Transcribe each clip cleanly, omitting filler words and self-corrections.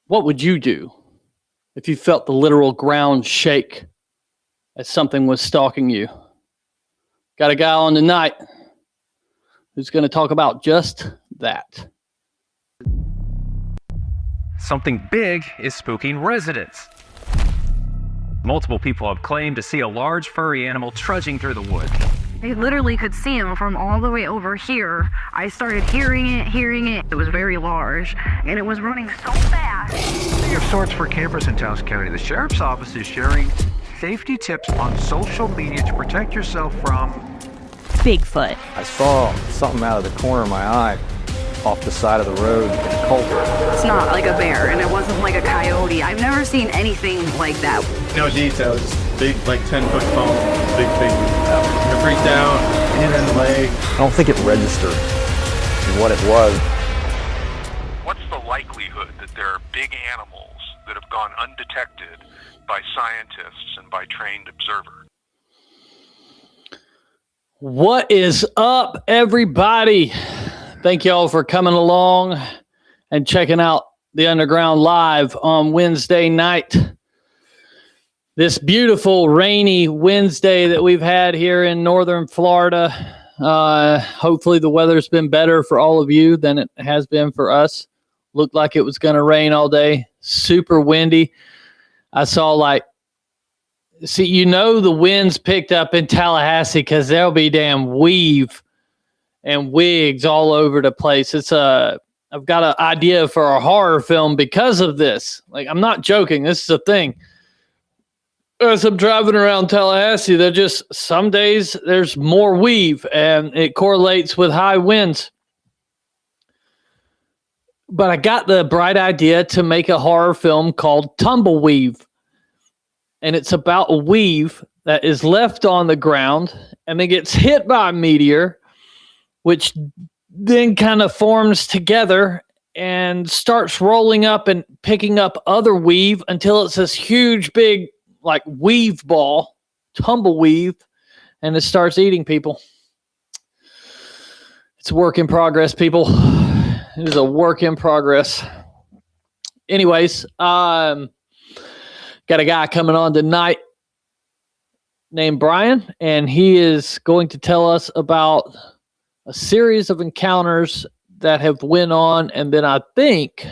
What would you do if you felt the literal ground shake as something was stalking you? Got a guy on tonight who's going to talk about just that. Something big is spooking residents. Multiple people have claimed to see a large furry animal trudging through the woods. I literally could see him from all the way over here. I started hearing it. It was very large, and it was running so fast. Of sorts for campers in Taos County. The sheriff's office is sharing safety tips on social media to protect yourself from Bigfoot. I saw something out of the corner of my eye off the side of the road in a culvert. It's not like a bear, and it wasn't like a coyote. I've never seen anything like that. No details, big, like 10-foot foam, big thing. I freaked out, hit it in the leg. I don't think it registered what it was. What's the likelihood that there are big animals that have gone undetected by scientists and by trained observers? What is up, everybody? Thank y'all for coming along and checking out the Underground Live on Wednesday night. This beautiful rainy Wednesday that we've had here in northern Florida. Hopefully the weather's been better for all of you than it has been for us. Looked like it was going to rain all day. Super windy. I saw the winds picked up in Tallahassee because there'll be damn weave and wigs all over the place. I've got an idea for a horror film because of this. Like, I'm not joking. This is a thing. As I'm driving around Tallahassee, some days there's more weave and it correlates with high winds. But I got the bright idea to make a horror film called Tumbleweave. And it's about a weave that is left on the ground and then gets hit by a meteor, which then kind of forms together and starts rolling up and picking up other weave until it's this huge, big, like weave ball, tumbleweave, and it starts eating people. It's a work in progress, people. It is a work in progress. Anyways, got a guy coming on tonight named Brian, and he is going to tell us about a series of encounters that have went on, and then I think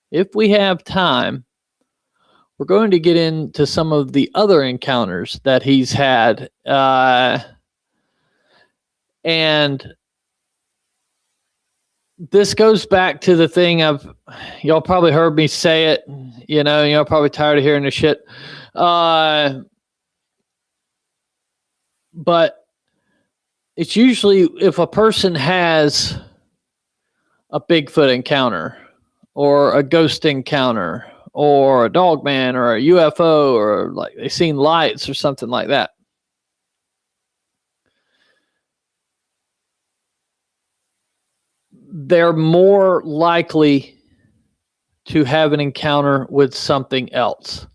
if we have time, we're going to get into some of the other encounters that he's had. And this goes back to the thing y'all probably heard me say it, y'all probably tired of hearing this shit. But it's usually if a person has a Bigfoot encounter or a ghost encounter or a dog man or a UFO or like they seen lights or something like that. They're more likely to have an encounter with something else.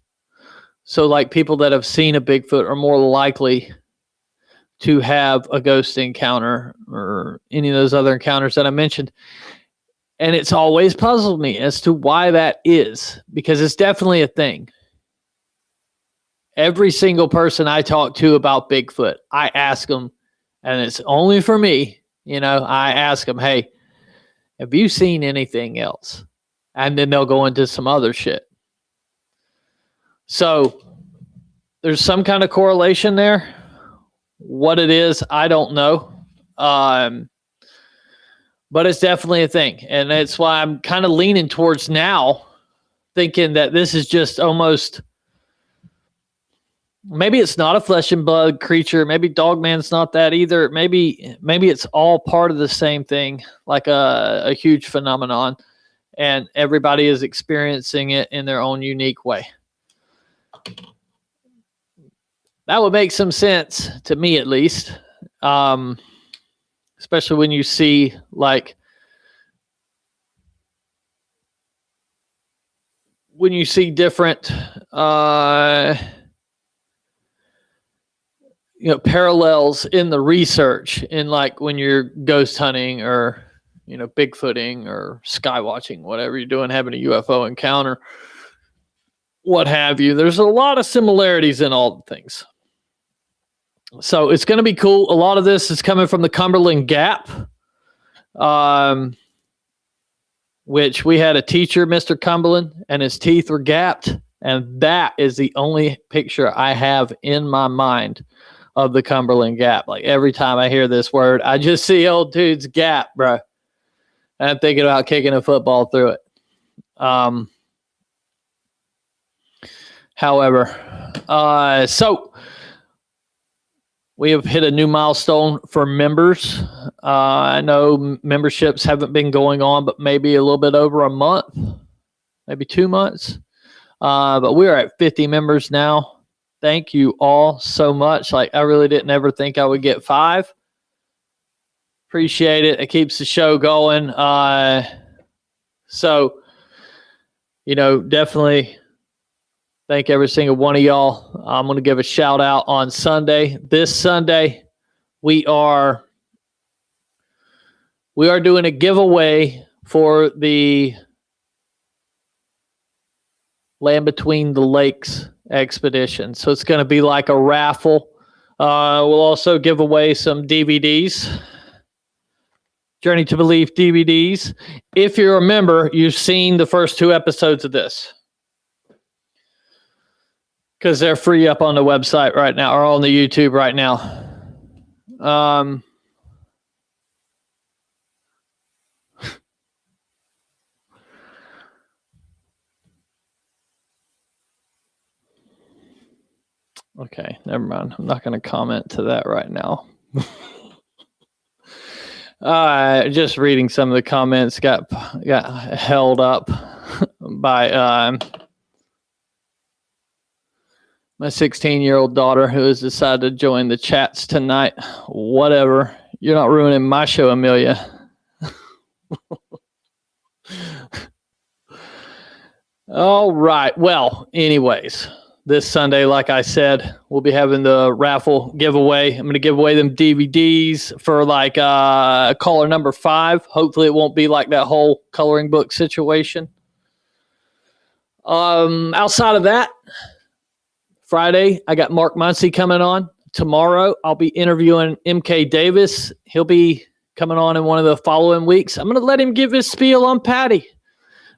So like people that have seen a Bigfoot are more likely to have a ghost encounter or any of those other encounters that I mentioned. And it's always puzzled me as to why that is, because it's definitely a thing. Every single person I talk to about Bigfoot, I ask them, and it's only for me, I ask them, hey, have you seen anything else? And then they'll go into some other shit. So there's some kind of correlation there. What it is, I don't know. But it's definitely a thing. And that's why I'm kind of leaning towards now thinking that this is just almost, maybe it's not a flesh and blood creature. Maybe Dogman's not that either. Maybe it's all part of the same thing, like a huge phenomenon. And everybody is experiencing it in their own unique way. That would make some sense to me, at least. Especially when you see different, parallels in the research in like when you're ghost hunting or, Bigfooting or sky watching, whatever you're doing, having a UFO encounter, what have you. There's a lot of similarities in all the things. So it's going to be cool. A lot of this is coming from the Cumberland Gap, which we had a teacher, Mr. Cumberland, and his teeth were gapped. And that is the only picture I have in my mind of the Cumberland Gap. Like every time I hear this word, I just see old dude's gap, bro. And I'm thinking about kicking a football through it. However, so we have hit a new milestone for members. I know memberships haven't been going on, but maybe a little bit over a month, maybe 2 months. But we are at 50 members now. Thank you all so much. Like, I really didn't ever think I would get 5. Appreciate it. It keeps the show going. So, definitely thank every single one of y'all. I'm going to give a shout out on Sunday. This Sunday, we are doing a giveaway for the Land Between the Lakes expedition. So it's going to be like a raffle. We'll also give away some DVDs. Journey to Belief DVDs. If you're a member, you've seen the first 2 episodes of this, because they're free up on the website right now, or on the YouTube right now. Okay, never mind. I'm not going to comment to that right now. Just reading some of the comments got held up by my 16-year-old daughter, who has decided to join the chats tonight. Whatever. You're not ruining my show, Amelia. All right. Well, anyways, this Sunday, like I said, we'll be having the raffle giveaway. I'm going to give away them DVDs for like caller number 5. Hopefully it won't be like that whole coloring book situation. Outside of that, Friday, I got Mark Muncy coming on. Tomorrow, I'll be interviewing MK Davis. He'll be coming on in one of the following weeks. I'm going to let him give his spiel on Patty.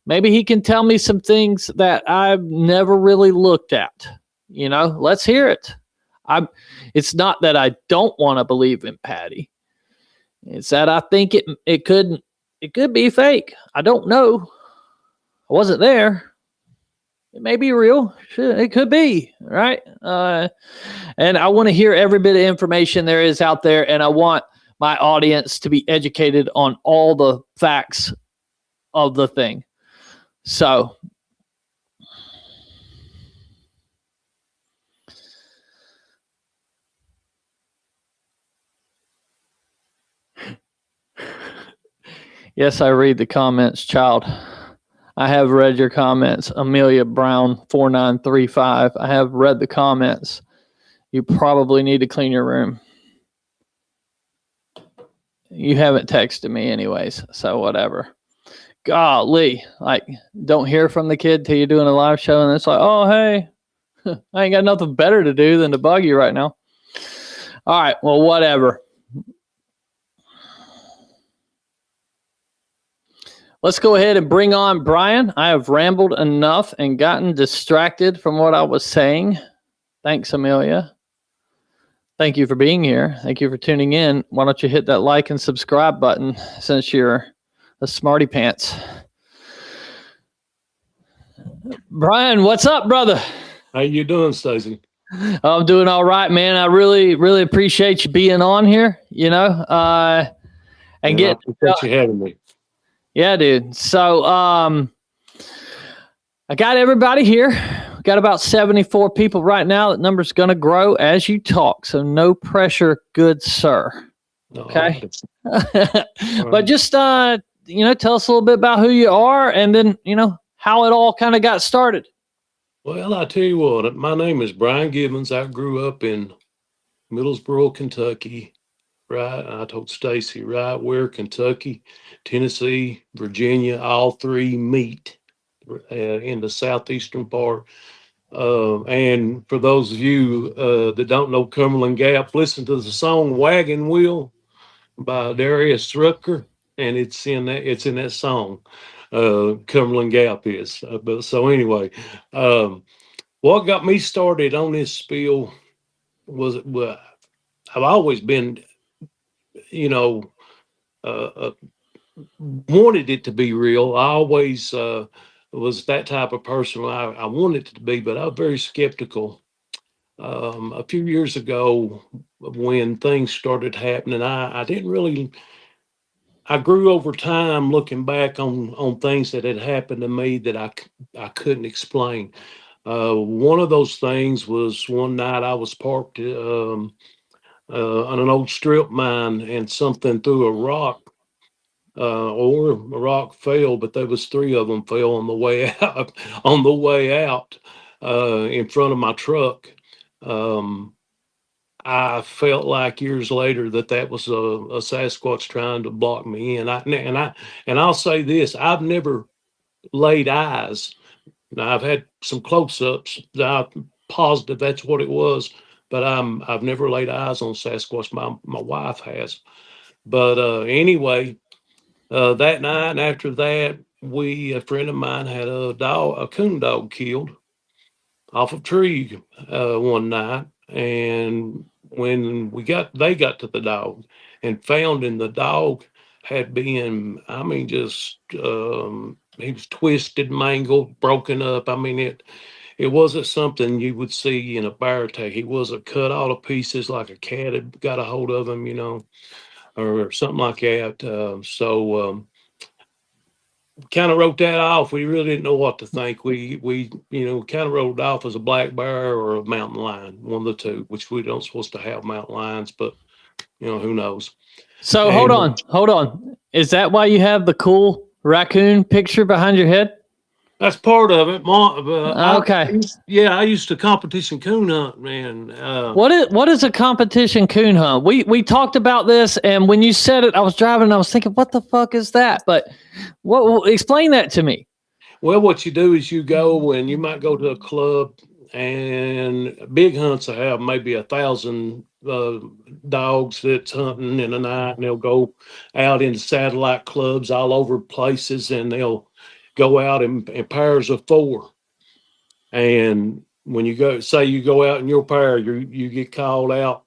Maybe he can tell me some things that I've never really looked at. Let's hear it. It's not that I don't want to believe in Patty. It's that I think it could be fake. I don't know. I wasn't there. It may be real. It could be, right? And I want to hear every bit of information there is out there, and I want my audience to be educated on all the facts of the thing. So, yes, I read the comments, child. I have read your comments. Amelia Brown 4935. I have read the comments. You probably need to clean your room. You haven't texted me anyways, so whatever. Golly, like, don't hear from the kid till you're doing a live show, and it's like, oh, hey, I ain't got nothing better to do than to bug you right now. All right, well, whatever. Let's go ahead and bring on Brian. I have rambled enough and gotten distracted from what I was saying. Thanks, Amelia. Thank you for being here. Thank you for tuning in. Why don't you hit that like and subscribe button since you're a smarty pants. Brian, what's up, brother? How you doing, Stacy? I'm doing all right, man. I really, really appreciate you being on here, and I appreciate you having me. Yeah, dude. So I got everybody here. We got about 74 people right now. That number's going to grow as you talk. So no pressure, good sir. Okay. But just, tell us a little bit about who you are, and then, how it all kind of got started. Well, I tell you what, my name is Brian Gibbons. I grew up in Middlesboro, Kentucky. right? I told Stacy, right where Kentucky, Tennessee, Virginia, all three meet in the southeastern part. And for those of you that don't know Cumberland Gap, listen to the song "Wagon Wheel" by Darius Rucker, and it's in that song. Cumberland Gap is. But so anyway, what got me started on this spiel was, well, I've always been, you know, uh, wanted it to be real. I always was that type of person. I wanted it to be, but I was very skeptical. A few years ago, when things started happening, I didn't really. I grew over time looking back on things that had happened to me that I couldn't explain. One of those things was one night I was parked on an old strip mine, and something threw a rock, or a rock fell, but there was three of them fell on the way out, in front of my truck. Um, I felt like years later that was a Sasquatch trying to block me in. And I'll say this: I've never laid eyes. Now I've had some close-ups. I'm positive that's what it was, but I've never laid eyes on Sasquatch. My wife has. But anyway, that night and after that, a friend of mine had a coon dog killed off a tree one night, and when they got to the dog and found him, the dog had been, I mean, just he was twisted, mangled, broken up. I mean, it wasn't something you would see in a bear attack. He wasn't cut all to pieces like a cat had got a hold of him, or something like that. Kind of wrote that off. We really didn't know what to think. We kind of wrote it off as a black bear or a mountain lion, one of the two, which we don't supposed to have mountain lions, but who knows. So hold on. Is that why you have the cool raccoon picture behind your head? That's part of it. Okay. I used to competition coon hunt, man. What is a competition coon hunt? We talked about this, and when you said it, I was driving and I was thinking, what the fuck is that? But explain that to me. Well, what you do is you go and you might go to a club, and big hunts will have maybe 1,000 dogs that's hunting in a night, and they'll go out into satellite clubs all over places, and they'll go out in pairs of 4. And when you go out in your pair, you get called out,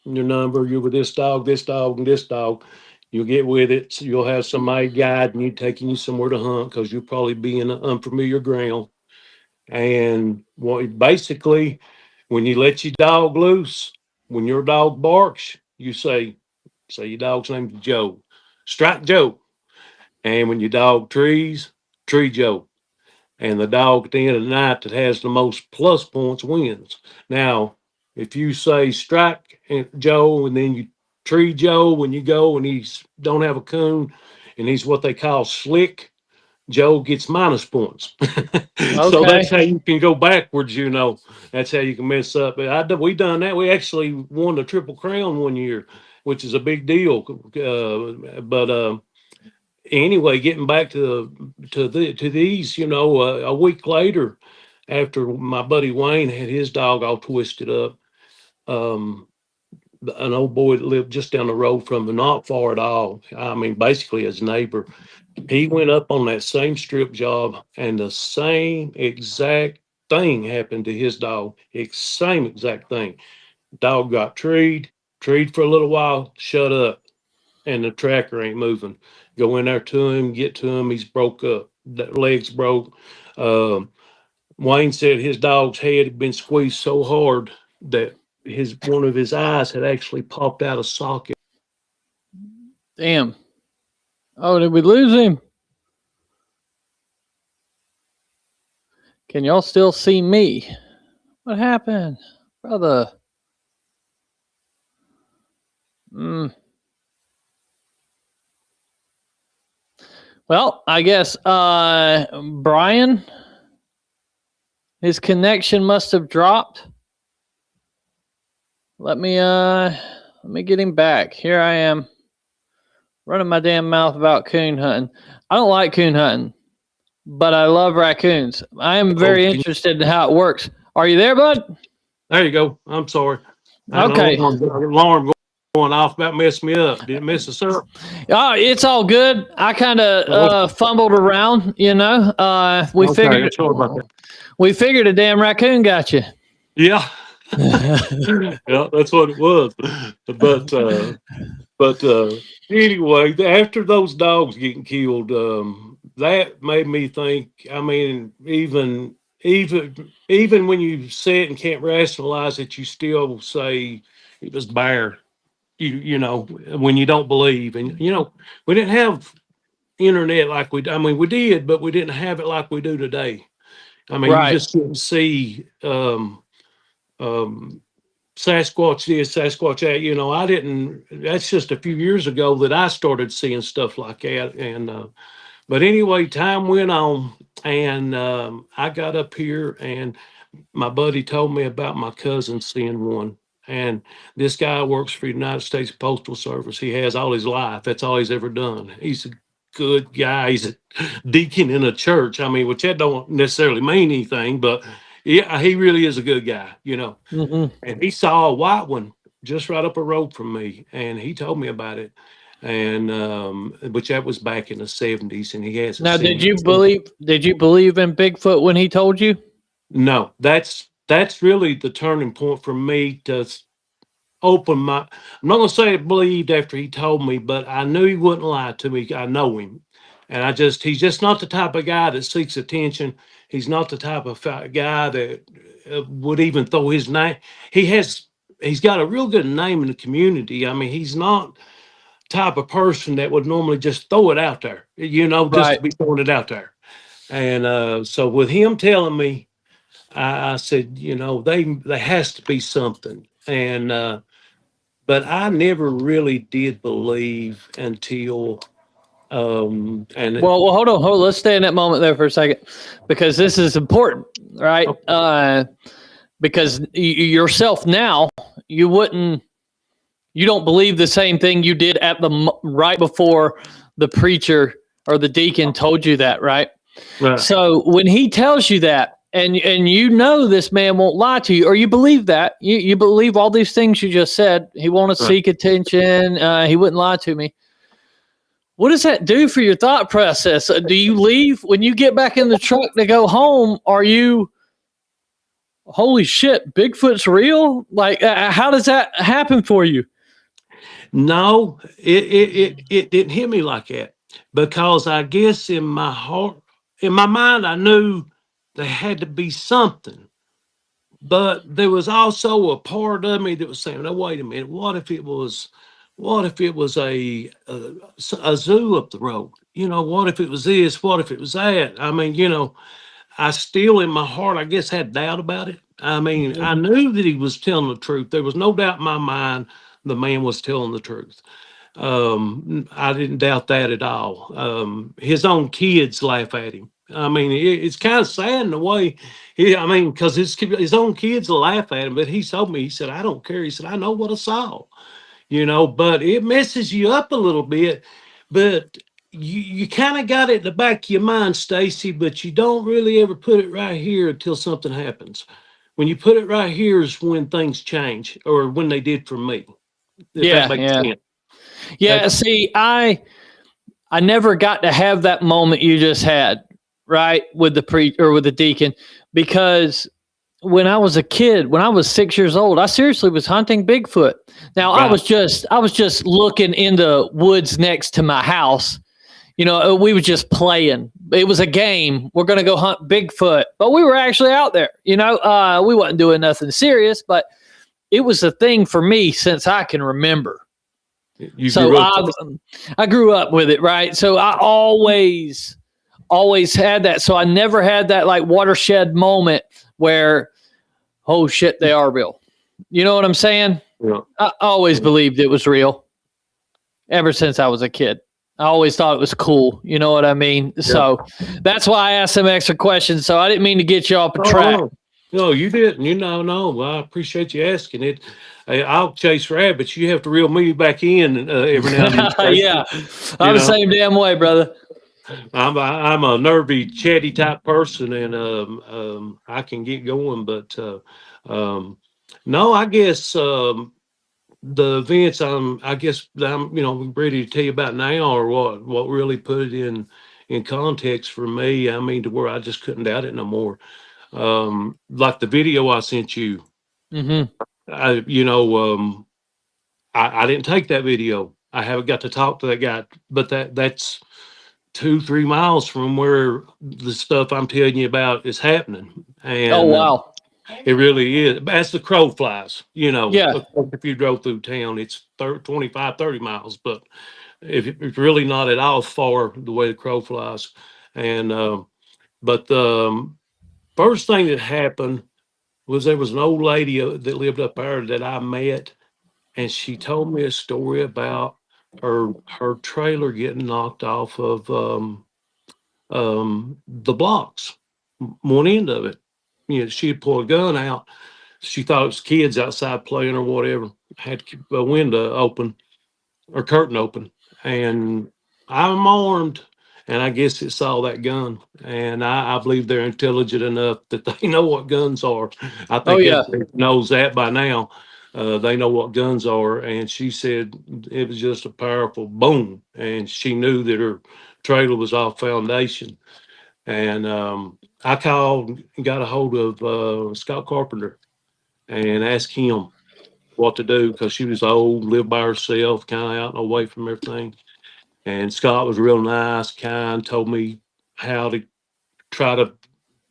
your number, you're with this dog, and this dog. You'll get with it. So you'll have somebody guiding you, taking you somewhere to hunt, because you'll probably be in an unfamiliar ground. And basically, when you let your dog loose, when your dog barks, you say your dog's name is Joe, strike Joe. And when your dog trees, tree Joe. And the dog at the end of the night that has the most plus points wins. Now, if you say strike Joe and then you tree Joe when you go and he's don't have a coon and he's what they call slick, Joe gets minus points. So that's how you can go backwards, That's how you can mess up. But we done that. We actually won the Triple Crown one year, which is a big deal. But anyway, getting back to these, a week later, after my buddy Wayne had his dog all twisted up, an old boy that lived just down the road from him, not far at all. I mean, basically his neighbor. He went up on that same strip job, and the same exact thing happened to his dog. Same exact thing. Dog got treed for a little while, shut up, and the tracker ain't moving. Go in there to him, get to him. He's broke up. That leg's broke. Wayne said his dog's head had been squeezed so hard that one of his eyes had actually popped out of socket. Damn. Oh, did we lose him? Can y'all still see me? What happened, brother? Well, I guess Brian, his connection must have dropped. Let me Let me get him back. Here I am running my damn mouth about coon hunting. I don't like coon hunting, but I love raccoons. I am very interested in how it works. Are you there, bud? There you go. I'm sorry. I had Okay. an alarm going off about messed me up. Did it mess us up? Oh, it's all good. I kind of fumbled around, you know. We figured Sorry about that. we figured a damn raccoon got you. Yeah. Yeah, that's what it was. But anyway, after those dogs getting killed, that made me think. I mean, even when you sit and can't rationalize it, you still say it was bear. You know, when you don't believe, and you know, we didn't have internet like we. I mean, we did, but we didn't have it like we do today. I mean, you Right. just couldn't see Sasquatch this, Sasquatch that. You know, I didn't. That's just a few years ago that I started seeing stuff like that. And but anyway, time went on, and I got up here, and my buddy told me about my cousin seeing one. And this guy works for the United States Postal Service. He has all his life. That's all he's ever done. He's a good guy. He's a deacon in a church. I mean, which that don't necessarily mean anything, but yeah, he really is a good guy, you know. Mm-hmm. And he saw a white one just right up a road from me, and he told me about it. And which that was back in the 70s, and he hasn't Now, seen did you it. believe in Bigfoot when he told you? No, that's really the turning point for me to open my. I'm not gonna say I believed after he told me, but I knew he wouldn't lie to me. I know him, and he's just not the type of guy that seeks attention. He's not the type of guy that would even throw his name. He's got a real good name in the community. I mean, he's not type of person that would normally just throw it out there, you know, just to Right. be throwing it out there. And so with him telling me, I said, you know, there has to be something. And but I never really did believe until and Well, hold on. Let's stay in that moment there for a second, because this is important, right? Because yourself now, you don't believe the same thing you did at right before the preacher or the deacon told you that, right? Right. So when he tells you that, and you know this man won't lie to you, or you believe that, you believe all these things you just said. He won't seek attention. He wouldn't lie to me. What does that do for your thought process? Do you leave when you get back in the truck to go home? Are you, holy shit, Bigfoot's real? Like, how does that happen for you? No, it didn't hit me like that, because I guess in my heart, in my mind, I knew there had to be something. But there was also a part of me that was saying, "No, wait a minute. What if it was a zoo up the road? You know, what if it was this? What if it was that?" I mean, you know, I still in my heart, I guess, had doubt about it. I mean, I knew that he was telling the truth. There was no doubt in my mind the man was telling the truth. I didn't doubt that at all. His own kids laugh at him. I mean, it's kind of sad in a way. I mean, because his own kids laugh at him, but he told me, he said, "I don't care." He said, "I know what I saw." You know, but it messes you up a little bit. But you kind of got it in the back of your mind, Stacy, but you don't really ever put it right here until something happens. When you put it right here is when things change, or when they did for me. If that makes sense. Yeah, see, I never got to have that moment you just had, right, with the preacher or with the deacon, because when I was a kid, when I was 6 years old, I seriously was hunting Bigfoot. Now, Right. I was just looking in the woods next to my house. You know, we were just playing. It was a game. We're going to go hunt Bigfoot, but we were actually out there. You know, we wasn't doing nothing serious, but it was a thing for me since I can remember. I grew up with it, right? So I always had that. So I never had that like watershed moment where, oh shit, they are real. You know what I'm saying? Yeah. I always believed it was real ever since I was a kid. I always thought it was cool. You know what I mean? Yeah. So that's why I asked some extra questions. So I didn't mean to get you off the track. No, you didn't. You know, no. Well, I appreciate you asking it. Hey, I'll chase rabbits. You have to reel me back in every now and then. Yeah, You I'm the know, same damn way, brother. I'm a nervy, chatty type person, and I can get going. But um, no, I guess the events I guess that I'm ready to tell you about now, or what really put it in context for me. I mean, to where I just couldn't doubt it no more. Like the video I sent you. Mm-hmm. I, you know, I didn't take that video. I haven't got to talk to that guy, but that's 2-3 miles from where the stuff I'm telling you about is happening. Oh, And wow. it really is. As the crow flies, Yeah. if you drove through town, it's 25, 30 miles, but it's really not at all far the way the crow flies. And, but the first thing that happened was there was an old lady that lived up there that I met, and she told me a story about her trailer getting knocked off of the blocks, one end of it. She had pulled a gun out. She thought it was kids outside playing or whatever. Had a window open or curtain open, and I'm armed, and I guess it saw that gun. And I believe they're intelligent enough that they know what guns are. I Oh, think yeah. everybody knows that by now. They know what guns are, and she said it was just a powerful boom, and she knew that her trailer was off foundation. And I called and got a hold of Scott Carpenter and asked him what to do because she was old, lived by herself, kind of out and away from everything. And Scott was real nice, kind, told me how to try to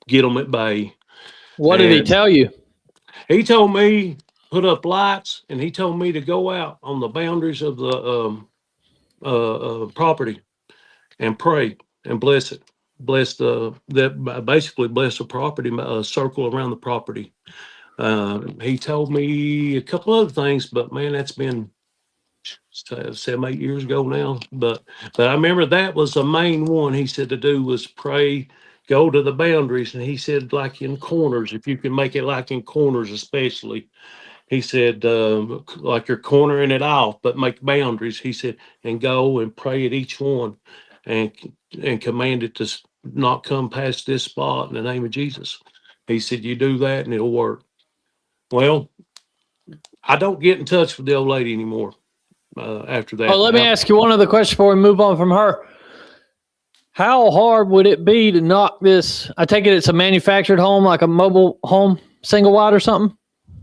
get them at bay. What did he And tell you? he told me put up lights, and he told me to go out on the boundaries of the property and pray and bless it. Bless basically bless the property, circle around the property. He told me a couple other things, but man, that's been 7, 8 years ago now. But I remember that was the main one he said to do was pray, go to the boundaries. And he said, like in corners, if you can make it like in corners, especially, he said, like you're cornering it off, but make boundaries. He said, and go and pray at each one and and command it to not come past this spot in the name of Jesus. He said, you do that and it'll work. Well, I don't get in touch with the old lady anymore after Oh, that. let me ask you one other question before we move on from her. How hard would it be to knock this? I take it it's a manufactured home, like a mobile home, single wide or something?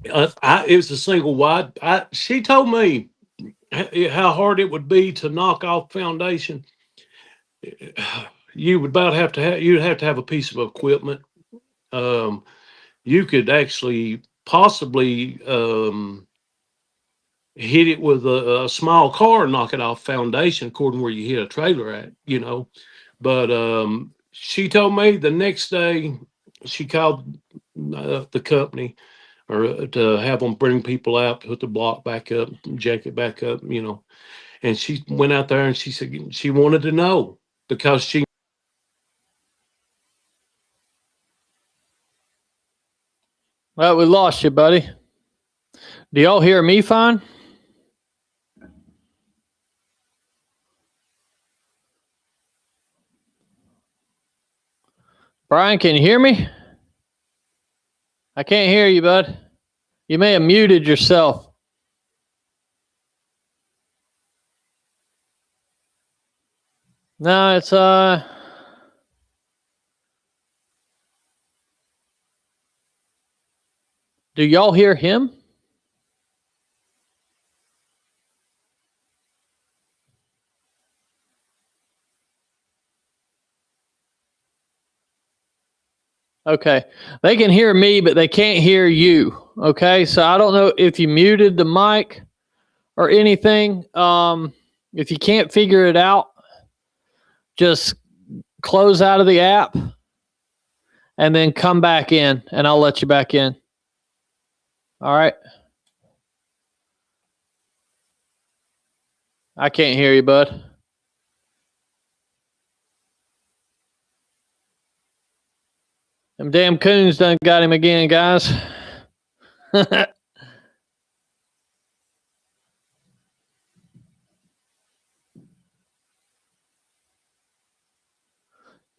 It was a single wide. She told me how hard it would be to knock off foundation. You would about you'd have to have a piece of equipment. Um, you could actually possibly hit it with a small car and knock it off foundation, according where you hit a trailer at. But she told me the next day she called the company or to have them bring people out, put the block back up, jack it back up. And she went out there and she said she wanted to know because she. Well, we lost you, buddy. Do y'all hear me fine? Brian, can you hear me? I can't hear you, bud. You may have muted yourself. No, it's do y'all hear him? Okay. They can hear me, but they can't hear you. Okay. So I don't know if you muted the mic or anything. If you can't figure it out, just close out of the app and then come back in, and I'll let you back in. All right. I can't hear you, bud. Them damn coons done got him again, guys.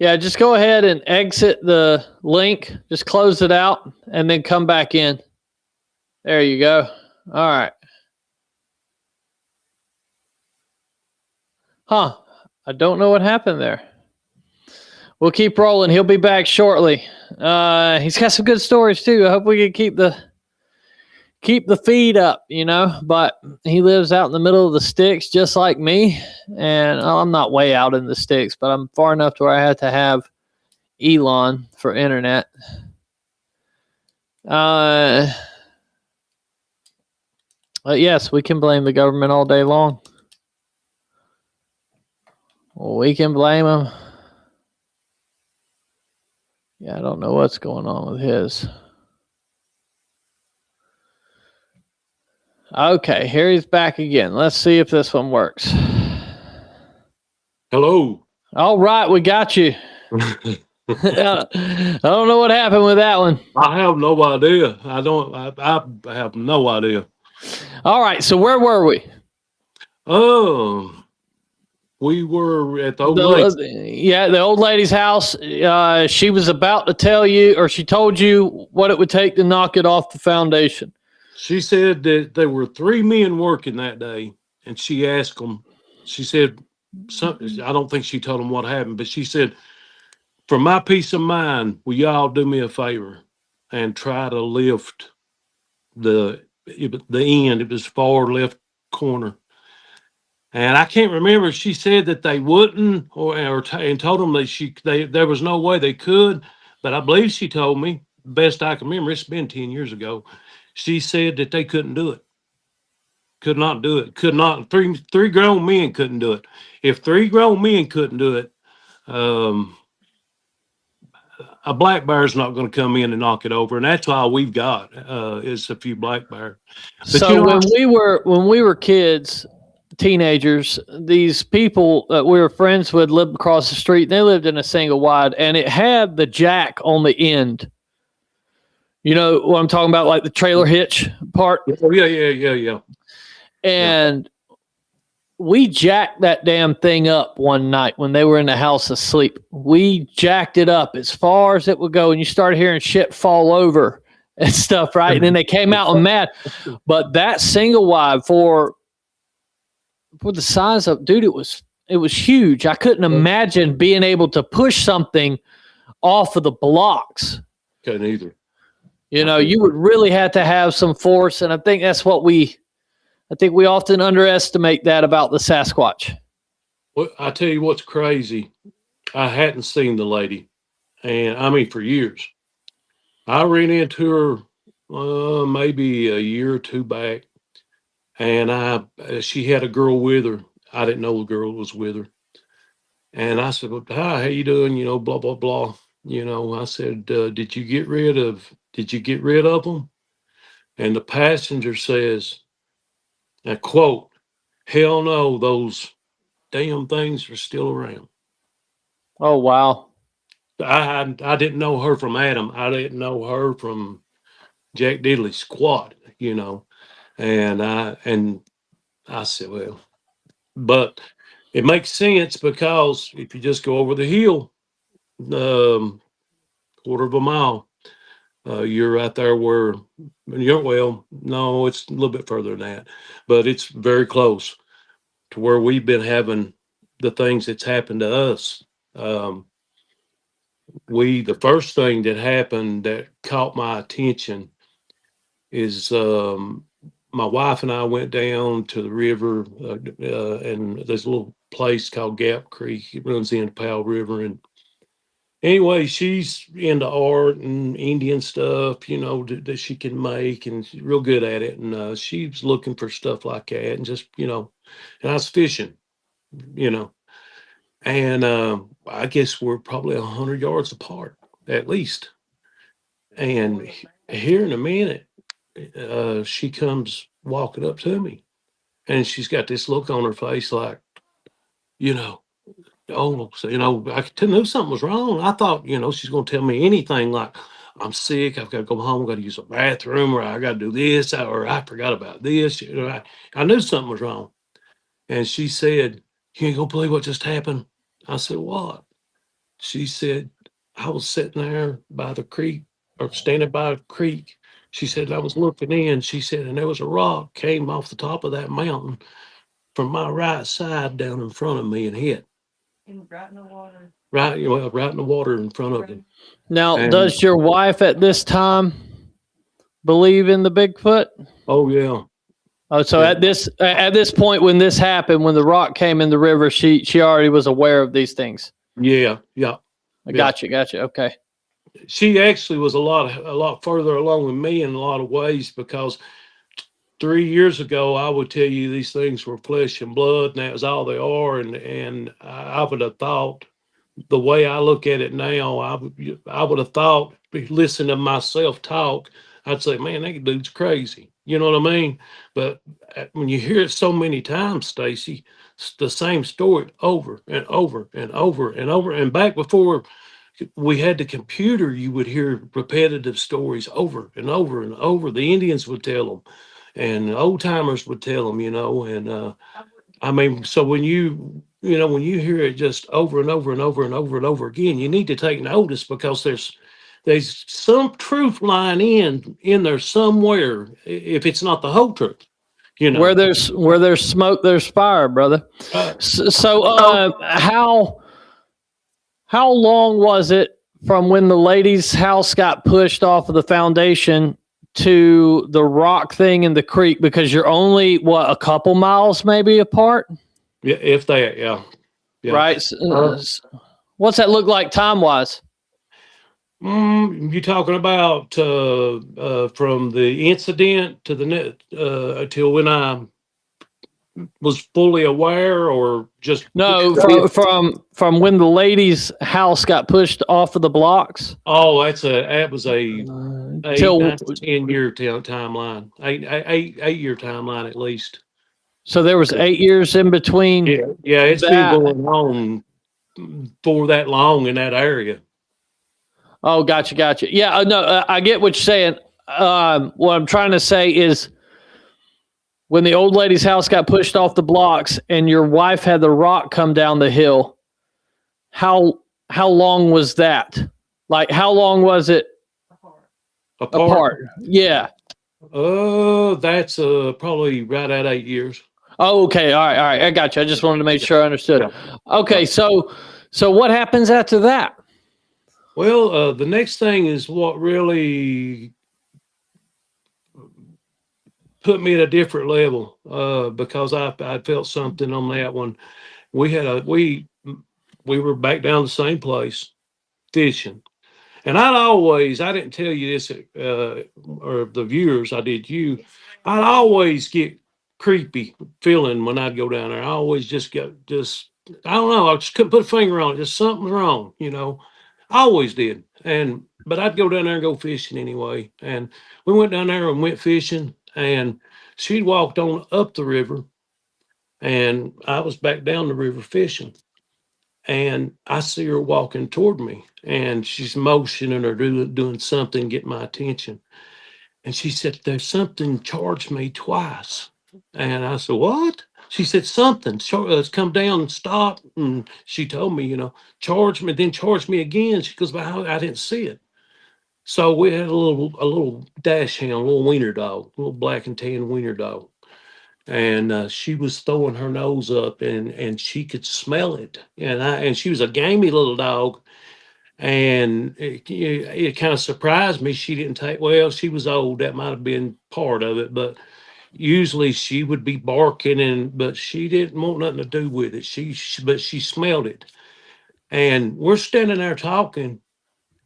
Yeah, just go ahead and exit the link. Just close it out and then come back in. There you go. All right. Huh. I don't know what happened there. We'll keep rolling. He'll be back shortly. He's got some good stories too. I hope we can keep the feed up, you know, but he lives out in the middle of the sticks just like me. And I'm not way out in the sticks, but I'm far enough to where I had to have Elon for internet. But yes, we can blame the government all day long. We can blame them. Yeah, I don't know what's going on with his. Okay, here he's back again. Let's see if this one works. Hello. All right, we got you. I don't know what happened with that one. I have no idea. I have no idea. All right, so where were we? We were at the old lady. Yeah, the old lady's house. She was about to tell you, or she told you what it would take to knock it off the foundation. She said that there were 3 men working that day, and she asked them. She said something. I don't think she told them what happened, but she said, "For my peace of mind, will y'all do me a favor and try to lift the end? It was far left corner." And I can't remember if she said that they wouldn't, and told them that there was no way they could. But I believe she told me, best I can remember, it's been 10 years ago. She said that they couldn't do it. Could not do it. Could not. Three grown men couldn't do it. If 3 grown men couldn't do it, a black bear's not going to come in and knock it over, and that's all we've got is a few black bear. But so you know, when we were kids, teenagers, these people that we were friends with lived across the street. They lived in a single wide, and it had the jack on the end. You know what I'm talking about, like the trailer hitch part? Oh, yeah. And we jacked that damn thing up one night when they were in the house asleep. We jacked it up as far as it would go, and you started hearing shit fall over and stuff, right? And then they came out and mad. But that single wide for the size of, dude, it was huge. I couldn't imagine being able to push something off of the blocks. Couldn't either. You know, you would really have to have some force, and I think that's what we often underestimate that about the Sasquatch. Well, I tell you what's crazy. I hadn't seen the lady, and I mean for years. I ran into her maybe a year or 2 back, and she had a girl with her. I didn't know the girl was with her, and I said, "Well, hi, how you doing? You know, blah blah blah." You know, I said, "Did you get rid of them?" And the passenger says, I quote, "Hell no, those damn things are still around." Oh, wow. I didn't know her from Adam. I didn't know her from Jack Diddley squat, you know. And I said, well, but it makes sense because if you just go over the hill, quarter of a mile, you're right there where well, no, it's a little bit further than that, but it's very close to where we've been having the things that's happened to us. The first thing that happened that caught my attention is my wife and I went down to the river, and there's a little place called Gap Creek. It runs into Powell River, and anyway, she's into art and Indian stuff, you know, that she can make, and she's real good at it. And she's looking for stuff like that, and just, you know, and I was fishing, you know, and I guess we're probably 100 yards apart at least. And here in a minute, she comes walking up to me, and she's got this look on her face like, you know, oh, so, you know, I knew something was wrong. I thought, you know, she's going to tell me anything like, I'm sick, I've got to go home, I've got to use a bathroom, or I got to do this, or I forgot about this. You know, I knew something was wrong. And she said, "You ain't going to believe what just happened." I said, "What?" She said, I was sitting there by the creek or standing by the creek. She said, I was looking in. She said, and there was a rock came off the top of that mountain from my right side down in front of me and hit. Right in the water. Right, well, right in the water in front of him. Now, And does your wife at this time believe in the Bigfoot? oh yeah. Oh, so Yeah. at this point when this happened, when the rock came in the river, she already was aware of these things. Yeah, yeah. Gotcha. Okay. She actually was a lot further along than me in a lot of ways, because 3 years ago I would tell you these things were flesh and blood and that was all they are, and I would have thought, the way I look at it now, I would have thought, listen to myself talk, I'd say, man, that dude's crazy. You know what I mean? But when you hear it so many times, Stacy, it's the same story over and over and over and over. And back before we had the computer, you would hear repetitive stories over and over and over. The Indians would tell them, and the old timers would tell them, and I mean, so when when you hear it just over and over and over and over and over again, you need to take notice, because there's some truth lying in there somewhere, if it's not the whole truth. Where there's smoke, there's fire, brother. How long was it from when the lady's house got pushed off of the foundation to the rock thing in the creek? Because you're only a couple miles maybe apart. Yeah, if that, yeah. Right. What's that look like time wise? You talking about from the incident to the net till when I was fully aware, or just no, from when the lady's house got pushed off of the blocks? Oh, that was a 10-year timeline, 8-year timeline at least. So there was 8 years in between. Yeah, it's been going on for that long in that area. Oh, gotcha. Yeah, no, I get what you're saying. What I'm trying to say is, when the old lady's house got pushed off the blocks and your wife had the rock come down the hill, how long was that? Like, how long was it apart? Yeah. Oh, that's probably right at 8 years. Oh, okay. All right. I got you. I just wanted to make sure I understood. Yeah. Okay. So what happens after that? Well, the next thing is what really put me at a different level, because I felt something on that one. We were back down the same place fishing, and I didn't tell you this, or the viewers, I did you. I'd always get creepy feeling when I'd go down there. I always I don't know, I just couldn't put a finger on it. Just something's wrong, I always did. But I'd go down there and go fishing anyway. And we went down there and went fishing, and she'd walked on up the river, and I was back down the river fishing. And I see her walking toward me, and she's motioning or doing something, get my attention. And she said, there's something charged me twice. And I said, what? She said, something, it's come down and stopped. And she told me, charge me, then charge me again. She goes, well, I didn't see it. So we had a little dash hound, a little wiener dog, a little black and tan wiener dog. And she was throwing her nose up, and she could smell it. And she was a gamey little dog. And it kind of surprised me. She didn't she was old. That might have been part of it, but usually she would be barking, but she didn't want nothing to do with it. But she smelled it. And we're standing there talking,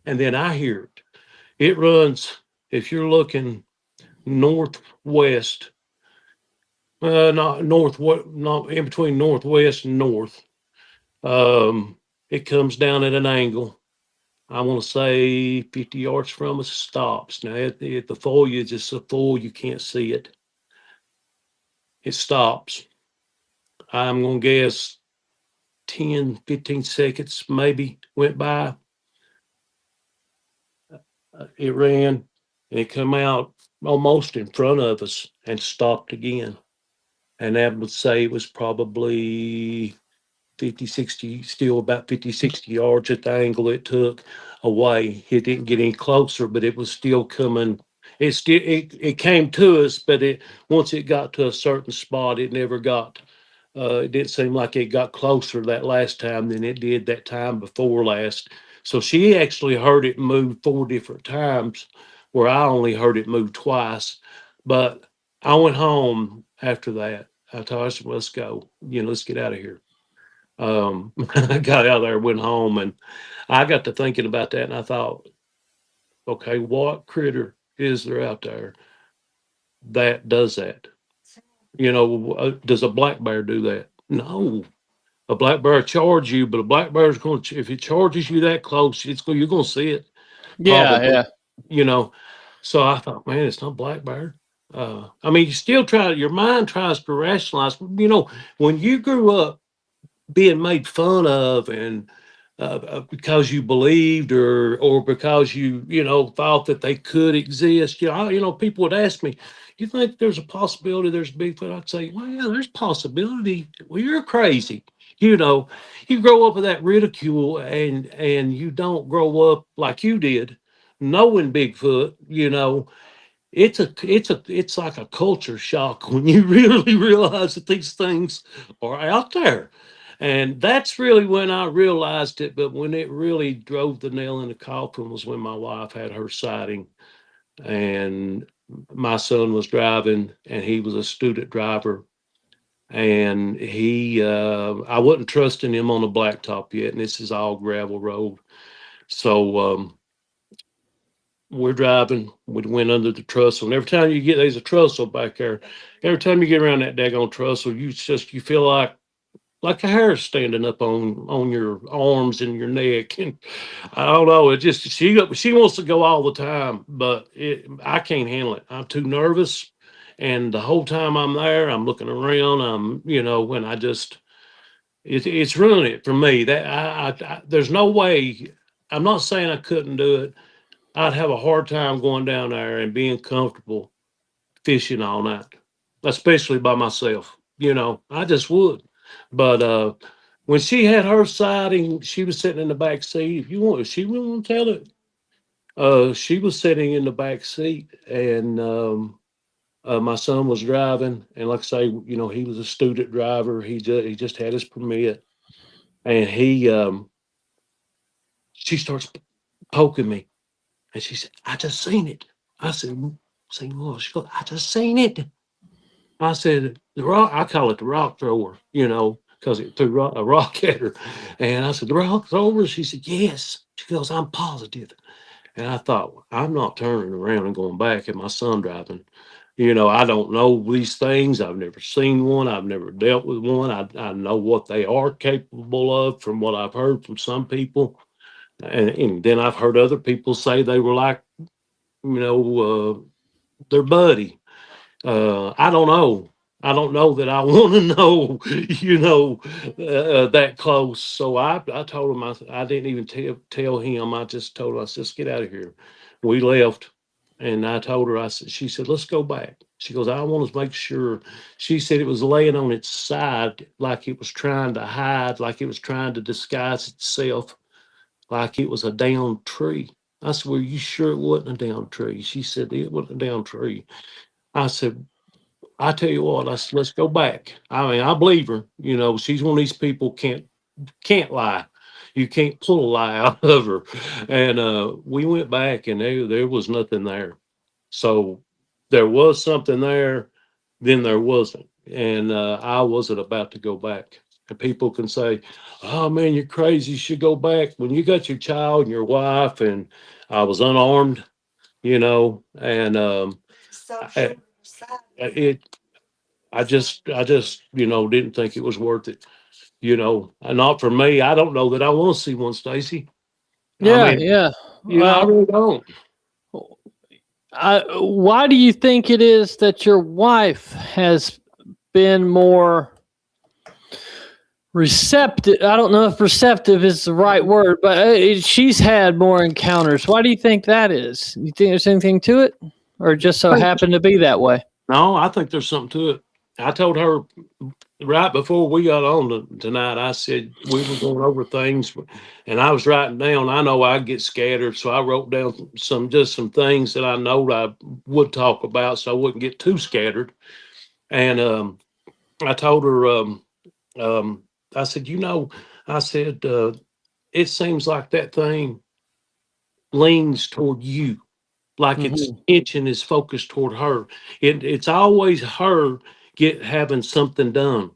and then I hear it. It runs, if you're looking northwest, not in between northwest and north. It comes down at an angle. I want to say 50 yards from us, stops. Now, at the foliage, it's so full you can't see it. It stops. I'm going to guess 10, 15 seconds maybe went by. It ran, and it come out almost in front of us and stopped again. And that would say it was probably 50, 60, still about 50, 60 yards at the angle it took away. It didn't get any closer, but it was still coming. It came to us, but once it got to a certain spot, it never got. It didn't seem like it got closer that last time than it did that time before last. So she actually heard it move 4 different times, where I only heard it move twice. But I went home after that. I told her, I said, let's go. Let's get out of here. I got out of there, went home, and I got to thinking about that, and I thought, okay, what critter is there out there that does that? Does a black bear do that? No. A black bear charge you, but a black bear is going to, if it charges you that close, you're going to see it. Yeah, Probably. yeah. So I thought, man, it's not black bear. I mean, you still your mind tries to rationalize. When you grew up being made fun of, and because you believed, or because you thought that they could exist, people would ask me, you think there's a possibility there's Bigfoot? I'd say, well, yeah, there's possibility. Well, you're crazy. You grow up with that ridicule, and you don't grow up like you did, knowing Bigfoot. It's like a culture shock when you really realize that these things are out there. And that's really when I realized it. But when it really drove the nail in the coffin was when my wife had her sighting, and my son was driving, and he was a student driver. And I wasn't trusting him on the blacktop yet. And this is all gravel road. So, we're driving. We went under the trestle, and every time there's a trestle back there. Every time you get around that daggone trestle, you feel like a hair standing up on your arms and your neck, and I don't know. It just she wants to go all the time, but I can't handle it. I'm too nervous, and the whole time I'm there, I'm looking around. When I just it's ruining it for me. That there's no way. I'm not saying I couldn't do it. I'd have a hard time going down there and being comfortable fishing all night, especially by myself. I just would. But when she had her sighting, she was sitting in the back seat. If she wouldn't tell it, she was sitting in the back seat, and my son was driving. And like I say, he was a student driver. He just had his permit, and she starts poking me. And she said, I just seen it. I said, seen what? She goes, I just seen it. I said, the rock, I call it the rock thrower, because it threw a rock at her. And I said, the rock thrower? She said, yes. She goes, I'm positive. And I thought, I'm not turning around and going back, and my son driving. I don't know these things. I've never seen one. I've never dealt with one. I know what they are capable of from what I've heard from some people. And then I've heard other people say they were like, their buddy. I don't know. I don't know that I want to know, that close. So I told him, I didn't even tell him. I just told him, I said, let's get out of here. We left. And I told her, she said, let's go back. She goes, I want to make sure. She said it was laying on its side, like it was trying to hide, like it was trying to disguise itself, like it was a downed tree. I said, well, you sure it wasn't a downed tree? She said, it wasn't a downed tree. I said, I tell you what, let's go back. I mean, I believe her. She's one of these people can't lie. You can't pull a lie out of her. And we went back, and there was nothing there. So there was something there, then there wasn't. And I wasn't about to go back. And people can say, oh man, you're crazy, you should go back. When you got your child and your wife, and I was unarmed, and I just didn't think it was worth it. Not for me. I don't know that I want to see one, Stacy. Yeah, I mean, yeah. I really don't. Why do you think it is that your wife has been more receptive? I don't know if receptive is the right word, but she's had more encounters. Why do you think that is? You think there's anything to it, or just so happened to be that way? No, I think there's something to it. I told her right before we got on tonight, I said we were going over things, and I was writing down. I know I get scattered, so I wrote down some things that I know I would talk about, so I wouldn't get too scattered. And I told her, I said, I said, it seems like that thing leans toward you, like its attention is focused toward her. It's always her having something done.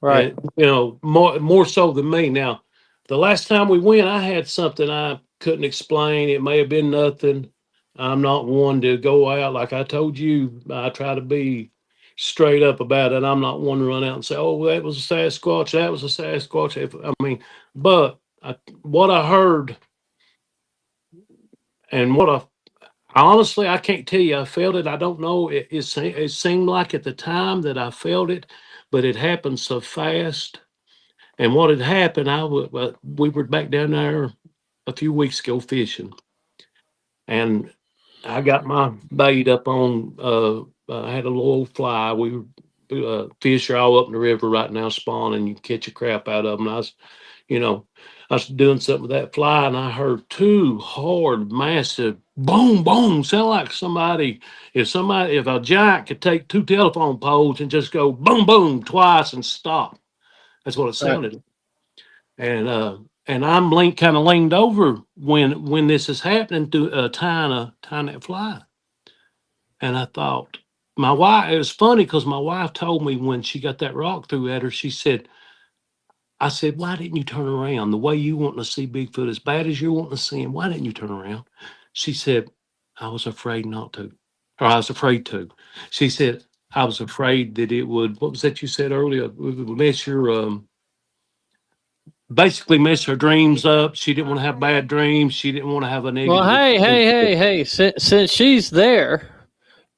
Right. And more so than me. Now, the last time we went, I had something I couldn't explain. It may have been nothing. I'm not one to go out like I told you. I try to be straight up about it. I'm not one to run out and say, "Oh, that was a Sasquatch. That was a Sasquatch." But what I heard and honestly, I can't tell you. I felt it. I don't know. It seemed like at the time that I felt it, but it happened so fast. And what had happened, we were back down there a few weeks ago fishing, and I got my bait up on. I had a little fly. Fish are all up in the river right now spawning. You can catch a crap out of them. You know, I was doing something with that fly, and I heard two hard, massive boom, boom. Sound like if a giant could take two telephone poles and just go boom, boom twice and stop. That's what it Right. sounded. And I'm kind of leaned over when this is happening to tying that fly. And I thought, my wife. It was funny because my wife told me when she got that rock through at her, she said, "I said, why didn't you turn around? The way you want to see Bigfoot, as bad as you're wanting to see him, why didn't you turn around?" She said, "I was afraid not to, or I was afraid to." She said, "I was afraid that it would." What was that you said earlier? It would mess your basically mess her dreams up. She didn't want to have bad dreams. She didn't want to have a Well, negative. hey. Since she's there,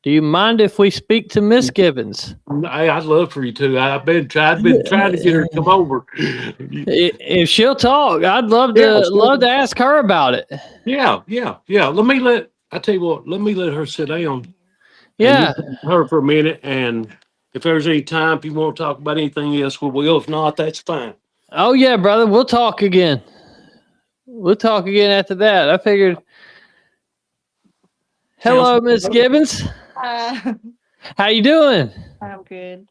do you mind if we speak to Miss Gibbons? I'd love for you to. I've been trying to get her to come over. If she'll talk, I'd love Yeah, to ask her about it. yeah. I tell you what. Let me let her sit down. And Yeah. you talk to her for a minute. And if there's any time, if you want to talk about anything else, we will. If not, that's fine. Oh yeah, brother. We'll talk again. We'll talk again after that. I figured. Hello, Miss Gibbons. How you doing? I'm good.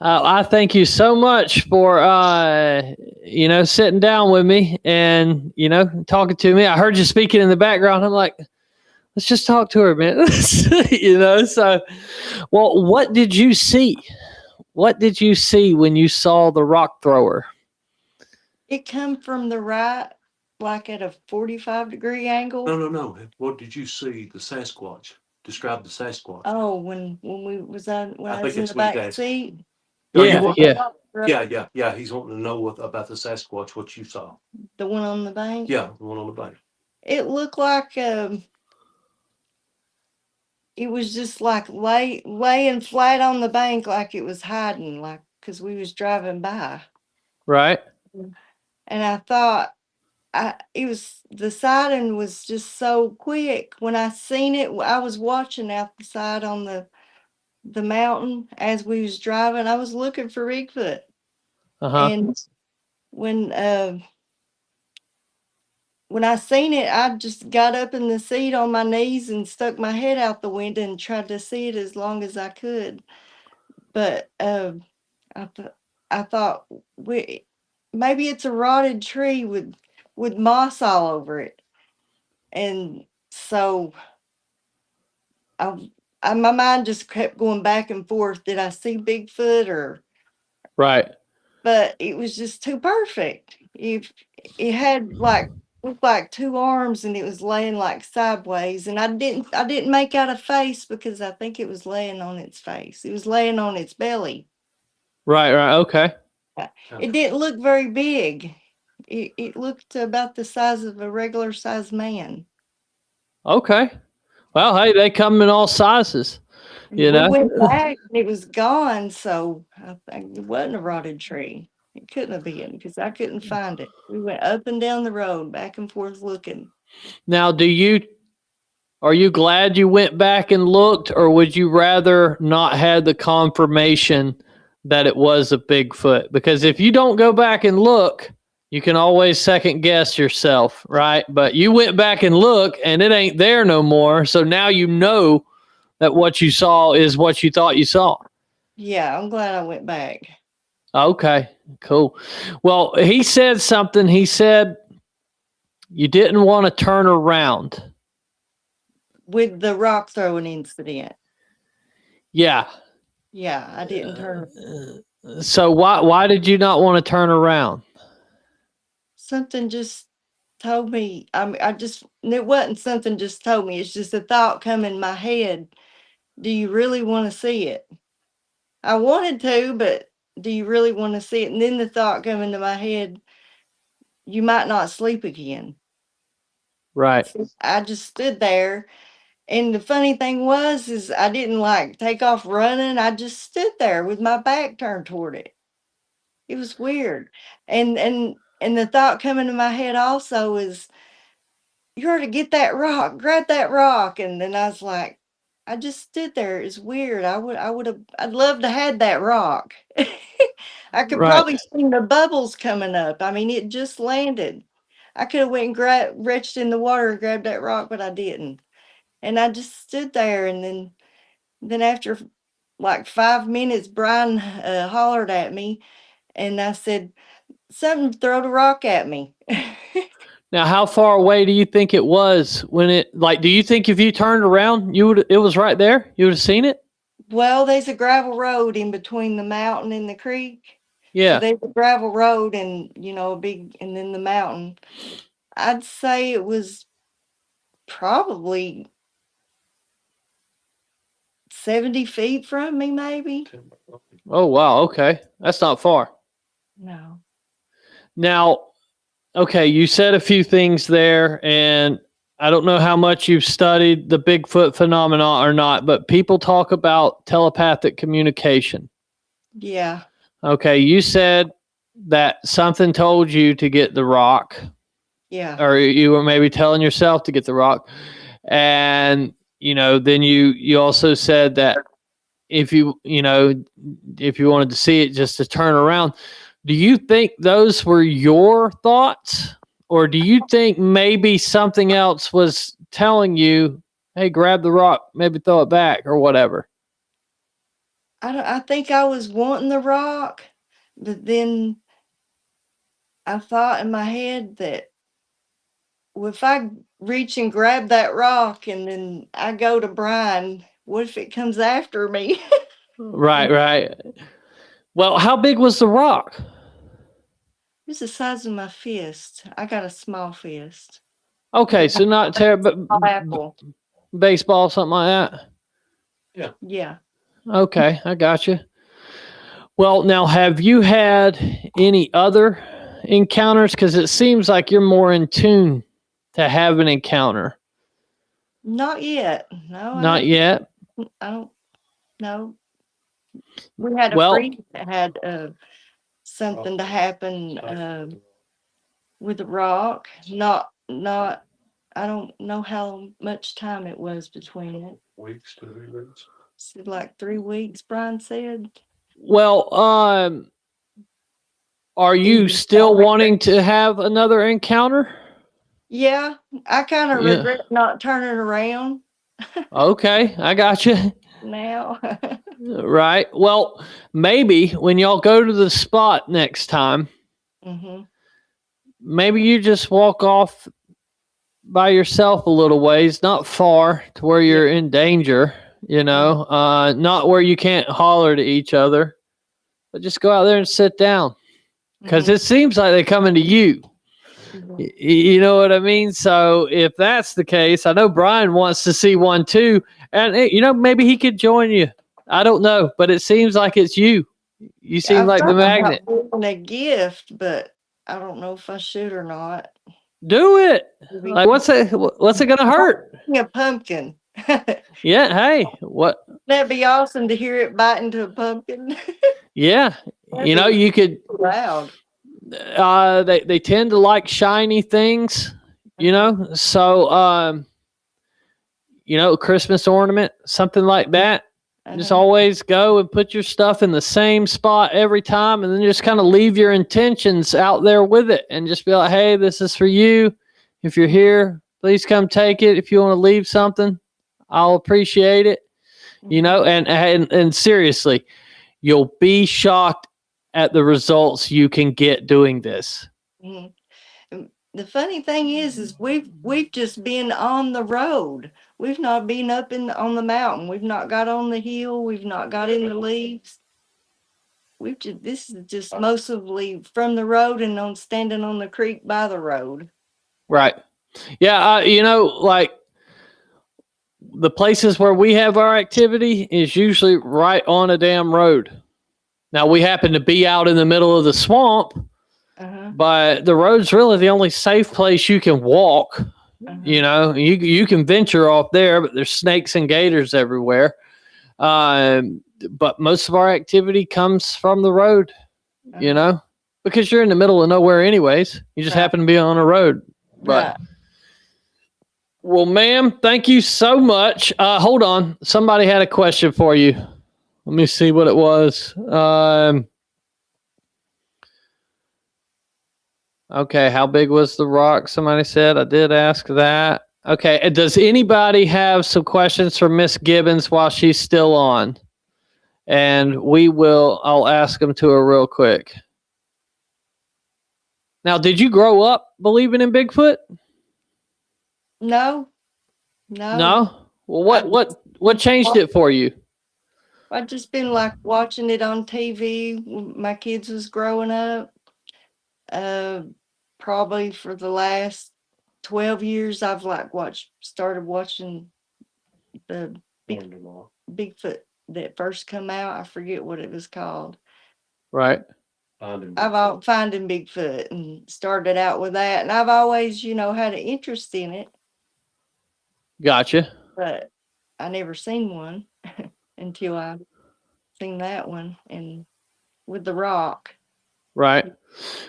I thank you so much for sitting down with me and talking to me. I heard you speaking in the background. I'm like, let's just talk to her, man. So, well, what did you see? What did you see when you saw the rock thrower? It come from the right, like at a 45-degree angle. No. What did you see? The Sasquatch. Describe the Sasquatch. Oh, when we was on when I I think was in it's the what he's back asking. seat. Yeah. He's wanting to know about the Sasquatch. What you saw? The one on the bank. Yeah, the one on the bank. It looked like it was just like laying flat on the bank, like it was hiding, like because we was driving by. Right. And I thought the sighting was just so quick. When I seen it, I was watching out the side on the mountain as we was driving. I was looking for Bigfoot. And when I seen it, I just got up in the seat on my knees and stuck my head out the window and tried to see it as long as I could. But I thought maybe it's a rotted tree with moss all over it. And so my mind just kept going back and forth. Did I see Bigfoot or? Right. But it was just too perfect. If it had looked like two arms and it was laying like sideways, and I didn't make out a face because I think it was laying on its face. It was laying on its belly. Right. Okay. It didn't look very big. It looked about the size of a regular sized man. Okay. Well, hey, they come in all sizes. We went back and it was gone, so I think it wasn't a rotted tree. It couldn't have been because I couldn't find it. We went up and down the road, back and forth looking. Now, do you Are you glad you went back and looked, or would you rather not had the confirmation that it was a Bigfoot? Because if you don't go back and look, you can always second guess yourself, right? But you went back and look and it ain't there no more. So now you know that what you saw is what you thought you saw. Yeah, I'm glad I went back. Okay, cool. Well, he said something. He said you didn't want to turn around. With the rock throwing incident. Yeah. Yeah, I didn't turn. So why did you not want to turn around? Something just told me. It wasn't something just told me. It's just a thought come in my head. Do you really want to see it? I wanted to, but do you really want to see it? And then the thought come into my head, you might not sleep again. Right. So I just stood there. And the funny thing is I didn't like take off running. I just stood there with my back turned toward it. It was weird. And the thought coming to my head also is, you ought to get that rock, grab that rock. And then I was like, I just stood there. It's weird. I'd love to have that rock. I could Right. probably see the bubbles coming up. I mean, it just landed. I could have went and reached in the water and grabbed that rock, but I didn't. And I just stood there. And then after like 5 minutes, Brian hollered at me, and I said, something throwed a rock at me. Now, how far away do you think it was when do you think if you turned around, it was right there? You would have seen it? Well, there's a gravel road in between the mountain and the creek. Yeah. So there's a gravel road and, and then the mountain. I'd say it was probably 70 feet from me, maybe. Oh, wow. Okay. That's not far. No. Now, okay, you said a few things there, and I don't know how much you've studied the Bigfoot phenomenon or not, but people talk about telepathic communication. Yeah. Okay, you said that something told you to get the rock. Yeah. Or you were maybe telling yourself to get the rock. And, then you also said that if you wanted to see it, just to turn around. Do you think those were your thoughts? Or do you think maybe something else was telling you, hey, grab the rock, maybe throw it back or whatever? I think I was wanting the rock, but then I thought in my head that, well, if I reach and grab that rock and then I go to Brian, what if it comes after me? Right. Well, how big was the rock? It was the size of my fist. I got a small fist. Okay, so not terrible, but Apple. baseball, something like that? Yeah. Okay, I got you. Well, now, have you had any other encounters? Because it seems like you're more in tune to have an encounter. Not yet. No. Not yet? I don't know. We had a Well, friend that had something to happen with a rock. Not. I don't know how much time it was between it. Weeks, 2 weeks. Said like 3 weeks, Brian said. well, are you still wanting to have another encounter? Yeah, I kind of Yeah. regret not turning around Okay, I got you. now. Right. Well, maybe when y'all go to the spot next time, Mm-hmm. maybe you just walk off by yourself a little ways, not far to where you're in danger, not where you can't holler to each other, but just go out there and sit down. Because it seems like they're coming to you. You know what I mean? So if that's the case, I know Brian wants to see one too. And, maybe he could join you. I don't know, but it seems like it's you. You seem like the magnet. I'm a gift, but I don't know if I should or not. Do it. Like, what's it going to hurt? A pumpkin. Yeah. Hey, what? That'd be awesome to hear it bite into a pumpkin. Yeah. You could. Loud. They tend to like shiny things, so a Christmas ornament, something like that. Just always go and put your stuff in the same spot every time, and then just kind of leave your intentions out there with it and just be like, hey, this is for you. If you're here, please come take it. If you want to leave something, I'll appreciate it. And seriously, you'll be shocked at the results you can get doing this. Mm-hmm. The funny thing is we've just been on the road. We've not been up on the mountain. We've not got on the hill. We've not got in the leaves. This is just mostly from the road and on standing on the creek by the road. Right. Yeah. Like the places where we have our activity is usually right on a damn road. Now we happen to be out in the middle of the swamp. But the road's really the only safe place you can walk. You can venture off there, but there's snakes and gators everywhere. But most of our activity comes from the road, because you're in the middle of nowhere anyways. You just happen to be on a road. But well, ma'am, thank you so much. Hold on. Somebody had a question for you. Let me see what it was. Okay, how big was the rock? Somebody said. I did ask that. Okay, does anybody have some questions for Miss Gibbons while she's still on? And I'll ask them to her real quick. Now, did you grow up believing in Bigfoot? No. No? Well, what changed it for you? I've just been like watching it on TV when my kids was growing up. Probably for the last 12 years, I've started watching the Bigfoot that first come out. I forget what it was called. Right. Finding Bigfoot, and started out with that. And I've always, had an interest in it. Gotcha. But I never seen one until I seen that one and with the rock. Right.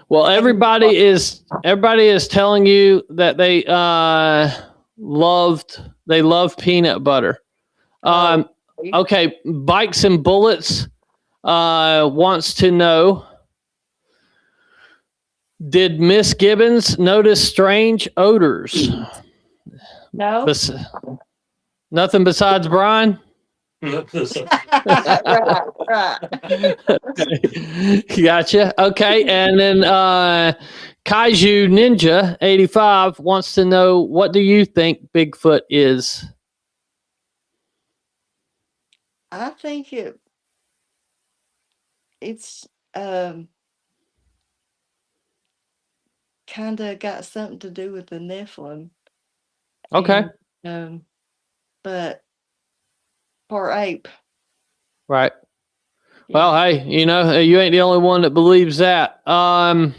Well, everybody is telling you that they love peanut butter. Okay, Bikes and Bullets wants to know, did Miss Gibbons notice strange odors? No. Nothing besides Brian? Right. Gotcha. Okay. And then Kaiju Ninja 85 wants to know, what do you think Bigfoot is? I think it's kind of got something to do with the Nephilim. Okay. And, but part ape. Right. Well, hey, you ain't the only one that believes that. We're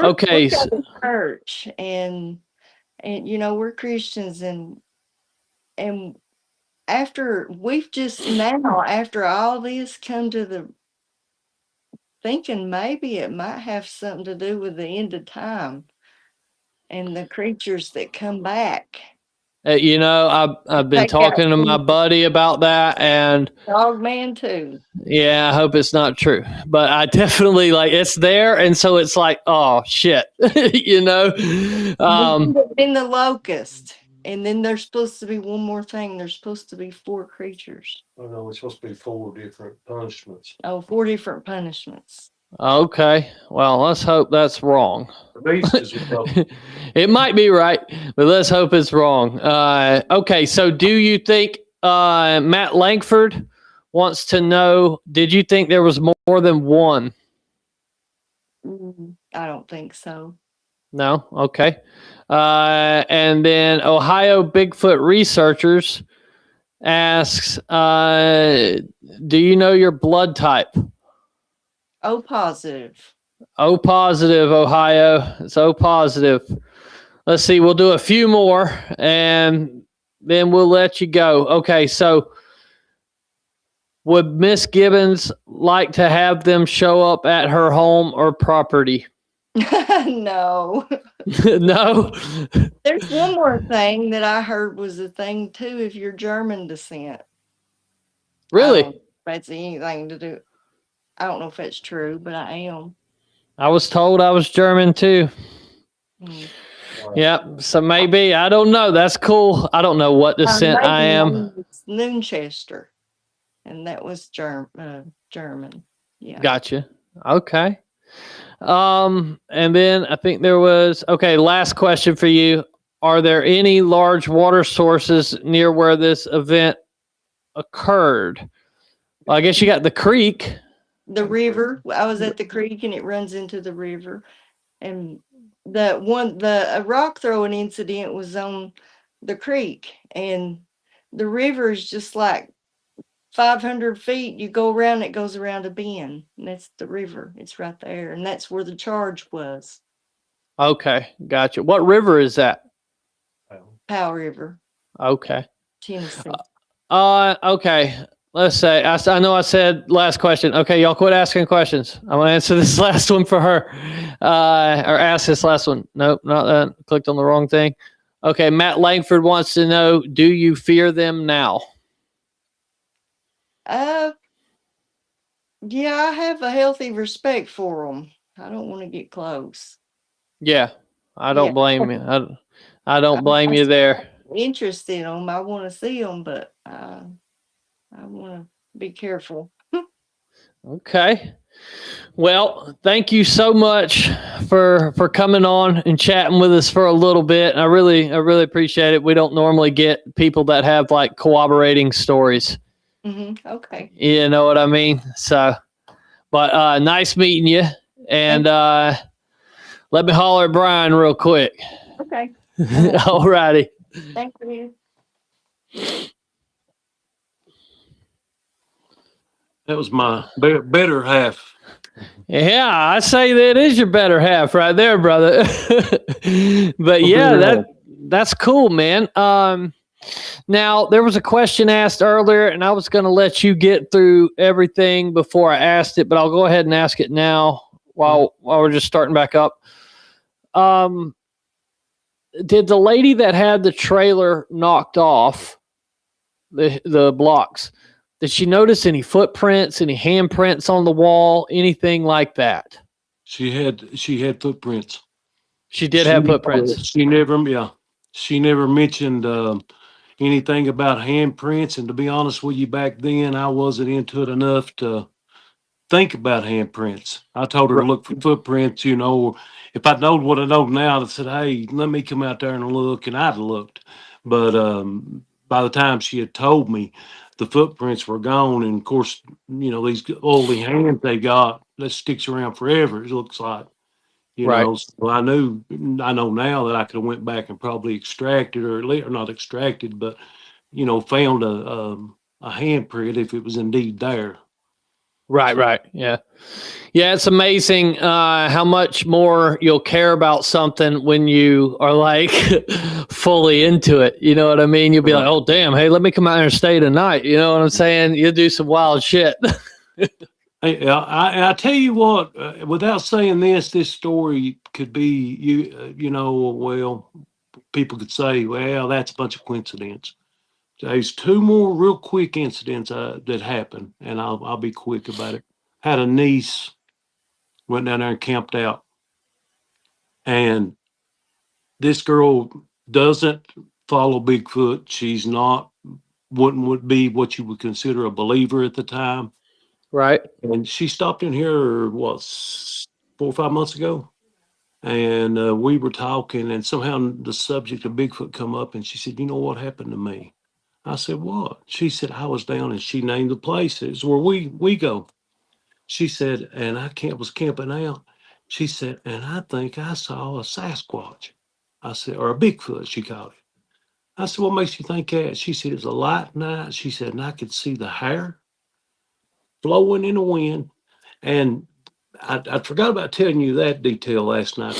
okay. We're a church, and we're Christians, and after all this come to the thinking, maybe it might have something to do with the end of time and the creatures that come back. I've been talking to my buddy about that, and Dog man too. Yeah, I hope it's not true, but I definitely it's there, and so it's like, oh shit, In the locust, and then there's supposed to be one more thing. There's supposed to be 4 creatures. Oh no, it's supposed to be 4 different punishments. Oh, 4 different punishments. Okay, well, let's hope that's wrong. The beast is It might be right, but let's hope it's wrong. Okay, so do you think Matt Langford wants to know, did you think there was more than one? I don't think so. No? Okay. And then Ohio Bigfoot Researchers asks, do you know your blood type? O positive. O positive, Ohio. It's O positive. Let's see. We'll do a few more, and then we'll let you go. Okay, so would Miss Gibbons like to have them show up at her home or property? No. No. There's one more thing that I heard was a thing too if you're German descent. I don't know Really? if that's anything to do. I don't know if that's true, but I am. I was told I was German too. Mm. Yeah. So maybe, I don't know. That's cool. I don't know what descent I am. It's Nunchester, and that was German. Yeah. Gotcha. Okay. And then I think there was, okay, last question for you. Are there any large water sources near where this event occurred? Well, I guess you got the creek. The river. I was at the creek, and it runs into the river. And the rock throwing incident was on the creek, and the river is just like 500 feet. You go around, it goes around a bend, and that's the river. It's right there, and that's where the charge was. Okay. Gotcha. What river is that? Powell River, Okay. Tennessee. Okay. Let's say, I know I said last question. Okay, y'all quit asking questions. I'm going to answer this last one for her. Or ask this last one. Nope, not that. Clicked on the wrong thing. Okay, Matt Langford wants to know, do you fear them now? Yeah, I have a healthy respect for them. I don't want to get close. Yeah, I don't Yeah. blame you. I don't blame you there. Interest in them. I want to see them, but I want to be careful. Okay. Well, thank you so much for coming on and chatting with us for a little bit. I really appreciate it. We don't normally get people that have like corroborating stories. Okay. You know what I mean? So, but nice meeting you. And let me holler at Brian real quick. Okay. All righty. Thank you. That was my better half. Yeah, I say that is your better half right there, brother. But yeah, that's cool, man. Now there was a question asked earlier, and I was going to let you get through everything before I asked it, but I'll go ahead and ask it now while we're just starting back up. Did the lady that had the trailer knocked off the blocks, did she notice any footprints, any handprints on the wall, anything like that? She had footprints. She did have footprints. She never mentioned anything about handprints. And to be honest with you, back then I wasn't into it enough to think about handprints. I told her to look for footprints. You know, if I known what I know now, I said, "Hey, let me come out there and look," and I'd looked. But by the time she had told me, the footprints were gone. And of course, you know, these oily hands they got, that sticks around forever. It looks like. You know, so I know now that I could have went back and probably extracted or not extracted, but, you know, found a handprint if it was indeed there. Right. Yeah. Yeah. It's amazing how much more you'll care about something when you are like fully into it. You know what I mean? You'll be like, oh, damn. Hey, let me come out here and stay tonight. You know what I'm saying? You'll do some wild shit. Hey, I tell you what, without saying this story could be, you know, well, people could say, well, that's a bunch of coincidence. There's two more real quick incidents that happened, and I'll be quick about it. Had a niece, went down there and camped out, and this girl doesn't follow Bigfoot. She's not, would be what you would consider a believer at the time. Right. And she stopped in here, what, 4 or 5 months ago? And we were talking, and somehow the subject of Bigfoot come up, and she said, you know what happened to me? I said, what? She said, I was down, and she named the places where we go. She said, and was camping out. She said, and I think I saw a Sasquatch. I said, or a Bigfoot, she called it. I said, what makes you think that? She said, it was a light night. She said, and I could see the hair blowing in the wind. And I forgot about telling you that detail last night.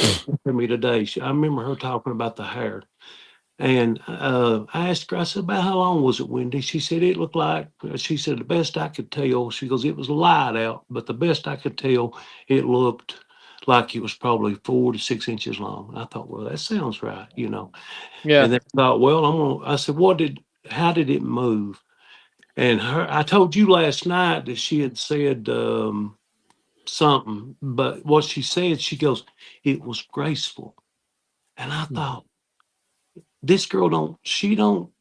For me today, I remember her talking about the hair. And I asked her, I said, about how long was it, Wendy? She said, it looked like, she said, the best I could tell, she goes, it was light out, but the best I could tell, it looked like it was probably 4 to 6 inches long. I thought, well, that sounds right, you know. Yeah. And then I thought, well, I said, how did it move? And I told you last night that she had said something, but what she said, she goes, it was graceful. And I thought, this girl she don't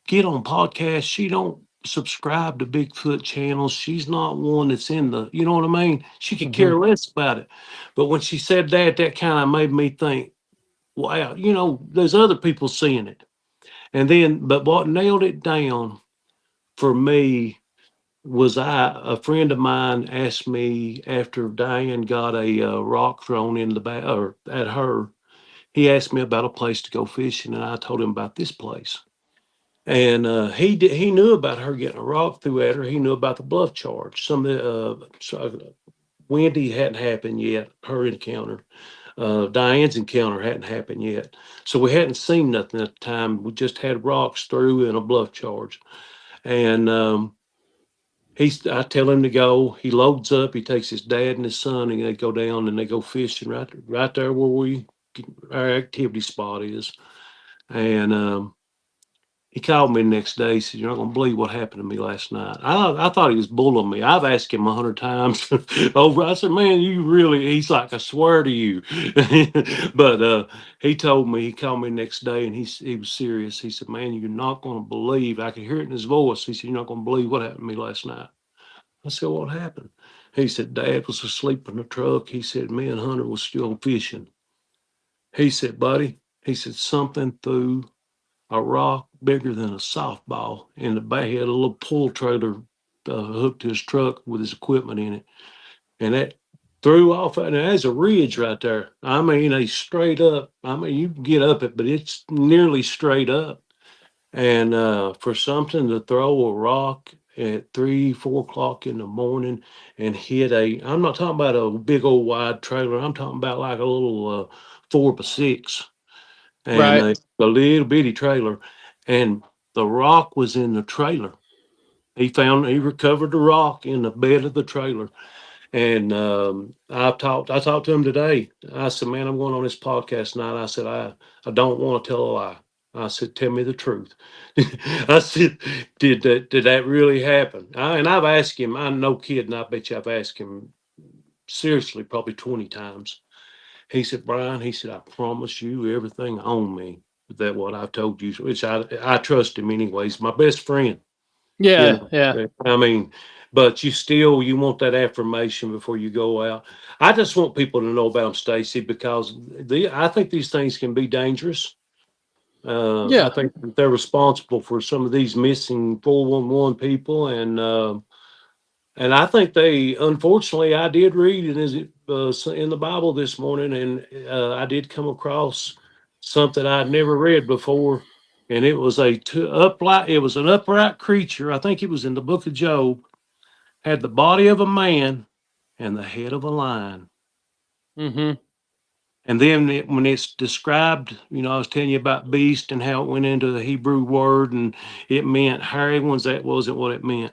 get on podcasts. She don't subscribe to Bigfoot channels. She's not one that's in the, you know what I mean? She could care less about it. But when she said that, that kind of made me think, wow, you know, there's other people seeing it. And then, but what nailed it down for me was a friend of mine asked me after Diane got a rock thrown in the back or at her, he asked me about a place to go fishing, and I told him about this place. And he knew about her getting a rock through at her. He knew about the Bluff charge. Some of the Wendy hadn't happened yet. Her encounter, Diane's encounter hadn't happened yet. So we hadn't seen nothing at the time. We just had rocks through and a Bluff charge. And I tell him to go. He loads up. He takes his dad and his son, and they go down and they go fishing right there where our activity spot is. And he called me the next day. He said, "You're not going to believe what happened to me last night." I thought he was bullying me. I've asked him 100 times over. I said, "Man, you really," he's like, "I swear to you." But he told me, he called me the next day and he was serious. He said, "Man, you're not going to believe." I could hear it in his voice. He said, "You're not going to believe what happened to me last night." I said, "What happened?" He said, "Dad was asleep in the truck." He said, "Me and Hunter was still fishing." He said, "Buddy," he said, "something threw a rock bigger than a softball in the back. He had a little pull trailer hooked to his truck with his equipment in it. And that threw off, and there's a ridge right there. I mean, a straight up. I mean, you can get up it, but it's nearly straight up. And for something to throw a rock at 3, 4 o'clock in the morning and hit I'm not talking about a big old wide trailer. I'm talking about like a little 4x6 and Right. a little bitty trailer, and the rock was in the trailer. He recovered the rock in the bed of the trailer. And I talked to him today. I said, "Man, I'm going on this podcast tonight." I said, I don't want to tell a lie. I said, "Tell me the truth." I said, did that really happen?" And I've asked him, I'm no kidding, I bet you I've asked him seriously probably 20 times. He said, "Brian," he said, "I promise you everything on me that what I've told you," which I trust him anyways. My best friend, you Yeah. know. Yeah. I mean, but you want that affirmation before you go out. I just want people to know about them, Stacy, because I think these things can be dangerous. I Yeah. think that they're responsible for some of these missing 411 people, and I think unfortunately, I did read in the Bible this morning, and I did come across something I'd never read before, and it was it was an upright creature. I think it was in the book of Job, had the body of a man and the head of a lion. Mm-hmm. And then when it's described, you know, I was telling you about beast and how it went into the Hebrew word, and it meant hairy ones. That wasn't what it meant.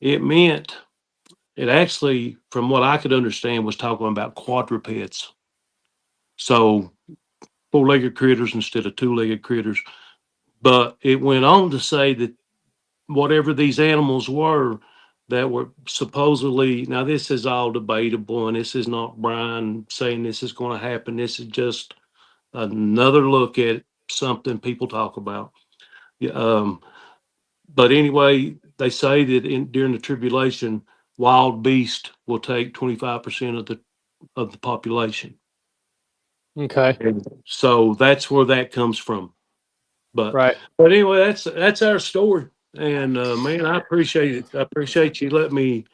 It actually, from what I could understand, was talking about quadrupeds. So 4-legged critters instead of 2-legged critters. But it went on to say that whatever these animals were that were supposedly, now this is all debatable, and this is not Brian saying this is going to happen. This is just another look at something people talk about. Yeah, but anyway, they say that during the tribulation, wild beast will take 25% of the population. Okay. And so that's where that comes from. But Right. but anyway, that's our story. And man, I appreciate it. I appreciate you let me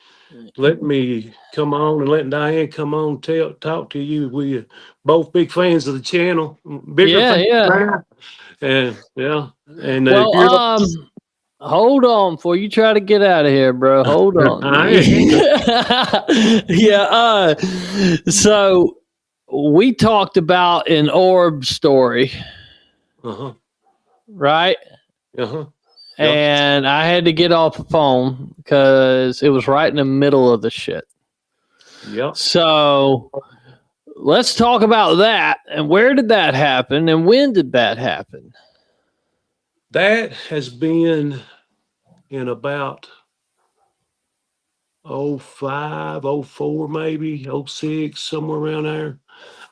come on and letting Diane come on talk to you. We both big fans of the channel, bigger Yeah. fans Yeah. now. And yeah, and Well, you're hold on before you try to get out of here, bro. Hold on. Yeah. So we talked about an orb story, uh-huh. right? Uh-huh. Yep. And I had to get off the phone because it was right in the middle of the shit. Yep. So let's talk about that. And where did that happen? And when did that happen? That has been in about 05, 04, maybe 06, somewhere around there.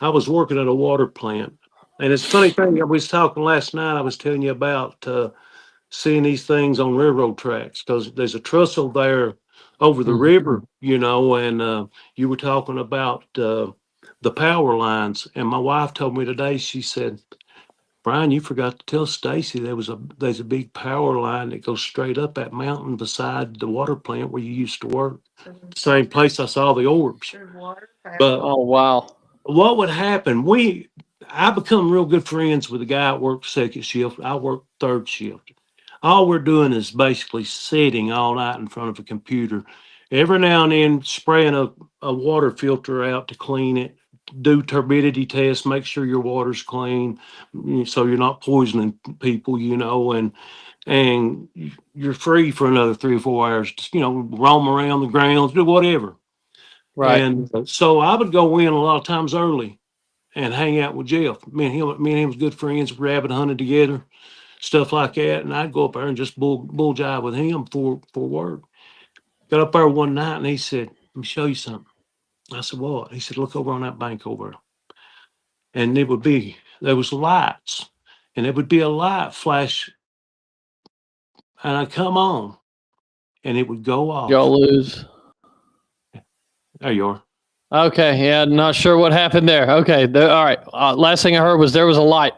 I was working at a water plant. And it's a funny thing, I was talking last night, I was telling you about seeing these things on railroad tracks because there's a trestle there over the river, and you were talking about the power lines. And my wife told me today, she said, Brian, you forgot to tell Stacy there's a big power line that goes straight up that mountain beside the water plant where you used to work. Same place I saw the orbs. But Oh, wow. what would happen? I become real good friends with the guy that worked second shift. I work third shift. All we're doing is basically sitting all night in front of a computer. Every now and then spraying a water filter out to clean it, do turbidity tests, make sure your water's clean, so you're not poisoning people, and you're free for another 3 or 4 hours, roam around the grounds, do whatever. Right. And so I would go in a lot of times early and hang out with Jeff. Me and him was good friends, rabbit hunted together, stuff like that. And I'd go up there and just bull jive with him for work. Got up there one night and he said, "Let me show you something." I said, "What?" He said, "Look over on that bank over there." And there was lights, and there would be a light flash, and I'd come on, and it would go off. Y'all lose. There you are. Okay. Yeah. Not sure what happened there. Okay. All right. Last thing I heard was there was a light.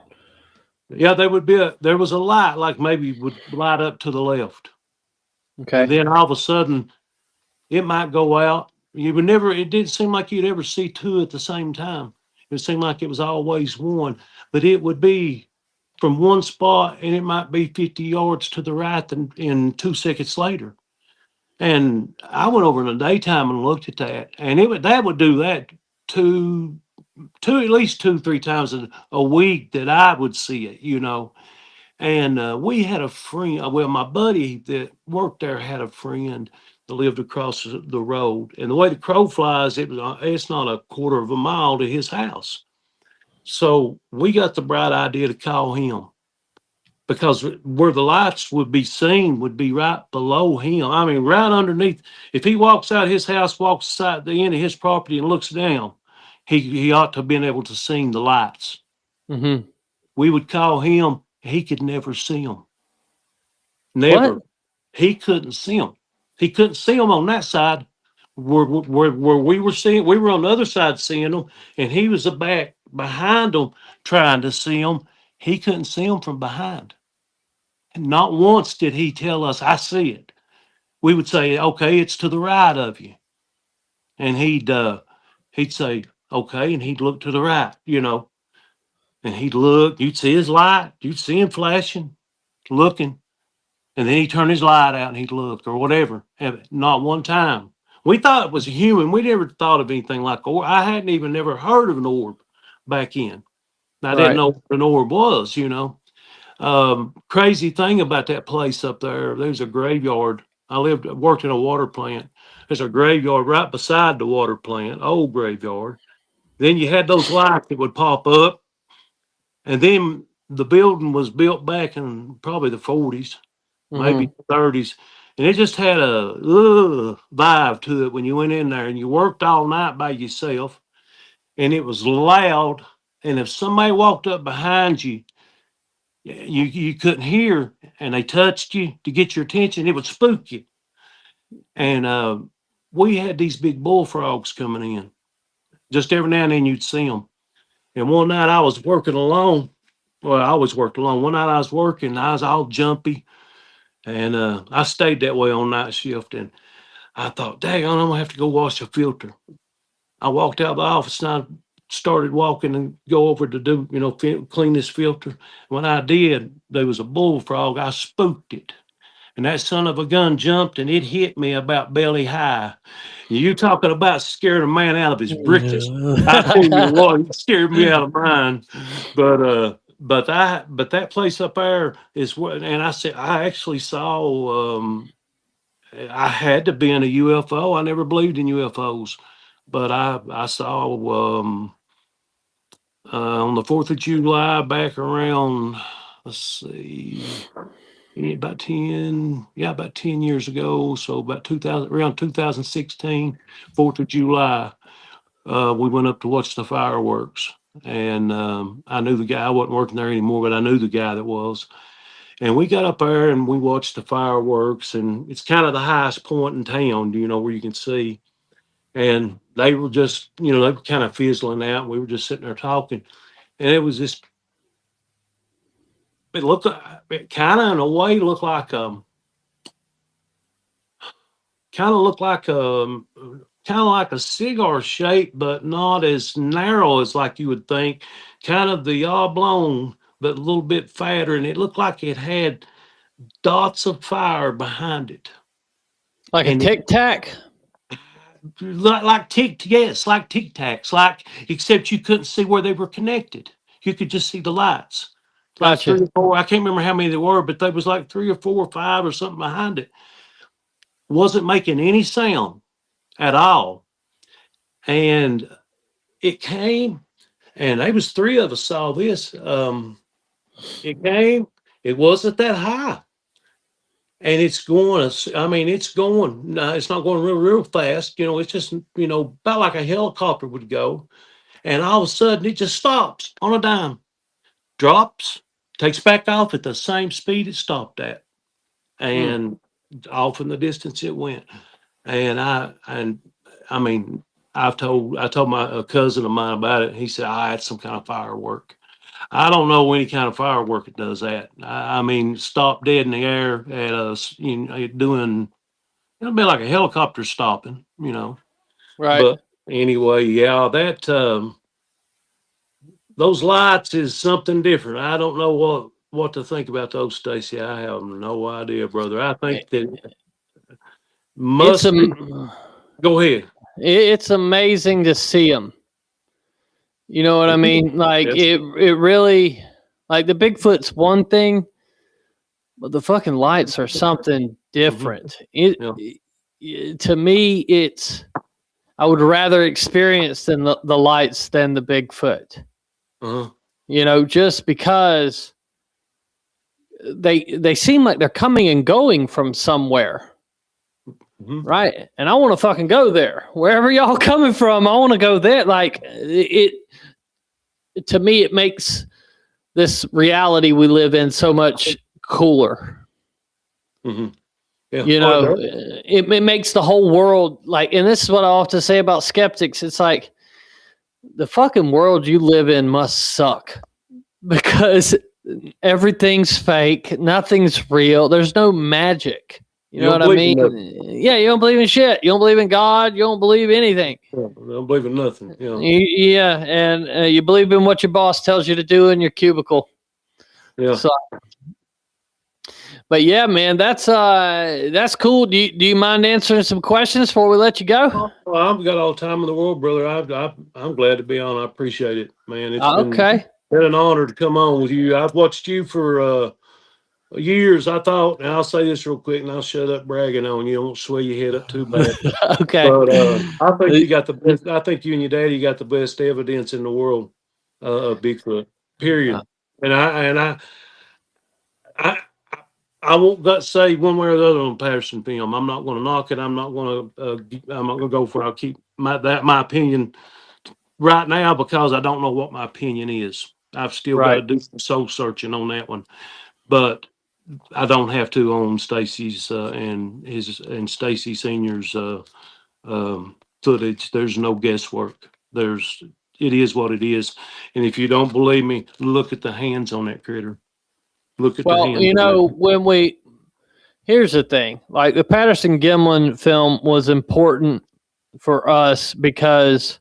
Yeah, there was a light, like maybe would light up to the left. Okay. And then all of a sudden, it might go out. It didn't seem like you'd ever see two at the same time. It seemed like it was always one, but it would be from one spot and it might be 50 yards to the right and 2 seconds later. And I went over in the daytime and looked at that, and that would do that at least 2, 3 times a week that I would see it. And we had a friend. Well, my buddy that worked there had a friend that lived across the road. And the way the crow flies, it's not a quarter of a mile to his house. So we got the bright idea to call him because where the lights would be seen would be right below him. I mean, right underneath. If he walks out his house, walks aside the end of his property and looks down, he ought to have been able to see the lights. Mm-hmm. We would call him. He could never see them. Never. What? He couldn't see them. He couldn't see them on that side where we were seeing. We were on the other side seeing them, and he was back behind them trying to see them. He couldn't see them from behind. And not once did he tell us, "I see it." We would say, "Okay, it's to the right of you," and he'd say, "Okay," and he'd look to the right, and he'd look. You'd see his light. You'd see him flashing, looking. And then he'd turn his light out and he'd look or whatever. Not one time. We thought it was a human. We never thought of anything like orb. I hadn't even never heard of an orb back in. I didn't know what an orb was, Crazy thing about that place up there's a graveyard. I worked in a water plant. There's a graveyard right beside the water plant, old graveyard. Then you had those lights that would pop up. And then the building was built back in probably the 40s. Maybe 30s. And it just had a vibe to it when you went in there and you worked all night by yourself and it was loud. And if somebody walked up behind you, you couldn't hear and they touched you to get your attention, it would spook you. And we had these big bullfrogs coming in. Just every now and then you'd see them. And one night I was working alone. Well, I always worked alone. One night I was working, I was all jumpy. And I stayed that way on night shift. And I thought, dang, I'm going to have to go wash a filter. I walked out of the office and I started walking and go over to do, clean this filter. When I did, there was a bullfrog. I spooked it. And that son of a gun jumped and it hit me about belly high. You talking about scaring a man out of his britches. I tell you what, it scared me out of mine. But that place up there is what, and I said, I actually saw, I had to be in a UFO. I never believed in UFOs, but I saw on the 4th of July, back around, let's see, about 10 years ago. So about 2000, around 2016, 4th of July, we went up to watch the fireworks. And I knew the guy. I wasn't working there anymore, but I knew the guy that was. And we got up there and we watched the fireworks, and it's kind of the highest point in town, where you can see. And they were just, they were kind of fizzling out. And we were just sitting there talking, and it was just, it kind of in a way looked like kind of like a cigar shape, but not as narrow as like you would think. Kind of the oblong, but a little bit fatter, and it looked like it had dots of fire behind it. Like a And tic tac? like tic tacs, except you couldn't see where they were connected. You could just see the lights. Like Gotcha. 3 or 4. I can't remember how many there were, but there was like 3 or 4 or 5 or something behind it. Wasn't making any sound at all. And it came, and there was 3 of us saw this. It came, it wasn't that high. And it's going, no, it's not going real fast. It's just, about like a helicopter would go. And all of a sudden it just stops on a dime, drops, takes back off at the same speed it stopped at. And off in the distance it went. And I told my cousin of mine about it. He said, I had some kind of firework. I don't know any kind of firework that does that. Stop dead in the air at us, doing, it'll be like a helicopter stopping, Right. But anyway, yeah, those lights is something different. I don't know what to think about those, Stacy. I have no idea, brother. I think that go ahead. It's amazing to see them. You know what I mean? Like Yes. it really, like the Bigfoot's one thing, but the fucking lights are something different. To me, I would rather experience the lights than the Bigfoot. Uh-huh. Just because they seem like they're coming and going from somewhere. Mhm. Right. And I want to fucking go there. Wherever y'all coming from, I want to go there. Like to me, it makes this reality we live in so much cooler. Mm-hmm. Yeah. It makes the whole world like, and this is what I often say about skeptics. It's like the fucking world you live in must suck because everything's fake. Nothing's real. There's no magic. You know what I mean? Yeah, you don't believe in shit. You don't believe in God. You don't believe anything. I don't believe in nothing. Yeah, and you believe in what your boss tells you to do in your cubicle. Yeah. So, but yeah, man, that's cool. Do you mind answering some questions before we let you go? Well, I've got all the time in the world, brother. I'm glad to be on. I appreciate it, man. It's been an honor to come on with you. I've watched you for years. I thought, and I'll say this real quick, and I'll shut up bragging on you. I won't sway your head up too bad. Okay. But I think you got the best. I think you and your daddy got the best evidence in the world of Bigfoot. Period. And I won't say one way or the other on Patterson film. I'm not going to knock it. I'm not going to go for it. I'll keep my opinion right now because I don't know what my opinion is. I've still got to do some soul searching on that one, but I don't have to on Stacy's and Stacy Senior's footage. There's no guesswork. It is what it is. And if you don't believe me, look at the hands on that critter. Look at the hands. Here's the thing, like the Patterson Gimlin film was important for us because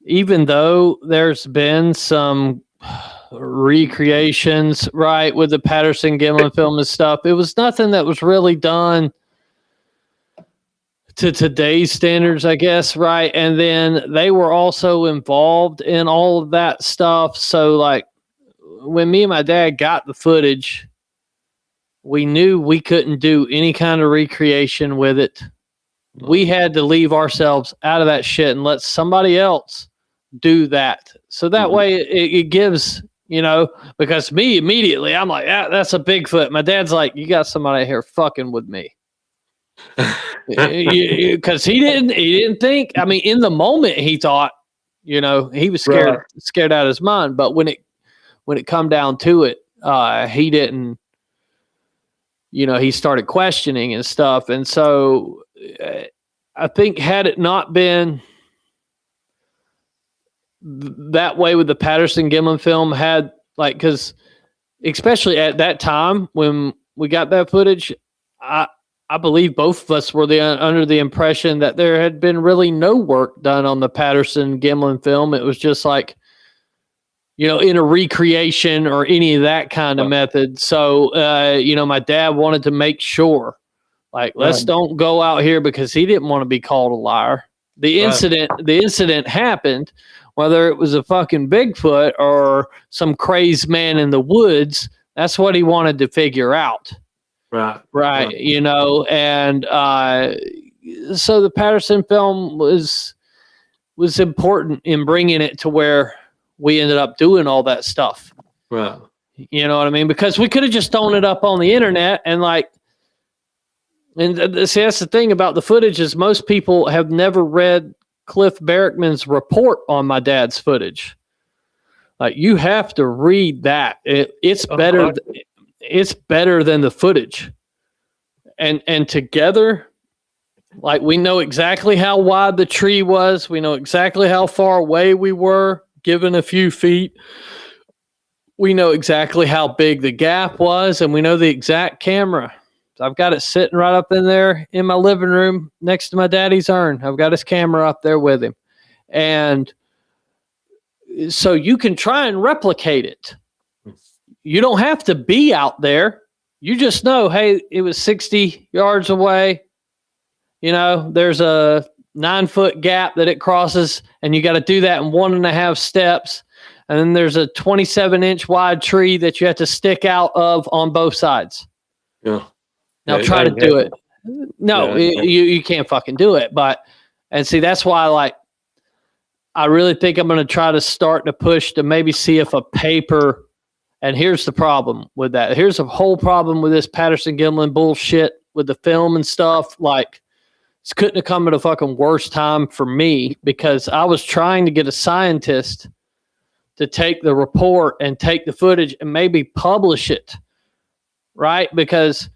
even though there's been some recreations, right, with the Patterson Gimlin film and stuff, it was nothing that was really done to today's standards, I guess, right? And then they were also involved in all of that stuff. So like when me and my dad got the footage, we knew we couldn't do any kind of recreation with it. We had to leave ourselves out of that shit and let somebody else do that. So that way it gives, you know, because me immediately, I'm like, that's a Bigfoot. My dad's like, you got somebody here fucking with me. Because he didn't think, I mean, in the moment he thought, you know, he was scared out of his mind. But when it come down to it, he didn't, you know, he started questioning and stuff. And so I think had it not been that way with the Patterson-Gimlin film, had like, because especially at that time when we got that footage, I believe both of us were under the impression that there had been really no work done on the Patterson-Gimlin film. It was just like, you know, in a recreation or any of that kind of method. So, you know, my dad wanted to make sure, like, let's don't go out here, because he didn't want to be called a liar. The incident happened, whether it was a fucking Bigfoot or some crazed man in the woods. That's what he wanted to figure out. Right. You know, and so the Patterson film was important in bringing it to where we ended up doing all that stuff. Right. You know what I mean? Because we could have just thrown it up on the internet and like, and see, that's the thing about the footage is most people have never read Cliff Barrickman's report on my dad's footage. Like, you have to read that. It's better. It's better than the footage. And together, like, we know exactly how wide the tree was. We know exactly how far away we were, given a few feet. We know exactly how big the gap was, and we know the exact camera. So I've got it sitting right up in there in my living room next to my daddy's urn. I've got his camera up there with him. And so you can try and replicate it. You don't have to be out there. You just know, hey, it was 60 yards away. You know, there's a 9-foot gap that it crosses, and you got to do that in 1.5 steps. And then there's a 27-inch wide tree that you have to stick out of on both sides. Yeah. Now try to do it. No, you can't fucking do it. But, and see, that's why, I really think I'm going to try to start to push to maybe see if a paper, and here's the problem with that. Here's a whole problem with this Patterson-Gimlin bullshit with the film and stuff. Like, this couldn't have come at a fucking worse time for me, because I was trying to get a scientist to take the report and take the footage and maybe publish it. Right? Because,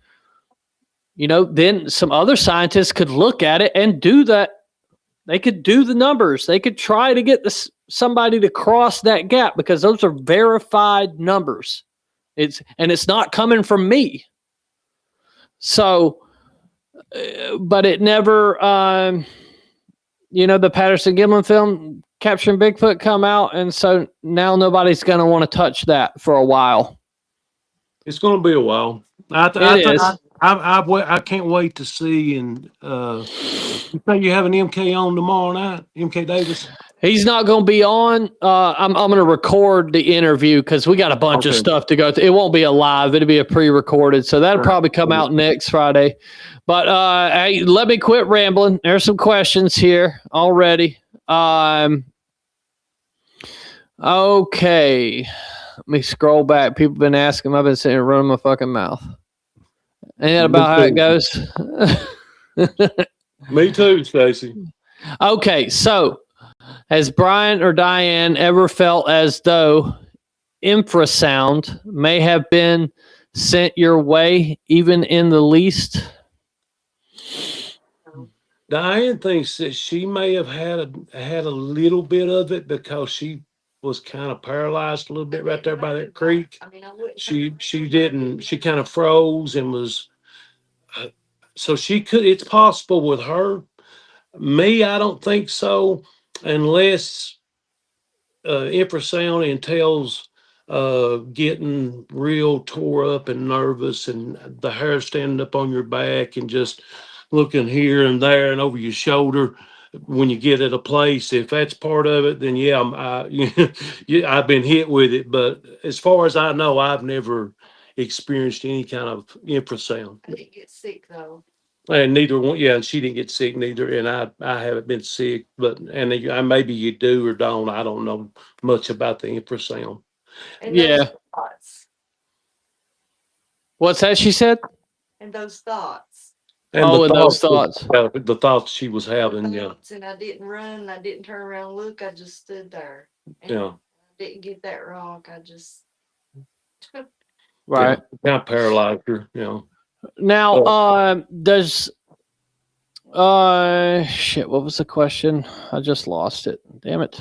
you know, then some other scientists could look at it and do that. They could do the numbers. They could try to get somebody to cross that gap, because those are verified numbers. It's not coming from me. So, but it never, you know, the Patterson-Gimlin film capturing Bigfoot come out, and so now nobody's going to want to touch that for a while. It's going to be a while. I can't wait to see. And you think you have an MK on tomorrow night? MK Davis? He's not going to be on. I'm going to record the interview, because we got a bunch of stuff to go through. It won't be a live. It'll be a pre-recorded. So that'll probably come out next Friday. But hey, let me quit rambling. There's some questions here already. Okay. Let me scroll back. People have been asking. I've been sitting here running my fucking mouth. Ain't that about how it goes? Me too, Stacy. Okay, so has Brian or Diane ever felt as though infrasound may have been sent your way, even in the least? Diane thinks that she may have had a little bit of it, because she was kind of paralyzed a little bit right there by that creek. She kind of froze and was, so she could, it's possible with her. Me, I don't think so, unless infrasound entails getting real tore up and nervous, and the hair standing up on your back and just looking here and there and over your shoulder when you get at a place. If that's part of it, then yeah, I've been hit with it. But as far as I know, I've never experienced any kind of infrasound. I didn't get sick though. And neither one, yeah, and she didn't get sick neither, and I haven't been sick, but, and maybe you do or don't, I don't know much about the infrasound. And Yeah. those thoughts. What's that she said? And those thoughts. And Oh, the and those thoughts, thoughts. the thoughts she was having, yeah, Thoughts, and I didn't run, I didn't turn around and look, I just stood there. And yeah, I didn't get that rock, I just. Right. yeah, kind of paralyzed her, you know. Now, does shit, what was the question? I just lost it. Damn it.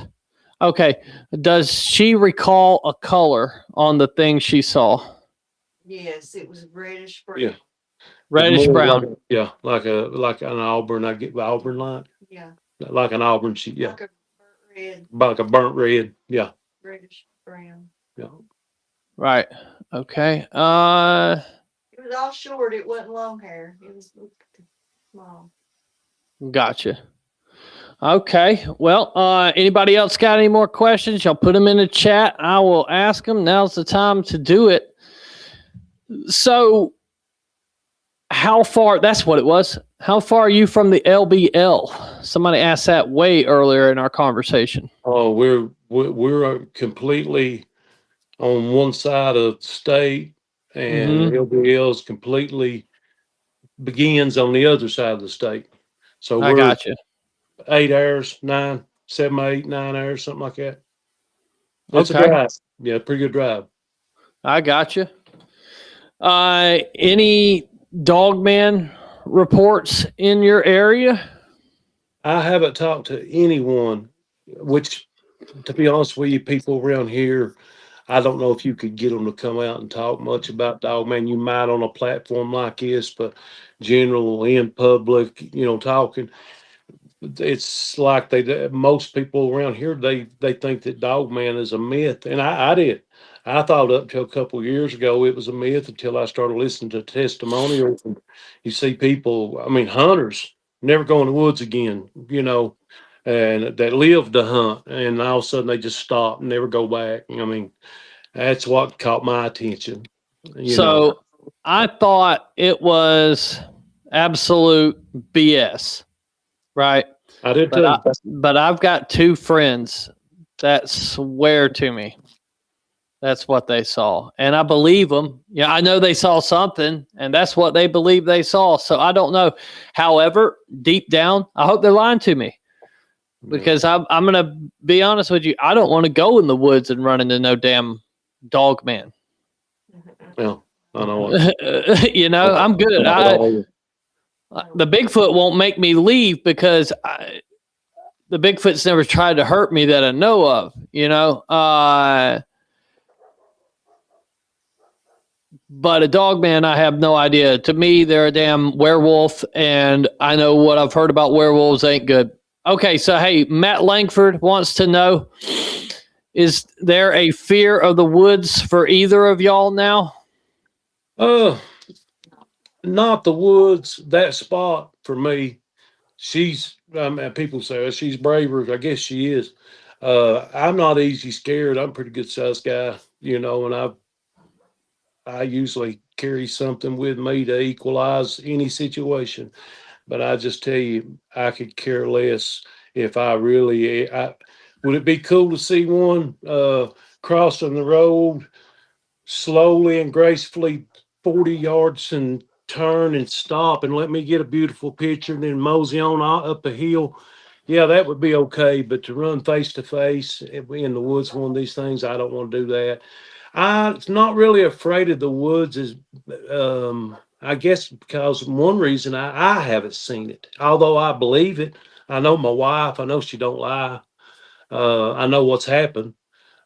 Okay. Does she recall a color on the thing she saw? Yes, it was reddish brown. Yeah. Reddish More brown. like yeah, like an Auburn, I get Auburn light, Yeah, like an Auburn, she, yeah, like a burnt red, like a burnt red, yeah, reddish brown. yeah. Right. Okay. It was all short, it wasn't long hair, it was small. Gotcha. Okay. Well, anybody else got any more questions? Y'all put them in the chat. I will ask them. Now's the time to do it. So, how far? That's what it was. How far are you from the LBL? Somebody asked that way earlier in our conversation. Oh, we're completely on one side of the state, and LBL is completely begins on the other side of the state. So I we're got you. 8 hours, 9, 7, 8, 9 hours, something like that. It's Okay. a drive. Yeah, pretty good drive. I got you. Any dogman reports in your area? I haven't talked to anyone, which, to be honest with you, people around here, I don't know if you could get them to come out and talk much about dogman. You might on a platform like this, but general in public, you know, talking, it's like most people around here, they think that dogman is a myth, and I did. I thought up till a couple of years ago it was a myth until I started listening to testimonials. And you see people, I mean, hunters never go in the woods again, you know, and that live to hunt, and all of a sudden they just stop and never go back. I mean, that's what caught my attention, you know. So I thought it was absolute BS, right? I did But too. but I've got two friends that swear to me that's what they saw, and I believe them. Yeah, I know they saw something, and that's what they believe they saw. So I don't know. However, deep down, I hope they're lying to me, because I'm gonna be honest with you. I don't want to go in the woods and run into no damn dog man. Well, I know what. You know, I'm good. The Bigfoot won't make me leave because the Bigfoot's never tried to hurt me that I know of, you know. But a dog man, I have no idea. To me, they're a damn werewolf, and I know what I've heard about werewolves ain't good. Okay, so hey, Matt Langford wants to know, is there a fear of the woods for either of y'all now? Not the woods, that spot for me. She's, people say she's braver. I guess she is. I'm not easy scared. I'm a pretty good sized guy, you know, and I usually carry something with me to equalize any situation. But I just tell you, I could care less if would it be cool to see one crossing the road slowly and gracefully 40 yards and turn and stop and let me get a beautiful picture and then mosey on up a hill? Yeah, that would be okay. But to run face to face in the woods, one of these things, I don't want to do that. I'm not really afraid of the woods, I guess because one reason I haven't seen it, although I believe it. I know my wife. I know she don't lie. I know what's happened.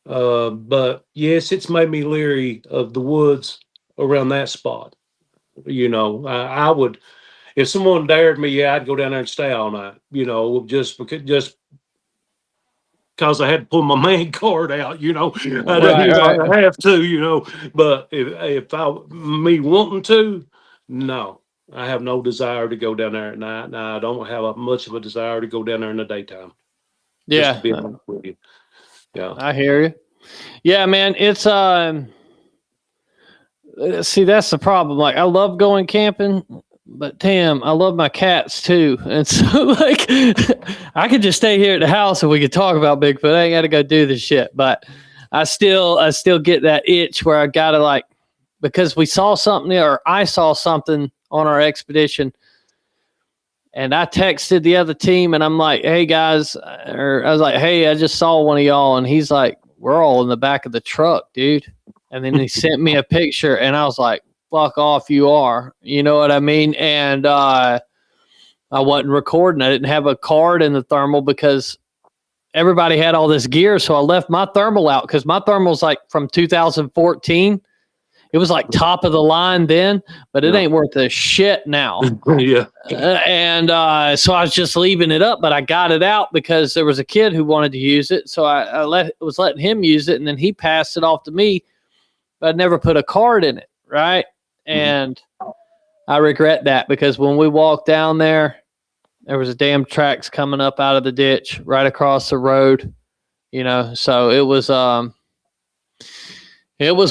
But yes, it's made me leery of the woods around that spot. You know, I would, if someone dared me, yeah, I'd go down there and stay all night. You know, just because I had to pull my main card out, you know. I have to, you know. But if me wanting to, no, I have no desire to go down there at night. Now I don't have much of a desire to go down there in the daytime. Yeah, just to be honest with you. Yeah, I hear you. Yeah, man, it's see, that's the problem. Like, I love going camping, but Tim, I love my cats too. And so like I could just stay here at the house and we could talk about Bigfoot. I ain't got to go do this shit. But I still get that itch where I got to like, because we saw something or I saw something on our expedition and I texted the other team and I'm like, hey guys, or I was like, hey, I just saw one of y'all. And he's like, we're all in the back of the truck, dude. And then he sent me a picture and I was like, fuck off, you are. You know what I mean? And I wasn't recording. I didn't have a card in the thermal because everybody had all this gear. So I left my thermal out because my thermal's like from 2014. It was like top of the line then, but it ain't worth a shit now. Yeah. And so I was just leaving it up, but I got it out because there was a kid who wanted to use it. So I was letting him use it, and then he passed it off to me, but I never put a card in it, right? And I regret that because when we walked down there, there was a damn tracks coming up out of the ditch right across the road, you know. So it was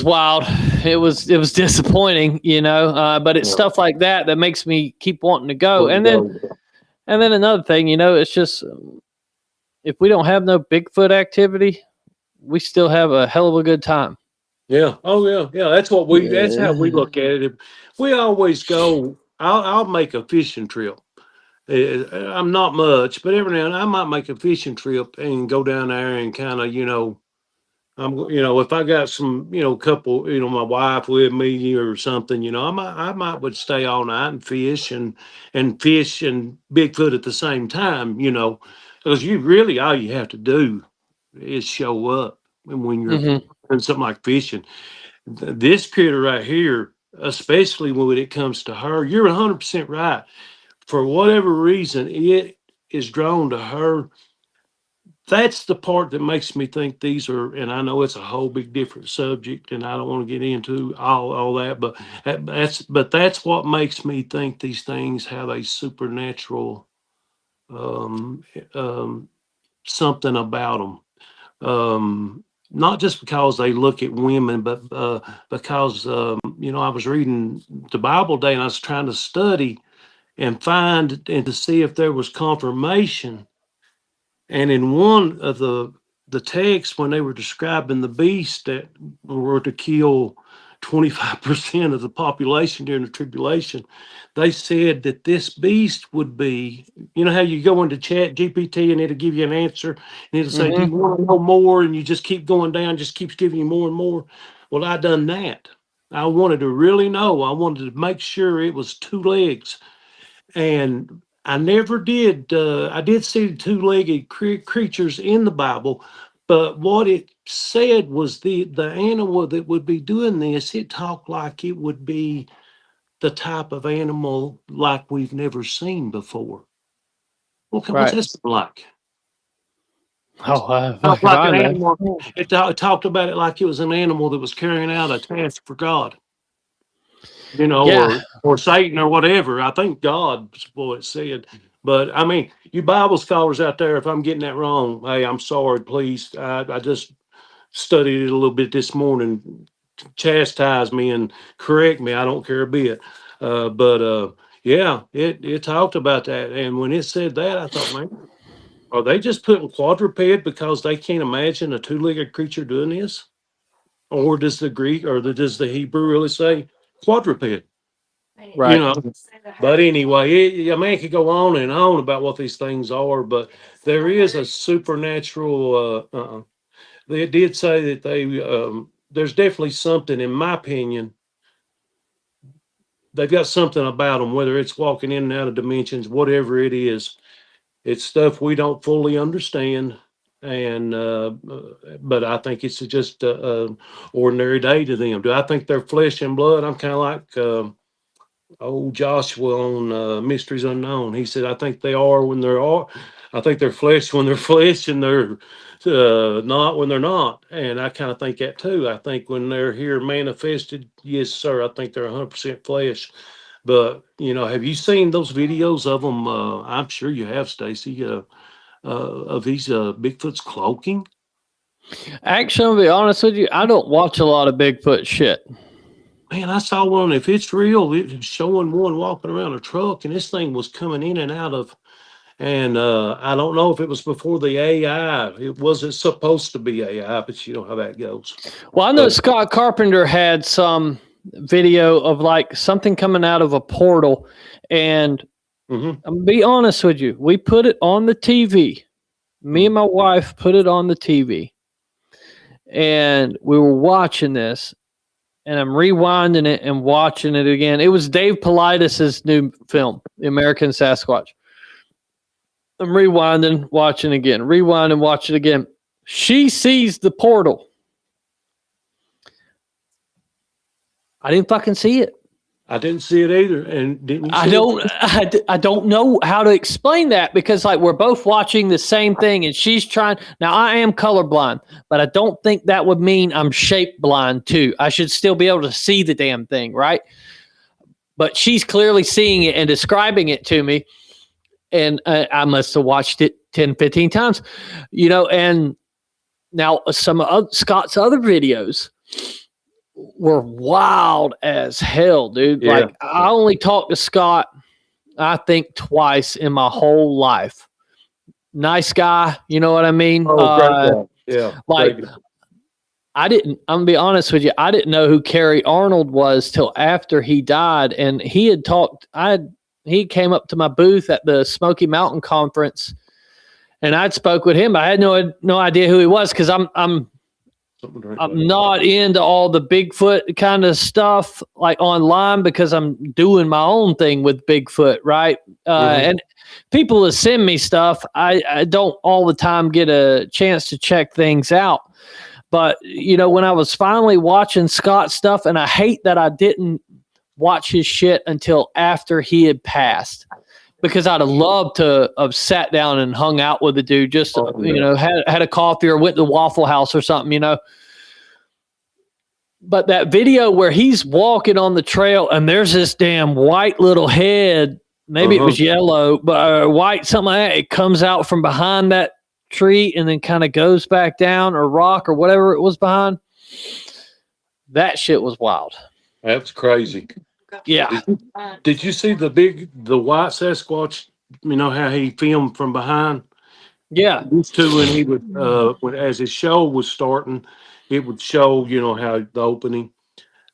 wild. It was disappointing, you know. But it's stuff like that that makes me keep wanting to go. And then another thing, you know, it's just if we don't have no Bigfoot activity, we still have a hell of a good time. Yeah. Oh yeah. Yeah. That's how we look at it. We always go, I'll make a fishing trip. I'm not much, but every now and then I might make a fishing trip and go down there and kind of, you know, if I got some, couple, my wife with me or something, I might would stay all night and fish and Bigfoot at the same time, because all you have to do is show up. And when you're doing something like fishing, this critter right here, especially when it comes to her, you're 100% right. For whatever reason, it is drawn to her. That's the part that makes me think these are, and I know it's a whole big different subject, and I don't want to get into all that, but that's what makes me think these things have a supernatural something about them. Not just because they look at women, but because I was reading the Bible today, and I was trying to study and find and to see if there was confirmation. And in one of the texts, when they were describing the beast that were to kill 25% of the population during the tribulation, they said that this beast would be, you know how you go into Chat GPT and it'll give you an answer and it'll say, do you want to know more? And you just keep going down, just keeps giving you more and more. Well, I done that. I wanted to really know. I wanted to make sure it was two legs. And I never did. I did see the two-legged creatures in the Bible, but what it said was the animal that would be doing this. It talked like it would be the type of animal like we've never seen before. Okay, what's this like? Oh, Like an animal. It talked about it like it was an animal that was carrying out a task for God. Or Satan or whatever. I think God was what it said. But I mean, you Bible scholars out there, if I'm getting that wrong, hey, I'm sorry, please. I just studied it a little bit this morning. Chastise me and correct me. I don't care a bit. Yeah, it talked about that. And when it said that, I thought, man, are they just putting quadruped because they can't imagine a two-legged creature doing this? Or does the Greek or does the Hebrew really say quadruped? Right. But anyway, a man could go on and on about what these things are, but there is a supernatural. They did say that there's definitely something, in my opinion. They've got something about them, whether it's walking in and out of dimensions, whatever it is. It's stuff we don't fully understand, and but I think it's just ordinary day to them. Do I think they're flesh and blood? I'm kind of like old Joshua on Mysteries Unknown. He said, I think they are when they're all. I think they're flesh when they're flesh, and they're not when they're not. And I kind of think that too. I think when they're here manifested, yes, sir, I think they're 100% flesh. But, have you seen those videos of them? I'm sure you have, Stacy, of these Bigfoot's cloaking. Actually, to be honest with you, I don't watch a lot of Bigfoot shit. man, I saw one. If it's real, it's showing one walking around a truck, and this thing was coming in and out of. And I don't know if it was before the AI. It wasn't supposed to be AI, but you know how that goes. Well, I know But Scott Carpenter had some video of like something coming out of a portal, and mhm. I'm gonna be honest with you, we put it on the TV. Me and my wife put it on the TV, and we were watching this, and I'm rewinding it and watching it again. It was Dave Paulides' new film, The American Sasquatch. I'm rewinding, watching again, rewinding, watching again. She sees the portal. I didn't fucking see it. I didn't see it either. And didn't you I see don't. it? I don't know how to explain that because like we're both watching the same thing, and she's trying. Now I am colorblind, but I don't think that would mean I'm shape blind too. I should still be able to see the damn thing, right? But she's clearly seeing it and describing it to me, and I must have watched it 10, 15 times, you know. And now some of Scott's other videos were wild as hell, dude. Yeah. Like I only talked to Scott, I think twice in my whole life. Nice guy, you know what I mean? Oh, great guy. Yeah. Like great guy. I'm gonna be honest with you, I didn't know who Kerry Arnold was till after he died, and he had talked. He came up to my booth at the Smoky Mountain Conference, and I'd spoke with him. I had no idea who he was because I'm not into all the Bigfoot kind of stuff like online because I'm doing my own thing with Bigfoot, right? And people will send me stuff. I don't all the time get a chance to check things out. But, you know, when I was finally watching Scott's stuff, and I hate that I didn't watch his shit until after he had passed, because I'd have loved to have sat down and hung out with the dude, just, you know, had a coffee or went to Waffle House or something, you know. But that video where he's walking on the trail and there's this damn white little head, maybe it was yellow, but white, something like that. It comes out from behind that tree and then kind of goes back down, or rock or whatever it was behind. That shit was wild. That's crazy. Yeah. Did you see the white Sasquatch? You know how he filmed from behind? Yeah. Used to when he would, as his show was starting, it would show, you know, how the opening,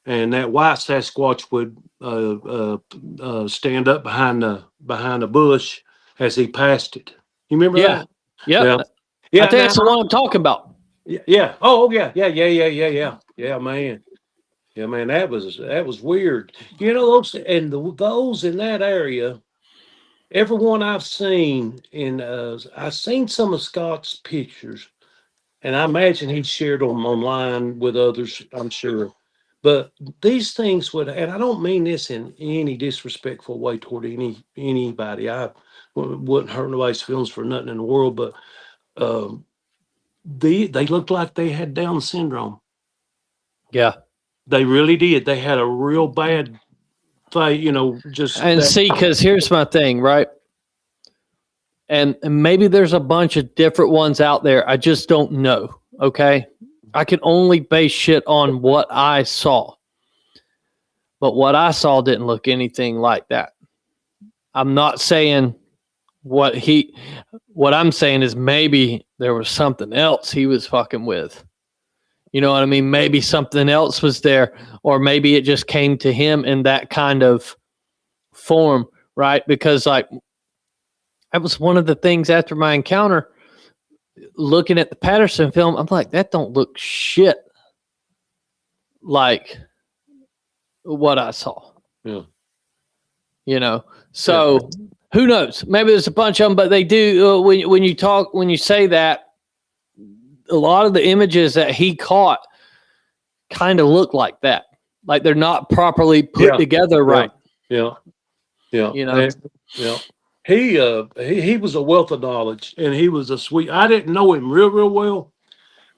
and that white Sasquatch would stand up behind the bush as he passed it. You remember that? Yeah. Yeah. I think that's the one I'm talking about. Yeah. Oh, yeah. Yeah, man. Yeah, man. That was weird. You know, those in that area. Everyone I've seen I've seen some of Scott's pictures, and I imagine he shared them online with others, I'm sure. But these things and I don't mean this in any disrespectful way toward anybody. I wouldn't hurt nobody's feelings for nothing in the world, but they looked like they had Down syndrome. Yeah. They really did. They had a real bad fight, you know, just. And see, because here's my thing, right? And maybe there's a bunch of different ones out there. I just don't know. Okay. I can only base shit on what I saw. But what I saw didn't look anything like that. I'm not saying what I'm saying is maybe there was something else he was fucking with. You know what I mean? Maybe something else was there, or maybe it just came to him in that kind of form, right? Because like, that was one of the things after my encounter, looking at the Patterson film, I'm like, that don't look shit like what I saw. Yeah. You know, so who knows? Maybe there's a bunch of them, but they do. When you say that, a lot of the images that he caught kind of look like that, like they're not properly put together right. Yeah. You know. Yeah. He was a wealth of knowledge, and he was a sweet. I didn't know him real well,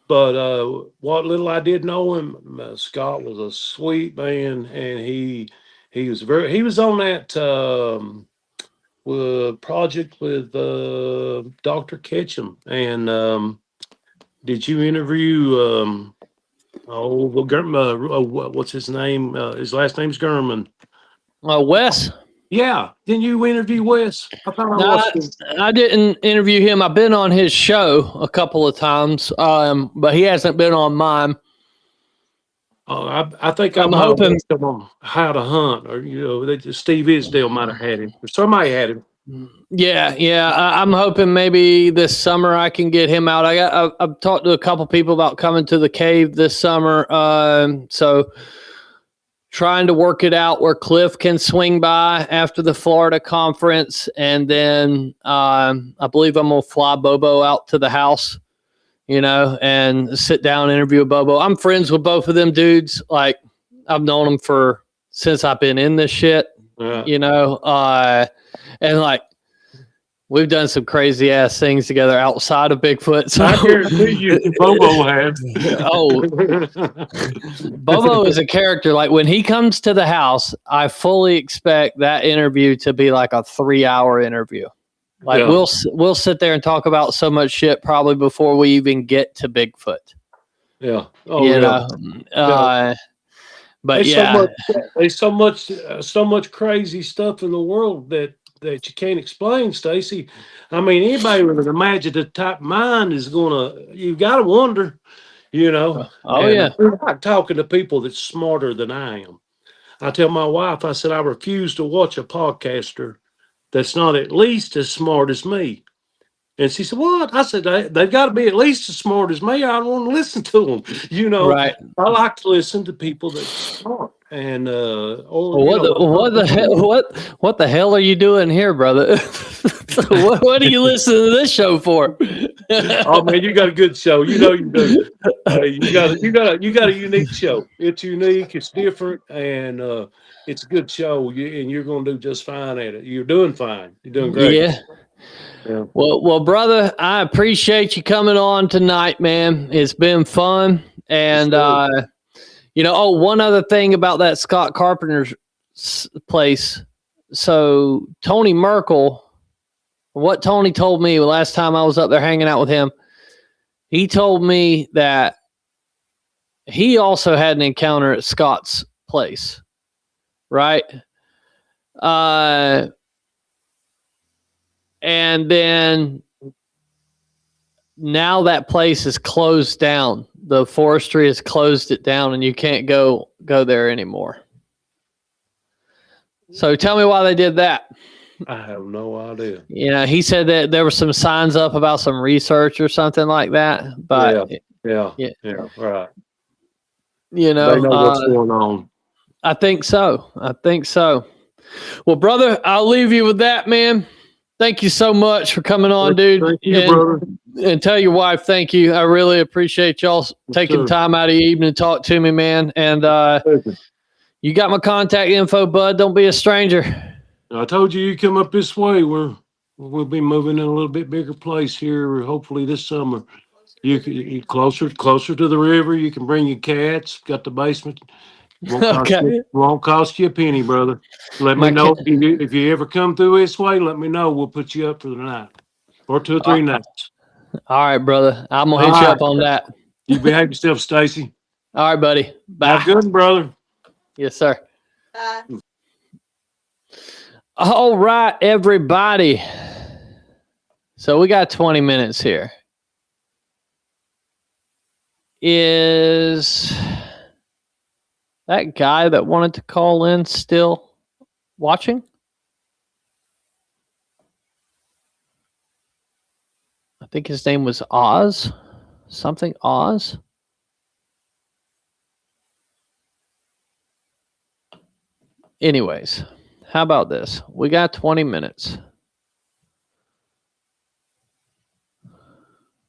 but what little I did know him, Scott was a sweet man, and he was on that project with Dr. Ketchum. And did you interview Oh, well, what's his name? His last name's Gurman. Wes? Yeah. Didn't you interview Wes? I thought I No, watched him. I didn't interview him. I've been on his show a couple of times, but he hasn't been on mine. I think I I'm might have hoping- watched him on How to Hunt, or Steve Isdale might have had him, or somebody had him. Yeah. I'm hoping maybe this summer I can get him out. I've talked to a couple people about coming to the cave this summer. So trying to work it out where Cliff can swing by after the Florida conference, and then I believe I'm gonna fly Bobo out to the house, and sit down and interview Bobo. I'm friends with both of them dudes. Like, I've known them since I've been in this shit. Yeah. And like, we've done some crazy ass things together outside of Bigfoot. So I guarantee you, Bobo has. Oh, Bobo is a character. Like, when he comes to the house, I fully expect that interview to be like a 3-hour interview. Like, Yeah. we'll sit there and talk about so much shit probably before we even get to Bigfoot. Yeah. Oh, you yeah. know, but There's so much crazy stuff in the world that you can't explain, Stacy. I mean, anybody with an imaginative type mind is you got to wonder, Oh, And yeah. I'm not talking to people that's smarter than I am. I tell my wife, I said, I refuse to watch a podcaster that's not at least as smart as me. And she said, "What?" I said, "They've got to be at least as smart as me. I don't want to listen to them." Right. I like to listen to people that's smart. And What the hell are you doing here, brother? what are you listening to this show for? Oh man, you got a good show. You know you do. You got a unique show. It's unique. It's different, and it's a good show. And you're going to do just fine at it. You're doing fine. You're doing great. Yeah. Well, brother, I appreciate you coming on tonight, man. It's been fun. And, one other thing about that Scott Carpenter's place. So Tony Merkel, what Tony told me last time I was up there hanging out with him, he told me that he also had an encounter at Scott's place, right? And then now that place is closed down. The forestry has closed it down, and you can't go there anymore. So tell me why they did that. I have no idea. He said that there were some signs up about some research or something like that. But yeah, right. They know what's going on. I think so. Well, brother, I'll leave you with that, man. Thank you so much for coming on, dude. Thank you, brother. And tell your wife thank you. I really appreciate y'all taking time out of your evening to talk to me, man. And you got my contact info, bud. Don't be a stranger. I told you come up this way. We'll be moving in a little bit bigger place here, hopefully this summer. You closer to the river. You can bring your cats. Got the basement. Won't cost you a penny, brother. Let me know if you ever come through this way. Let me know. We'll put you up for the night or 2 or 3 nights. All right, brother. I'm gonna hit you up on that. You behave yourself, Stacy. All right, buddy. Bye. Have good, brother. Yes, sir. Bye. All right, everybody. So we got 20 minutes here. Is that guy that wanted to call in still watching? I think his name was Oz. Something Oz. Anyways, how about this? We got 20 minutes.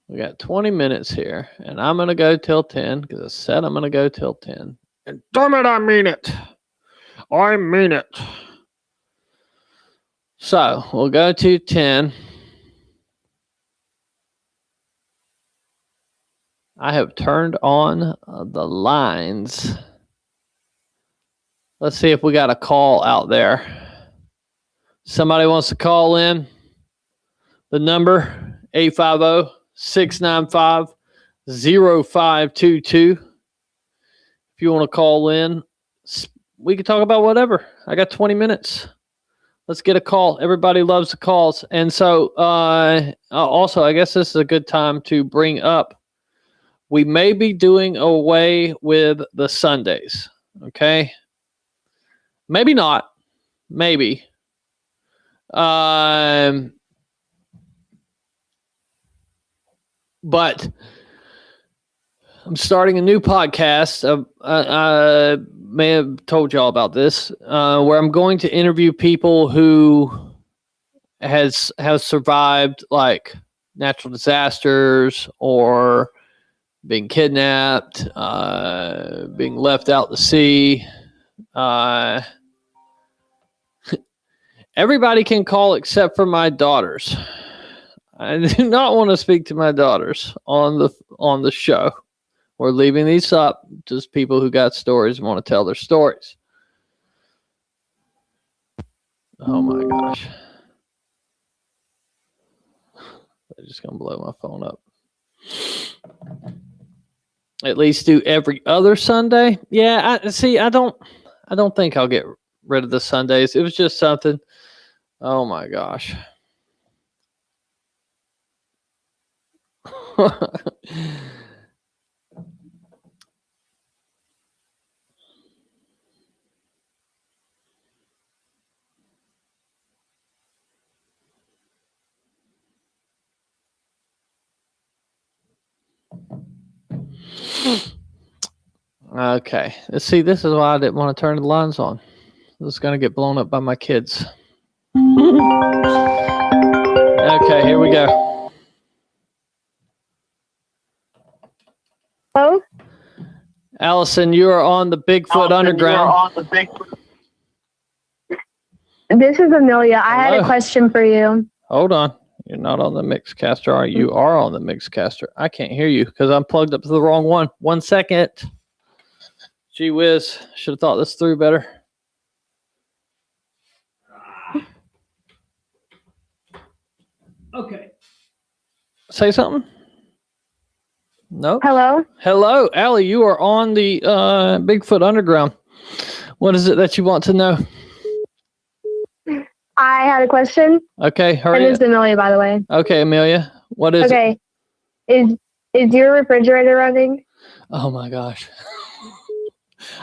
We got 20 minutes here, and I'm going to go till 10 because I said I'm going to go till 10. And damn it, I mean it. I mean it. So we'll go to 10. I have turned on the lines. Let's see if we got a call out there. Somebody wants to call in. The number 850-695-0522. if you want to call in, we can talk about whatever. I got 20 minutes. Let's get a call. Everybody loves the calls. And so also, I guess this is a good time to bring up, we may be doing away with the Sundays. Okay. Maybe not. Maybe. But I'm starting a new podcast. I may have told y'all about this, where I'm going to interview people who have survived like natural disasters or being kidnapped, being left out to sea. Everybody can call except for my daughters. I do not want to speak to my daughters on the show. We're leaving these up, just people who got stories and want to tell their stories. Oh my gosh. They're just going to blow my phone up. At least do every other Sunday. Yeah, I don't think I'll get rid of the Sundays. It was just something. Oh my gosh. Okay, let's see. This is why I didn't want to turn the lines on. This is going to get blown up by my kids. Okay, here we go. Hello? Allison, you are on the Bigfoot Underground. This is Amelia. I had Hello. a question for you. Hold on. You're not on the Mixcaster, are you? You are on the Mixcaster. I can't hear you because I'm plugged up to the wrong one. 1 second. Gee whiz. Should have thought this through better. Okay. Say something? No. Hello? Hello, Allie. You are on the Bigfoot Underground. What is it that you want to know? I had a question. Okay, And hurry this is up. Amelia, by the way. Okay, Amelia. What is it? Okay. Is your refrigerator running? Oh my gosh.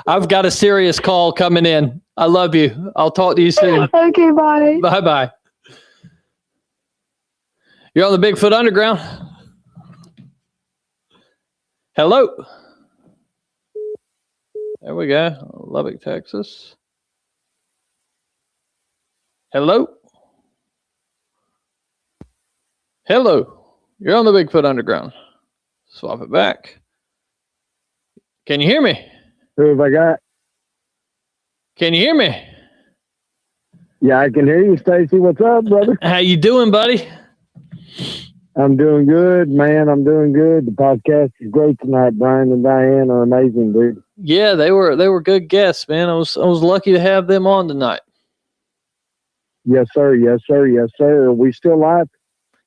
I've got a serious call coming in. I love you. I'll talk to you soon. Okay, bye. Bye-bye. You're on the Bigfoot Underground. Hello. There we go. Lubbock, Texas. Hello. Hello. You're on the Bigfoot Underground. Swap it back. Can you hear me? Who have I got? Can you hear me? Yeah, I can hear you, Stacy. What's up, brother? How you doing, buddy? I'm doing good, man. I'm doing good. The podcast is great tonight. Brian and Diane are amazing, dude. Yeah, they were good guests, man. I was lucky to have them on tonight. Yes, sir. Yes, sir. Yes, sir. Are we still live?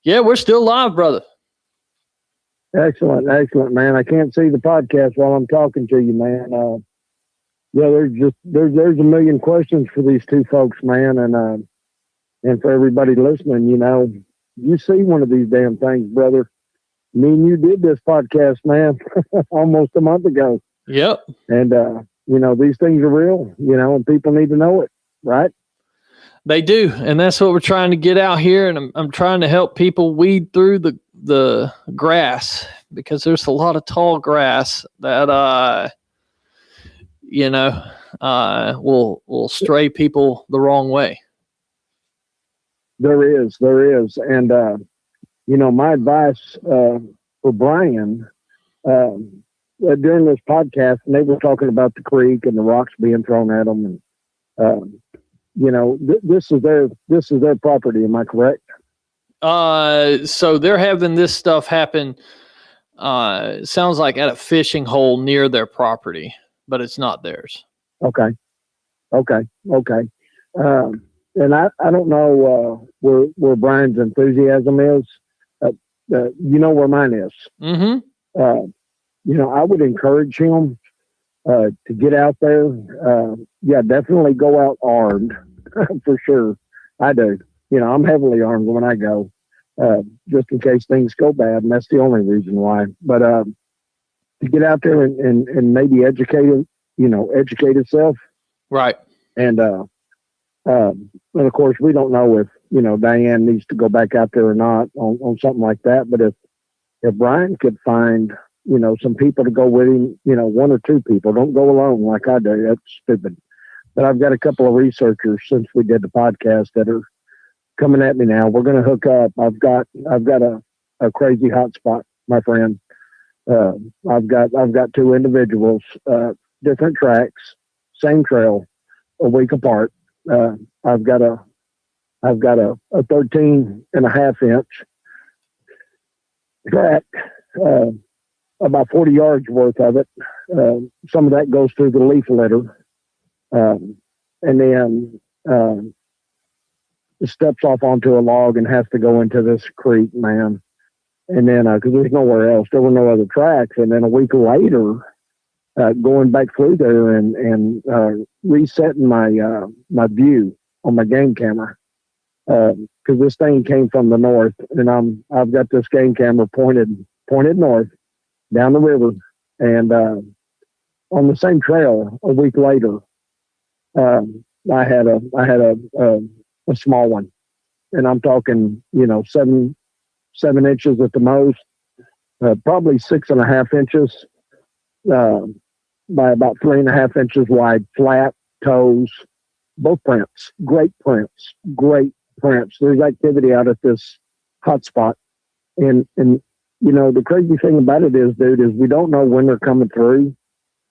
Yeah, we're still live, brother. Excellent, excellent, man. I can't see the podcast while I'm talking to you, man. Yeah, there's a million questions for these two folks, man, and for everybody listening. You know, you see one of these damn things, brother. Me and you did this podcast, man, almost a month ago. Yep. And you know, these things are real. You know, and people need to know it, right? They do, and that's what we're trying to get out here. And I'm trying to help people weed through the grass, because there's a lot of tall grass that will stray people the wrong way. There is, and you know, my advice for Brian during this podcast, and they were talking about the creek and the rocks being thrown at them, and you know, this is their property. Am I correct? So they're having this stuff happen. It sounds like at a fishing hole near their property, but it's not theirs. Okay. And I don't know where Brian's enthusiasm is. You know where mine is. Mm-hmm. You know, I would encourage him to get out there, yeah, definitely go out armed for sure. I do. I'm heavily armed when I go, just in case things go bad, and that's the only reason why. But to get out there and maybe educate itself. Right. And of course, we don't know if Diane needs to go back out there or not on something like that. But if Brian could find some people to go with him, one or two people, don't go alone like I do. That's stupid. But I've got a couple of researchers since we did the podcast that are coming at me now. We're going to hook up. I've got a crazy hot spot, my friend. I've got two individuals, different tracks, same trail, a week apart. I've got a 13.5 inch track, about 40 yards worth of it. Some of that goes through the leaf litter. And then, it steps off onto a log and has to go into this creek, man. And then, cause there's nowhere else, there were no other tracks. And then a week later, going back through there and resetting my view on my game camera, because this thing came from the north, and I've got this game camera pointed north down the river, and on the same trail a week later, I had a small one, and I'm talking 7 inches at the most, probably 6.5 inches. By about 3.5 inches wide, flat toes, both prints, great prints. There's activity out at this hot spot. And the crazy thing about it is, dude, is we don't know when they're coming through,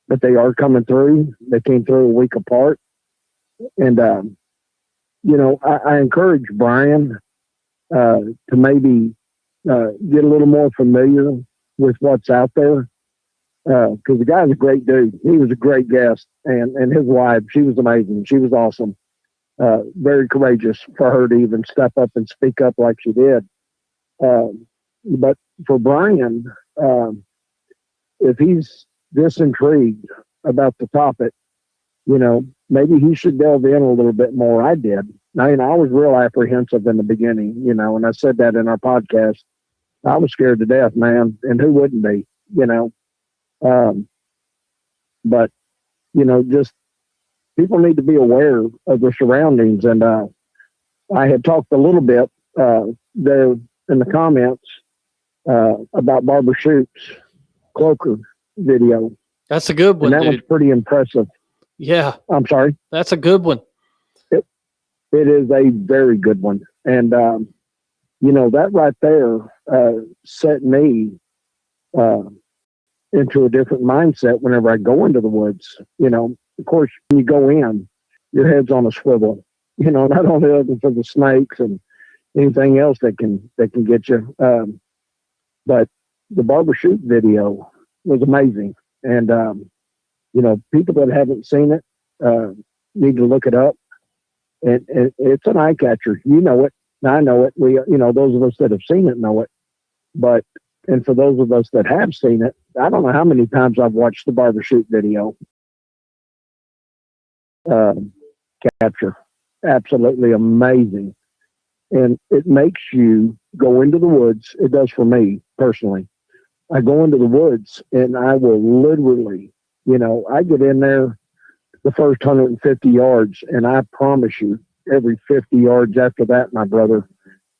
but they are coming through. They came through a week apart. And, I encourage Brian, to maybe, get a little more familiar with what's out there. Because the guy's a great dude. He was a great guest, and his wife, she was amazing. She was awesome. Very courageous for her to even step up and speak up like she did. But for Brian, if he's this intrigued about the topic, maybe he should delve in a little bit more. I did. I was real apprehensive in the beginning, and I said that in our podcast. I was scared to death, man, and who wouldn't be, but just people need to be aware of their surroundings. And I had talked a little bit there in the comments about Barbara Shoop's cloaker video. That's a good one, and that dude. was pretty impressive. Yeah. I'm sorry. That's a good one. It is a very good one. And, that right there set me into a different mindset whenever I go into the woods. Of course, when you go in, your head's on a swivel, not only looking for the snakes and anything else that can get you. But the Barbara Shoop video was amazing. And, people that haven't seen it need to look it up. And it's an eye catcher. You know it. I know it. We, those of us that have seen it know it. But, and for those of us that have seen it, I don't know how many times I've watched the Barbara Shoop video. Capture. Absolutely amazing. And it makes you go into the woods. It does for me personally. I go into the woods and I will literally, I get in there the first 150 yards, and I promise you, every 50 yards after that, my brother,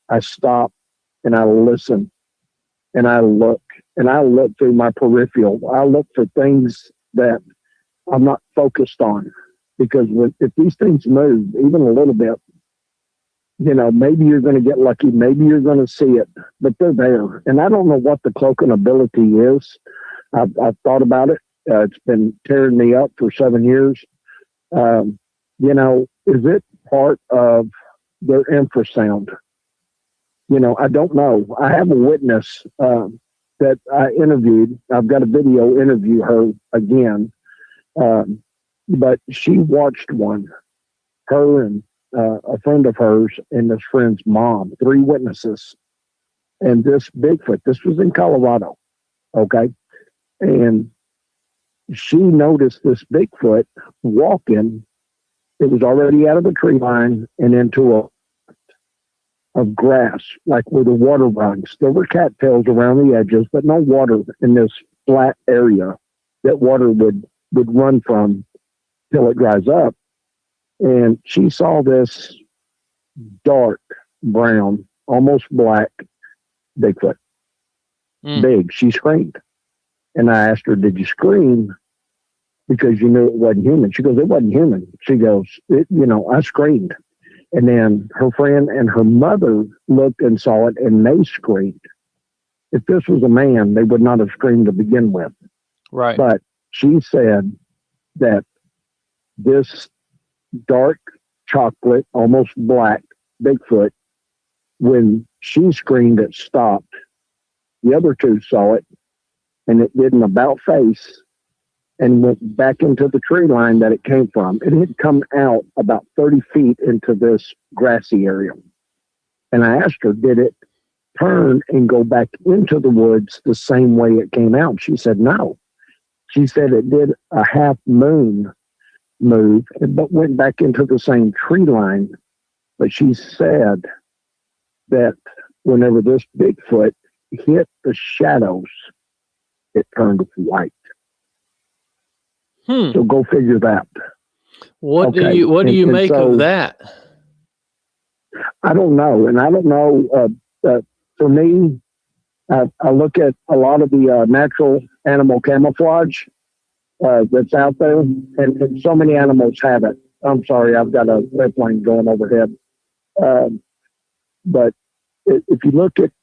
I stop and I listen and I look through my peripheral. I look for things that I'm not focused on, because if these things move even a little bit, maybe you're going to get lucky. Maybe you're going to see it, but they're there. And I don't know what the cloaking ability is. I've thought about it. It's been tearing me up for 7 years. Is it part of their infrasound? I don't know. I have a witness that I interviewed. I've got a video interview her again. But she watched one, her and a friend of hers and this friend's mom, 3 witnesses. And this Bigfoot, this was in Colorado. Okay. And she noticed this Bigfoot walking. It was already out of the tree line and into a of grass, like where the water runs. There were cattails around the edges, but no water in this flat area that water would run from till it dries up. And she saw this dark brown, almost black Bigfoot. Big. She screamed. And I asked her, did you scream because you knew it wasn't human? She goes, it wasn't human. She goes, I screamed. And then her friend and her mother looked and saw it, and they screamed. If this was a man, they would not have screamed to begin with. Right. But she said that this dark chocolate, almost black Bigfoot, when she screamed, it stopped. The other two saw it, and it did an about face and went back into the tree line that it came from. It had come out about 30 feet into this grassy area. And I asked her, did it turn and go back into the woods the same way it came out? She said, no. She said it did a half moon move, but went back into the same tree line. But she said that whenever this Bigfoot hit the shadows, it turned white. So go figure that. What do you make of that? I don't know. And I don't know. For me, I look at a lot of the natural animal camouflage that's out there, and so many animals have it. I'm sorry, I've got a airplane going overhead. But if you look at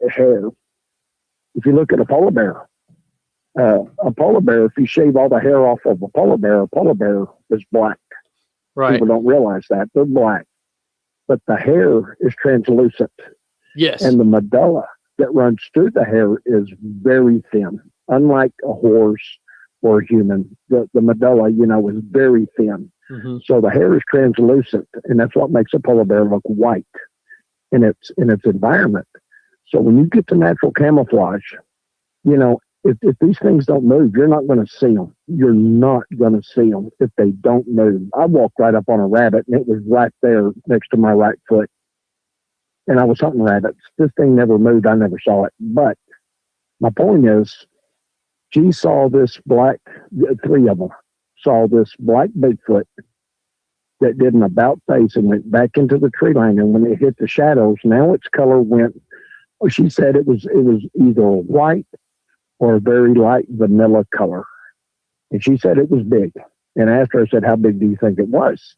hair, if you look at a polar bear, if you shave all the hair off of a polar bear is black. Right. People don't realize that. They're black. But the hair is translucent. Yes. And the medulla that runs through the hair is very thin. Unlike a horse or a human, the medulla, is very thin. Mm-hmm. So the hair is translucent, and that's what makes a polar bear look white in its environment. So when you get to natural camouflage, if these things don't move, you're not going to see them. You're not going to see them if they don't move. I walked right up on a rabbit, and it was right there next to my right foot. And I was hunting rabbits. This thing never moved. I never saw it. But my point is, she saw this three of them saw this black Bigfoot that did an about face and went back into the tree line. And when it hit the shadows, now its color went, she said it was either white or a very light vanilla color. And she said it was big. And after I said, how big do you think it was?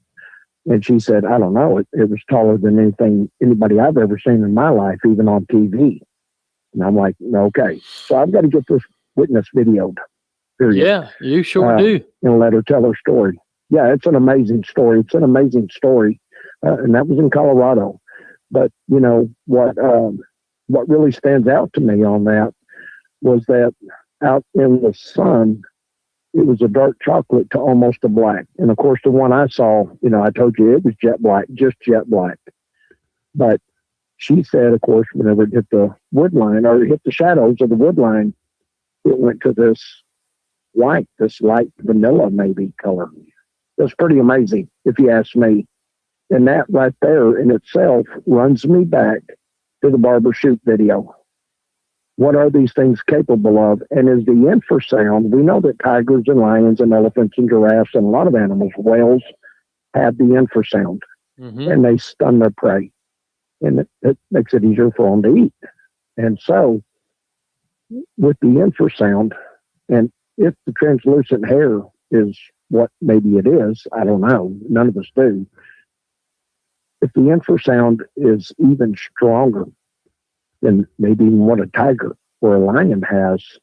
And she said, I don't know. It was taller than anybody I've ever seen in my life, even on TV. And I'm like, okay. So I've got to get this witness videoed. Period. Yeah, you sure do. And let her tell her story. Yeah, it's an amazing story. It's an amazing story. And that was in Colorado. But, what really stands out to me on that was that out in the sun, it was a dark chocolate to almost a black. And of course, the one I saw, I told you it was jet black, just jet black. But she said, of course, whenever it hit the wood line or it hit the shadows of the wood line, it went to this white, this light vanilla maybe color. That's pretty amazing, if you ask me. And that right there in itself runs me back to the barber shoot video. What are these things capable of? And is the infrasound, we know that tigers and lions and elephants and giraffes and a lot of animals, whales, have the infrasound. Mm-hmm. And they stun their prey. And it makes it easier for them to eat. And so with the infrasound, and if the translucent hair is what maybe it is, I don't know. None of us do. If the infrasound is even stronger than maybe even what a tiger or a lion has,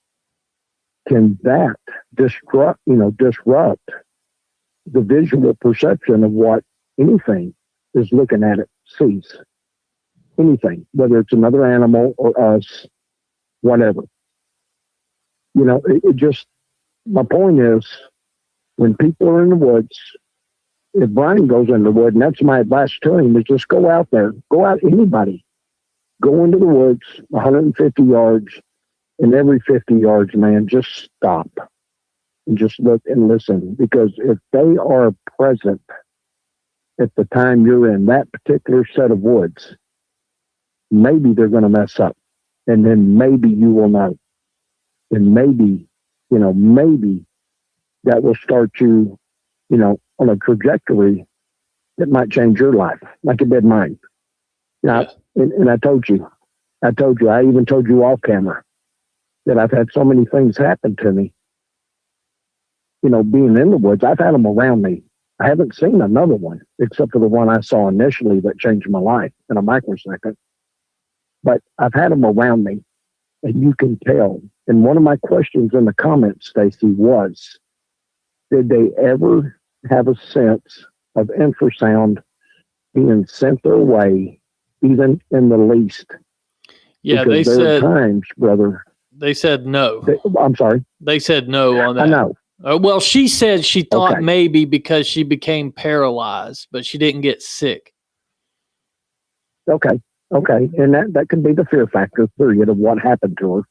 can that disrupt the visual perception of what anything is looking at it sees? Anything, whether it's another animal or us, whatever. It just, my point is, when people are in the woods, if Brian goes in the wood, and that's my advice to him, is just go out there. Go out, anybody. Go into the woods, 150 yards, and every 50 yards, man, just stop. and just look and listen, because if they are present at the time you're in that particular set of woods, maybe they're going to mess up, and then maybe you will know, and maybe, maybe that will start you, on a trajectory that might change your life, like it did mine. Now, and I told you, I even told you off camera that I've had so many things happen to me, being in the woods. I've had them around me. I haven't seen another one except for the one I saw initially that changed my life in a microsecond. But I've had them around me, and you can tell. And one of my questions in the comments, Stacy, was, did they ever have a sense of infrasound being sent their way, even in the least? Yeah, because they there said are times, brother. They said no. I'm sorry. They said no on that. I know. Well, she said she thought Okay. maybe because she became paralyzed, but she didn't get sick. Okay. And that could be the fear factor, period, of what happened to her,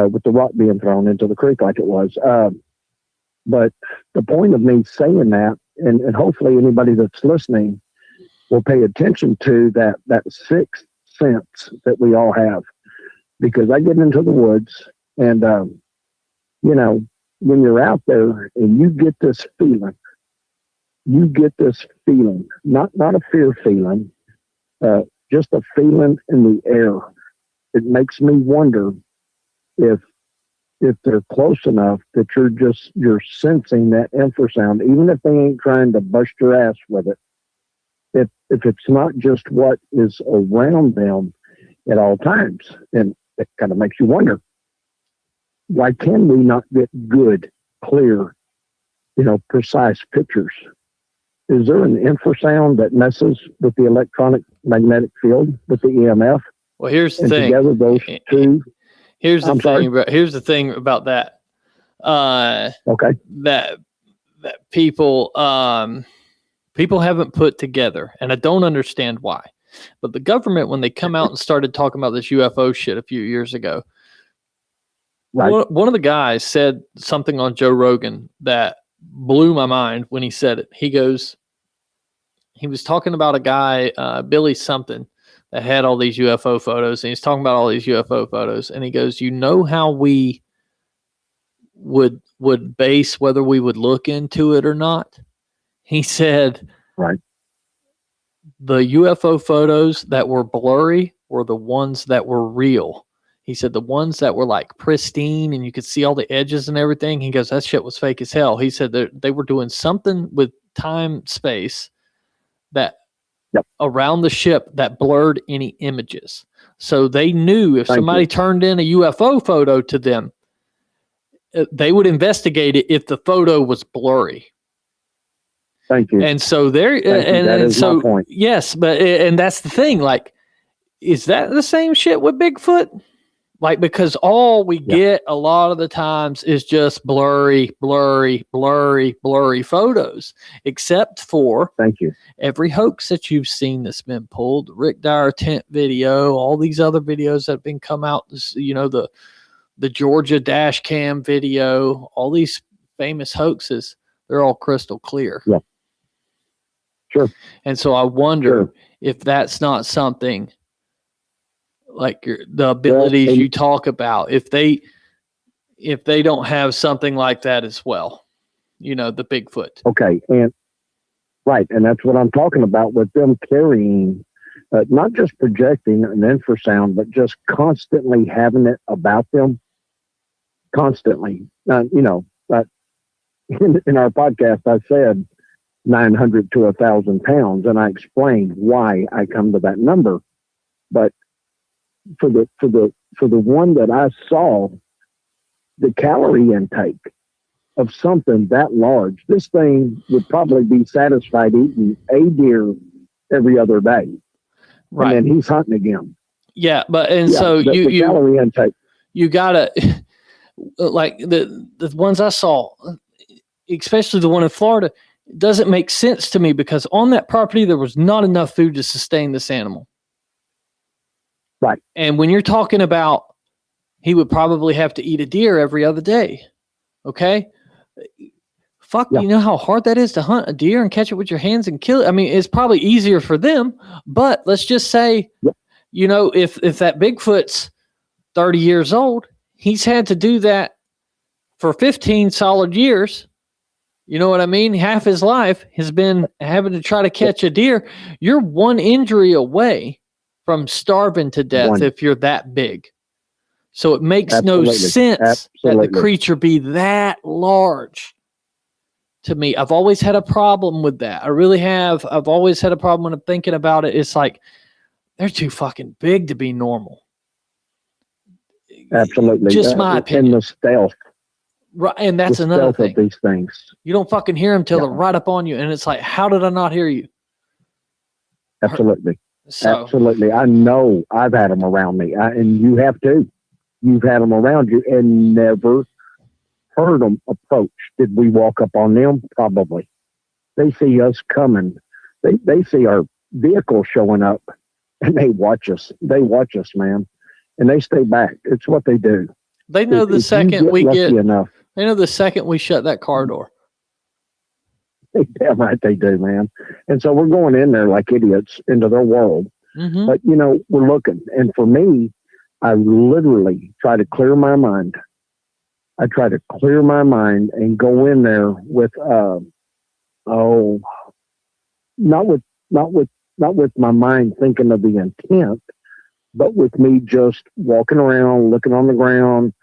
with the rock being thrown into the creek like it was. But the point of me saying that, and hopefully anybody that's listening will pay attention to that sixth sense that we all have. Because I get into the woods and, when you're out there and you get this feeling, not a fear feeling, just a feeling in the air. It makes me wonder if they're close enough that you're sensing that infrasound, even if they ain't trying to bust your ass with it. If it's not just what is around them at all times, and it kind of makes you wonder, why can we not get good, clear, precise pictures? Is there an infrasound that messes with the electronic magnetic field, with the EMF? Well, here's the and thing. Together those two. Here's the thing about that. Okay. That people haven't put together, and I don't understand why. But the government, when they come out and started talking about this UFO shit a few years ago, right. one of the guys said something on Joe Rogan that blew my mind when he said it. He was talking about a guy, Billy something, that had all these UFO photos, and he's talking about all these UFO photos, and he goes, how we would base whether we would look into it or not? He said, right. The UFO photos that were blurry were the ones that were real. He said the ones that were like pristine and you could see all the edges and everything, he goes, that shit was fake as hell. He said that they were doing something with time, space that around the ship that blurred any images. So they knew if somebody turned in a UFO photo to them, they would investigate it if the photo was blurry. Thank you. And so there, that is so my point. yes, and that's the thing. Like, is that the same shit with Bigfoot? Like, because all we get a lot of the times is just blurry photos, except for every hoax that you've seen that's been pulled, Rick Dyer tent video, all these other videos that have been come out, the Georgia dash cam video, all these famous hoaxes, they're all crystal clear. Yeah. Sure. And so I wonder if that's not something like the abilities you talk about, if they don't have something like that as well, the Bigfoot. Okay. And right. And that's what I'm talking about with them carrying, not just projecting an infrasound, but just constantly having it about them constantly. In our podcast, I said 900 to 1,000 pounds, and I explained why I come to that number. But for the one that I saw, the calorie intake of something that large, this thing would probably be satisfied eating a deer every other day. Right. And then he's hunting again. Yeah, so the calorie intake. You gotta, like the ones I saw, especially the one in Florida, doesn't make sense to me because on that property there was not enough food to sustain this animal. Right. And when you're talking about he would probably have to eat a deer every other day. Okay. Fuck, Yeah. you know how hard that is to hunt a deer and catch it with your hands and kill it? I mean, it's probably easier for them, but let's just say, you know, if that Bigfoot's 30 years old, he's had to do that for 15 solid years. You know what I mean? Half his life has been having to try to catch a deer. You're one injury away from starving to death if you're that big. So it makes no sense that the creature be that large. To me, I've always had a problem with that. I really have. I've always had a problem when I'm thinking about it. It's like, they're too fucking big to be normal. Absolutely. Just my opinion. And the stealth. Right, and that's another thing. Of these things. You don't fucking hear them till they're right up on you, and it's like, how did I not hear you? Absolutely. So, absolutely. I know I've had them around me, and you have too. You've had them around you and never heard them approach. Did we walk up on them? Probably. They see us coming. They see our vehicle showing up, and they watch us. They watch us, man, and they stay back. It's what they do. They know the second we get. Enough, they know the second we shut that car door. Damn right they do, man. And so we're going in there like idiots into their world. Mm-hmm. But you know, we're looking. And for me, I literally try to clear my mind. I try to clear my mind and go in there with not with my mind thinking of the intent, but with me just walking around, looking on the ground,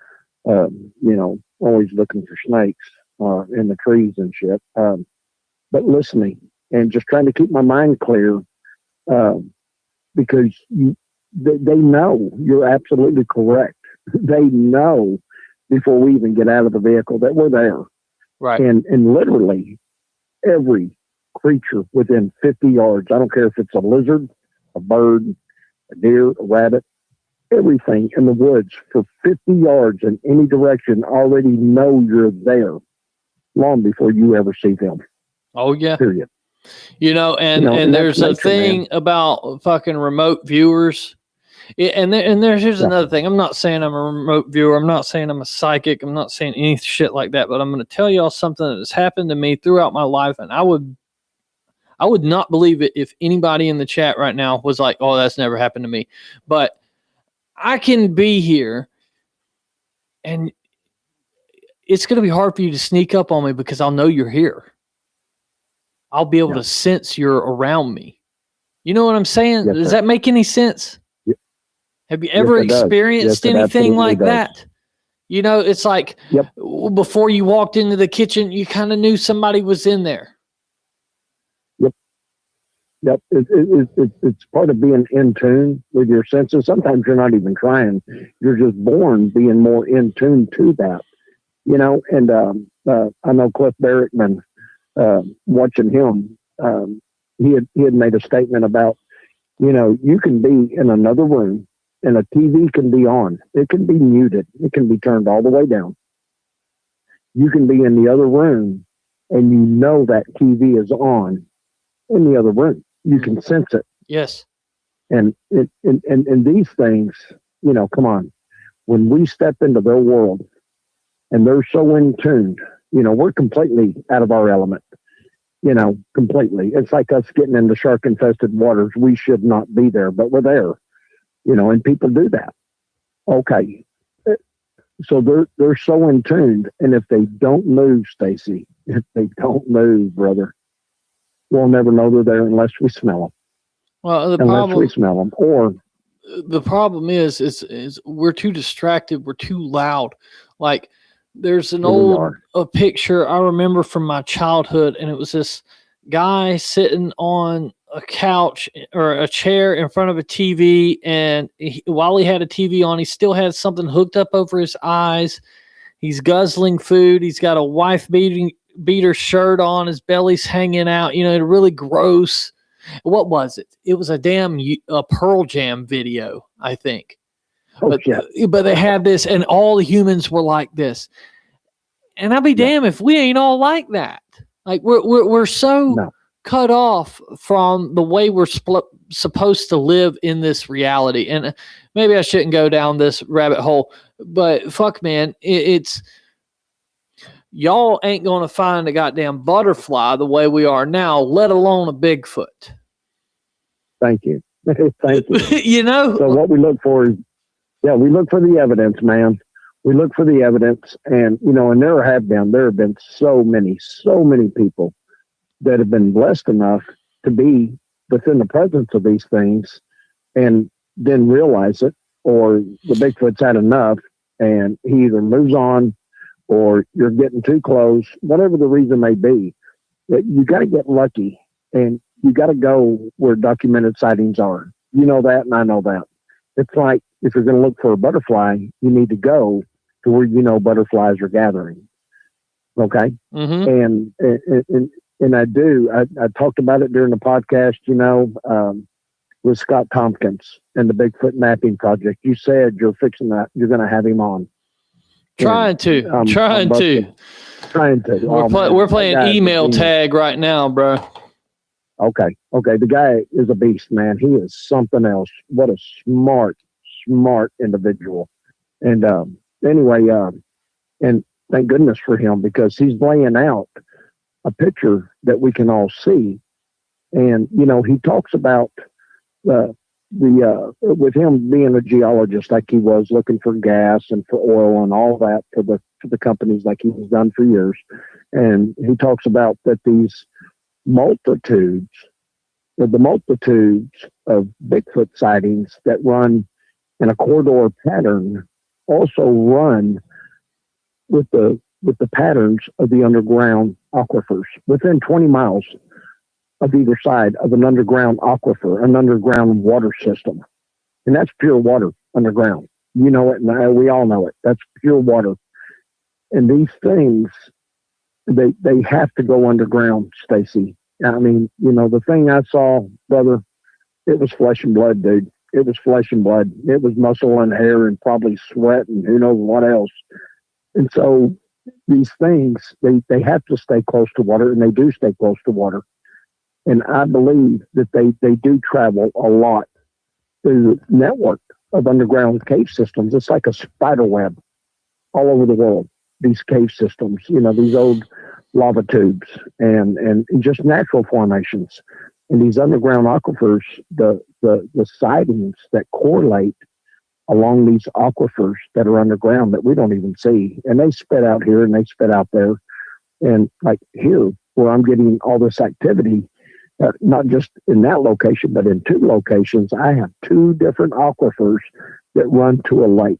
you know, always looking for snakes in the trees and shit. But listening and just trying to keep my mind clear, because they know you're absolutely correct. They know before we even get out of the vehicle that we're there. Right. And literally every creature within 50 yards, I don't care if it's a lizard, a bird, a deer, a rabbit, everything in the woods for 50 yards in any direction already know you're there long before you ever see them. Oh, yeah. Period. You know, and there's a thing about fucking remote viewers. Here's another thing. I'm not saying I'm a remote viewer. I'm not saying I'm a psychic. I'm not saying any shit like that. But I'm going to tell y'all something that has happened to me throughout my life, and I would not believe it if anybody in the chat right now was like, "Oh, that's never happened to me." But I can be here, and it's going to be hard for you to sneak up on me because I'll know you're here. I'll be able to sense you're around me. You know what I'm saying? Does that make any sense? Have you ever experienced anything like that? You know, it's like before you walked into the kitchen, you kind of knew somebody was in there. Yep. It's part of being in tune with your senses. Sometimes you're not even trying. You're just born being more in tune to that. You know, and I know Cliff Barrickman, watching him, he had made a statement about, you know, you can be in another room and a TV can be on. It can be muted. It can be turned all the way down. You can be in the other room and you know that TV is on in the other room. You can sense it. Yes. And these things, you know, come on. When we step into their world and they're so in tune, you know, we're completely out of our element, you know, completely. It's like us getting into shark infested waters. We should not be there, but we're there, you know, and people do that. Okay. So they're so in tune. And if they don't move, Stacy, if they don't move, brother, we'll never know they're there unless we smell them. Well, unless we smell them. Or the problem is we're too distracted. We're too loud. Like there's an a picture I remember from my childhood, and it was this guy sitting on a couch or a chair in front of a TV, and while he had a TV on, he still had something hooked up over his eyes. He's guzzling food. He's got a wife beater shirt on. His belly's hanging out. You know, really gross. What was it? It was a damn Pearl Jam video, I think. But they had this, and all the humans were like this. And I'll be damned if we ain't all like that. Like we're so cut off from the way we're supposed to live in this reality. And maybe I shouldn't go down this rabbit hole, but fuck, man, it's y'all ain't going to find a goddamn butterfly the way we are now, let alone a Bigfoot. Thank you. Thank you. You know? So what we look for is, we look for the evidence, man. We look for the evidence, and, and there have been so many people that have been blessed enough to be within the presence of these things and then realize it, or the Bigfoot's had enough and he either moves on or you're getting too close, whatever the reason may be. You got to get lucky, and you got to go where documented sightings are. You know that, and I know that. It's like, if you're going to look for a butterfly, you need to go to where butterflies are gathering. Okay? Mm-hmm. And I talked about it during the podcast, with Scott Tompkins and the Bigfoot Mapping Project. You said you're going to have him on. Trying to. We're playing email tag right now, bro. Okay. The guy is a beast, man. He is something else. What a smart individual. And and thank goodness for him, because he's laying out a picture that we can all see. And, he talks about with him being a geologist like he was, looking for gas and for oil and all that for the companies like he's done for years. And he talks about that these multitudes of Bigfoot sightings that run in a corridor pattern also run with the patterns of the underground aquifers within 20 miles of either side of an underground aquifer, an underground water system. And that's pure water underground. You know it, and we all know it. That's pure water. And these things, they have to go underground, Stacy. I mean, the thing I saw, brother, it was flesh and blood, dude. It was flesh and blood. It was muscle and hair and probably sweat and who knows what else. And so these things, they have to stay close to water, and they do stay close to water. And I believe that they do travel a lot through the network of underground cave systems. It's like a spider web all over the world, these cave systems, these old lava tubes and just natural formations. And these underground aquifers, the sightings that correlate along these aquifers that are underground that we don't even see. And they spit out here and they spit out there. And like here, where I'm getting all this activity, not just in that location, but in two locations, I have two different aquifers that run to a lake.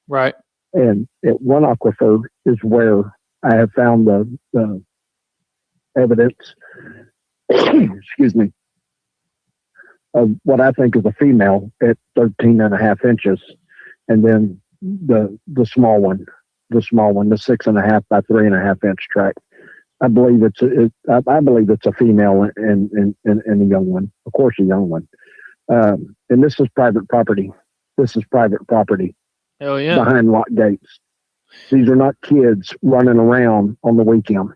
Right. And at one aquifer is where I have found the evidence, excuse me, of what I think is a female at 13.5 inches. And then the small one, the 6.5 by 3.5 inch track. I believe it's a female and a young one, of course, a young one. And this is private property. Hell yeah. Behind locked gates. These are not kids running around on the weekend.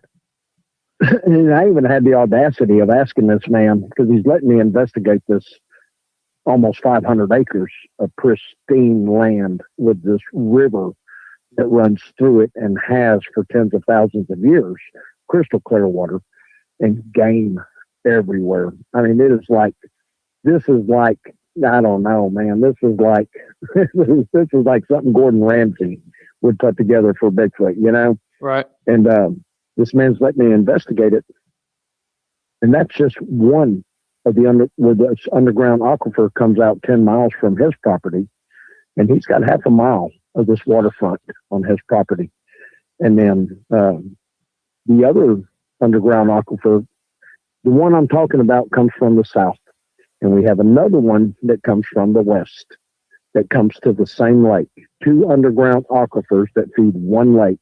And I even had the audacity of asking this man, because he's letting me investigate this almost 500 acres of pristine land with this river that runs through it and has for tens of thousands of years. Crystal clear water and game everywhere. I mean, this is like, I don't know, man. This is like something Gordon Ramsay would put together for Bigfoot, Right. And this man's letting me investigate it. And that's just one of where the underground aquifer comes out 10 miles from his property. And he's got half a mile of this waterfront on his property. And then, the other underground aquifer, the one I'm talking about, comes from the south. And we have another one that comes from the west that comes to the same lake. Two underground aquifers that feed one lake.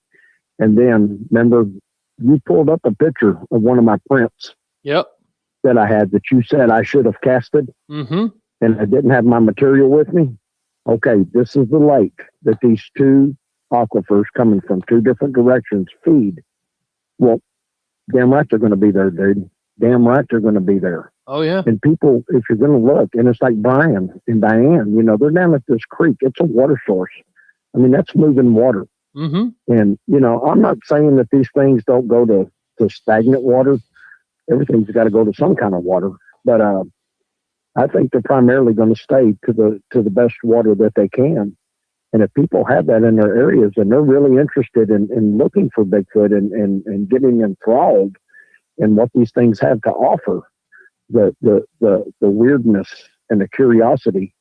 And then, remember, you pulled up a picture of one of my prints. Yep. That I had that you said I should have casted. Mm-hmm. And I didn't have my material with me. Okay, this is the lake that these two aquifers coming from two different directions feed. Well, damn right they're going to be there, dude. Damn right they're going to be there. Oh, yeah. And people, if you're going to look, and it's like Brian and Diane, they're down at this creek. It's a water source. I mean, that's moving water. Mm-hmm. And, I'm not saying that these things don't go to stagnant water. Everything's got to go to some kind of water. But I think they're primarily going to stay to the best water that they can. And if people have that in their areas and they're really interested in looking for Bigfoot and getting enthralled in what these things have to offer, the weirdness and the curiosity,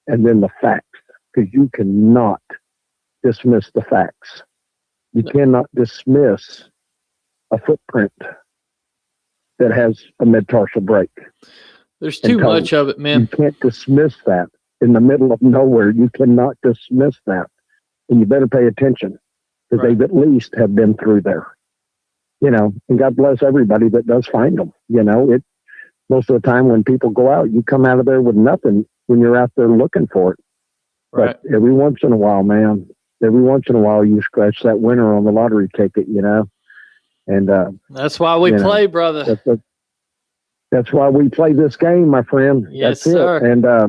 and then the facts, because you cannot dismiss the facts. You cannot dismiss a footprint that has a metatarsal break. There's too much of it, man. You can't dismiss that in the middle of nowhere. You cannot dismiss that. And you better pay attention, because they've at least have been through there. And God bless everybody that does find them. Most of the time when people go out, you come out of there with nothing when you're out there looking for it. Right. But every once in a while, man, you scratch that winner on the lottery ticket, And that's why we play, brother. That's why we play this game, my friend. Yes, that's sir. It. And a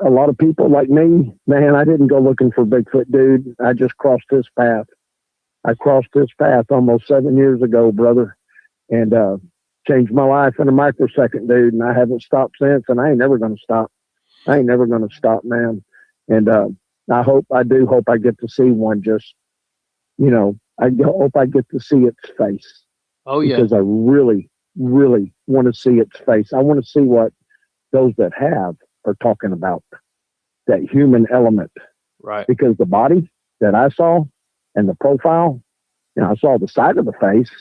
lot of people like me, man, I didn't go looking for Bigfoot, dude. I just crossed this path. I crossed this path almost 7 years ago, brother, and changed my life in a microsecond, dude. And I haven't stopped since, and I ain't never going to stop. I ain't never going to stop, man. And I do hope I get to see one. Just, I hope I get to see its face. Oh yeah, because I really, really want to see its face. I want to see what those that have are talking about, that human element. Right. Because the body that I saw and the profile, I saw the side of the face,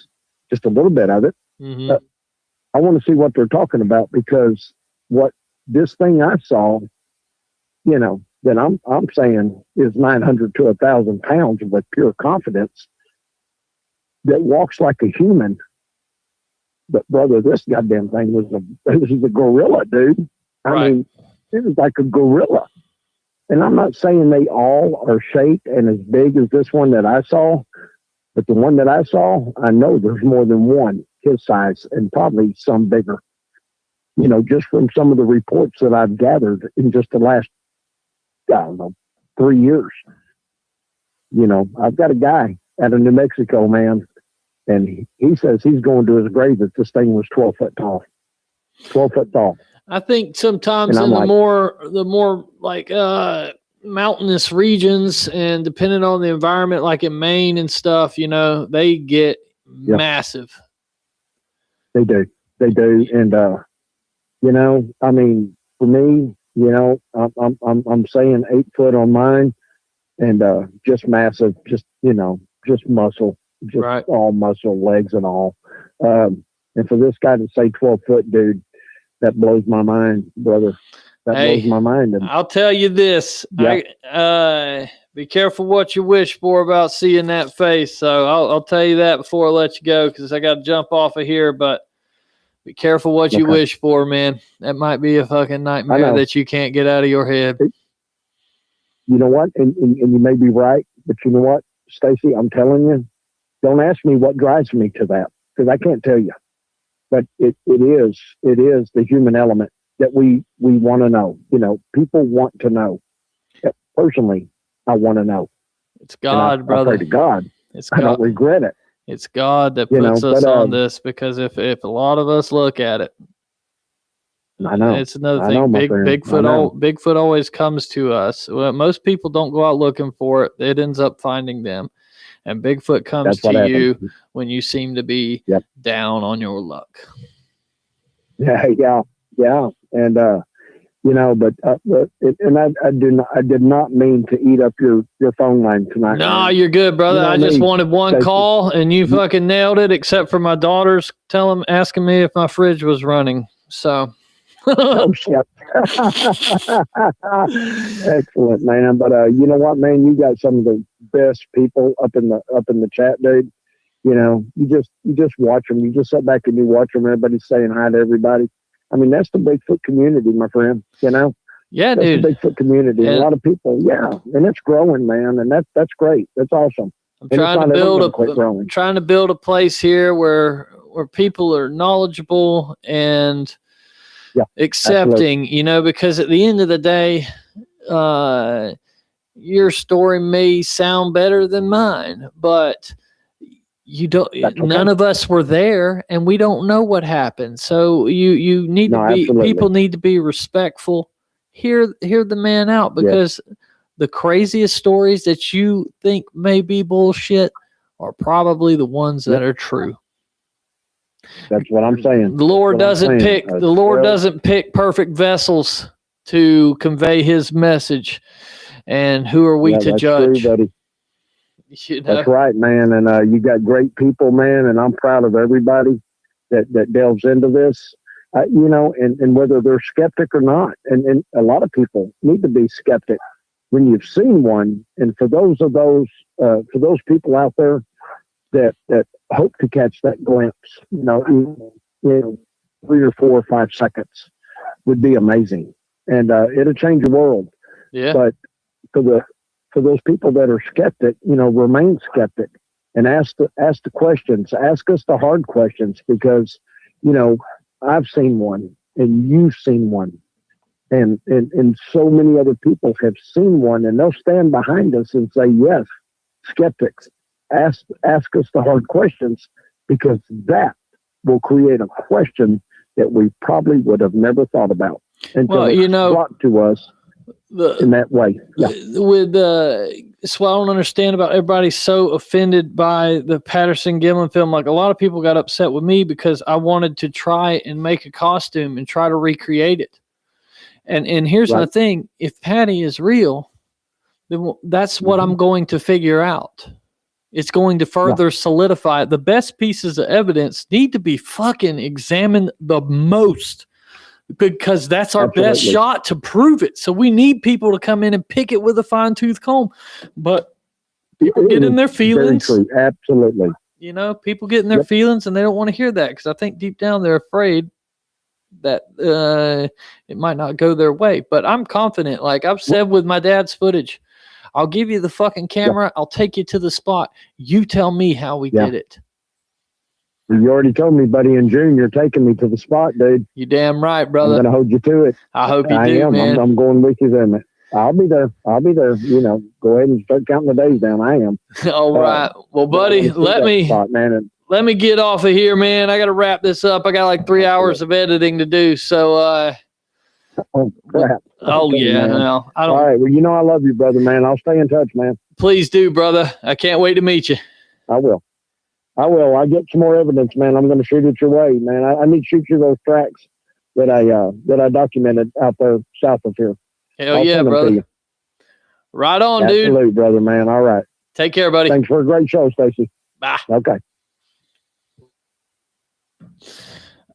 just a little bit of it. Mm-hmm. I want to see what they're talking about, because what this thing I saw, that I'm saying is 900 to 1,000 pounds with pure confidence, that walks like a human. But brother, this goddamn thing was a gorilla, dude. I mean, it was like a gorilla. And I'm not saying they all are shaped and as big as this one that I saw, but the one that I saw, I know there's more than one his size, and probably some bigger. Just from some of the reports that I've gathered in just the last, 3 years. I've got a guy out of New Mexico, man, and he says he's going to his grave that this thing was 12 foot tall. 12 foot tall. I think sometimes in the more like mountainous regions, and depending on the environment, like in Maine and stuff, they get massive. They do. And I mean, for me, I'm saying 8 foot on mine, and just massive, just muscle, just all muscle, legs and all. And for this guy to say 12 foot, dude, that blows my mind, brother. That blows my mind. And I'll tell you this. Be careful what you wish for about seeing that face. So I'll tell you that before I let you go, because I got to jump off of here. But be careful what you wish for, man. That might be a fucking nightmare that you can't get out of your head. You know what? And you may be right, but you know what, Stacy? I'm telling you, don't ask me what drives me to that, because I can't tell you. But it is the human element that we want to know. People want to know. Personally, I want to know. It's God, brother. I pray to God. It's God. I don't regret it. It's God that puts us on this, because if a lot of us look at it, I know it's another thing. Bigfoot always comes to us. Well, most people don't go out looking for it. It ends up finding them. And Bigfoot comes to you when you seem to be down on your luck. Yeah. And but I did not mean to eat up your phone line tonight. No, man. You're good, brother. I just wanted one call, and you fucking nailed it. Except for my daughters asking me if my fridge was running. So. Oh shit! Excellent, man. But you know what, man? You got some of the best people up in the chat, dude. You just watch them. You just sit back and you watch them. Everybody's saying hi to everybody. I mean, that's the Bigfoot community, my friend. Yeah, that's dude. The Bigfoot community. A lot of people, and it's growing, man. And that's great. That's awesome. I'm trying to build a place here where people are knowledgeable and accepting, absolutely. Because at the end of the day, your story may sound better than mine, but you don't. That's okay. None of us were there, and we don't know what happened. So you need to be. Absolutely. People need to be respectful. Hear the man out, because the craziest stories that you think may be bullshit are probably the ones that are true. That's what I'm saying. The Lord doesn't pick. The Lord doesn't pick perfect vessels to convey His message. And who are we to judge? True, buddy. You know? That's right, man. And you got great people, man. And I'm proud of everybody that delves into this. You know, and whether they're skeptic or not, and a lot of people need to be skeptic when you've seen one. And for those people out there that hope to catch that glimpse, you know, 3 or 4 or 5 seconds would be amazing, and it'll change the world. Yeah. But for those people that are skeptic, you know, remain skeptic and ask the questions. Ask us the hard questions, because, you know, I've seen one, and you've seen one, and so many other people have seen one, and they'll stand behind us and say, yes, skeptics, ask us the hard questions, because that will create a question that we probably would have never thought about until it's brought to us in that way. Yeah. That's what I don't understand about everybody's so offended by the Patterson-Gimlin film. Like, a lot of people got upset with me because I wanted to try and make a costume and try to recreate it. And here's my thing. If Patty is real, then that's what I'm going to figure out. It's going to further solidify it. The best pieces of evidence need to be fucking examined the most, because that's our best shot to prove it. So we need people to come in and pick it with a fine-tooth comb. But people get in their feelings. Very true. Absolutely. You know, people get in their feelings, and they don't want to hear that, because I think deep down they're afraid that it might not go their way. But I'm confident. Like I've said with my dad's footage, I'll give you the fucking camera. I'll take you to the spot. You tell me how we did it. You already told me, buddy, in June, you're taking me to the spot, dude. You damn right, brother. I'm going to hold you to it. I hope you do, man. I'm going with you there, man. I'll be there. You know, go ahead and start counting the days down. I am. All right. Well, buddy, let me get off of here, man. I got to wrap this up. I got like 3 hours of editing to do. So, oh, crap. Oh, okay, yeah. No, I don't. All right. Well, you know I love you, brother, man. I'll stay in touch, man. Please do, brother. I can't wait to meet you. I will. I'll get some more evidence, man. I'm going to shoot it your way, man. I need to shoot you those tracks that I documented out there south of here. Hell yeah, brother. Right on, dude. Absolutely, brother, man. All right. Take care, buddy. Thanks for a great show, Stacy. Bye. Okay.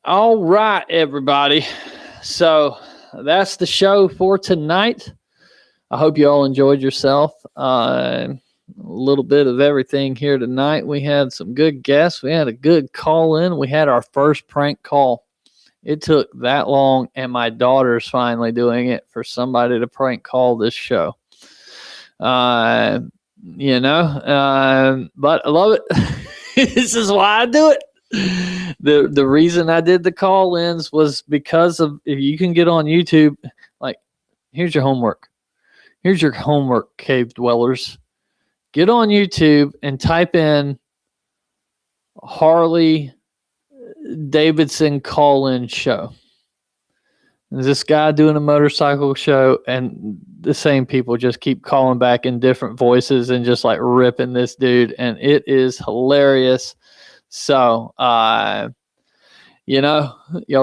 All right, everybody. So that's the show for tonight. I hope you all enjoyed yourself. A little bit of everything here tonight. We had some good guests. We had a good call in. We had our first prank call. It took that long, and my daughter's finally doing it for somebody to prank call this show. But I love it. This is why I do it. The reason I did the call-ins was because of, if you can get on YouTube, like, here's your homework. Here's your homework, cave dwellers. Get on YouTube and type in Harley Davidson call-in show. There's this guy doing a motorcycle show, and the same people just keep calling back in different voices and just like ripping this dude, and it is hilarious. So, y'all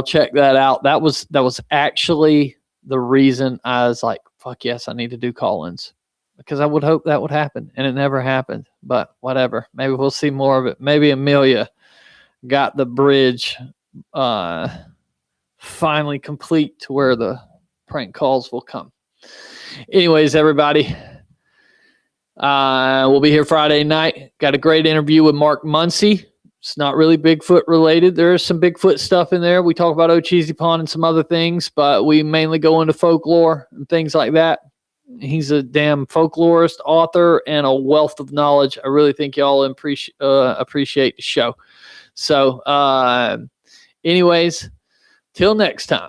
check that out. That was actually the reason I was like, fuck yes, I need to do call-ins, because I would hope that would happen, and it never happened. But whatever. Maybe we'll see more of it. Maybe Amelia got the bridge finally complete to where the prank calls will come. Anyways, everybody, we'll be here Friday night. Got a great interview with Mark Muncy. It's not really Bigfoot related. There is some Bigfoot stuff in there. We talk about O'Cheesy Pond and some other things, but we mainly go into folklore and things like that. He's a damn folklorist, author, and a wealth of knowledge. I really think y'all appreciate the show. So, anyways, till next time.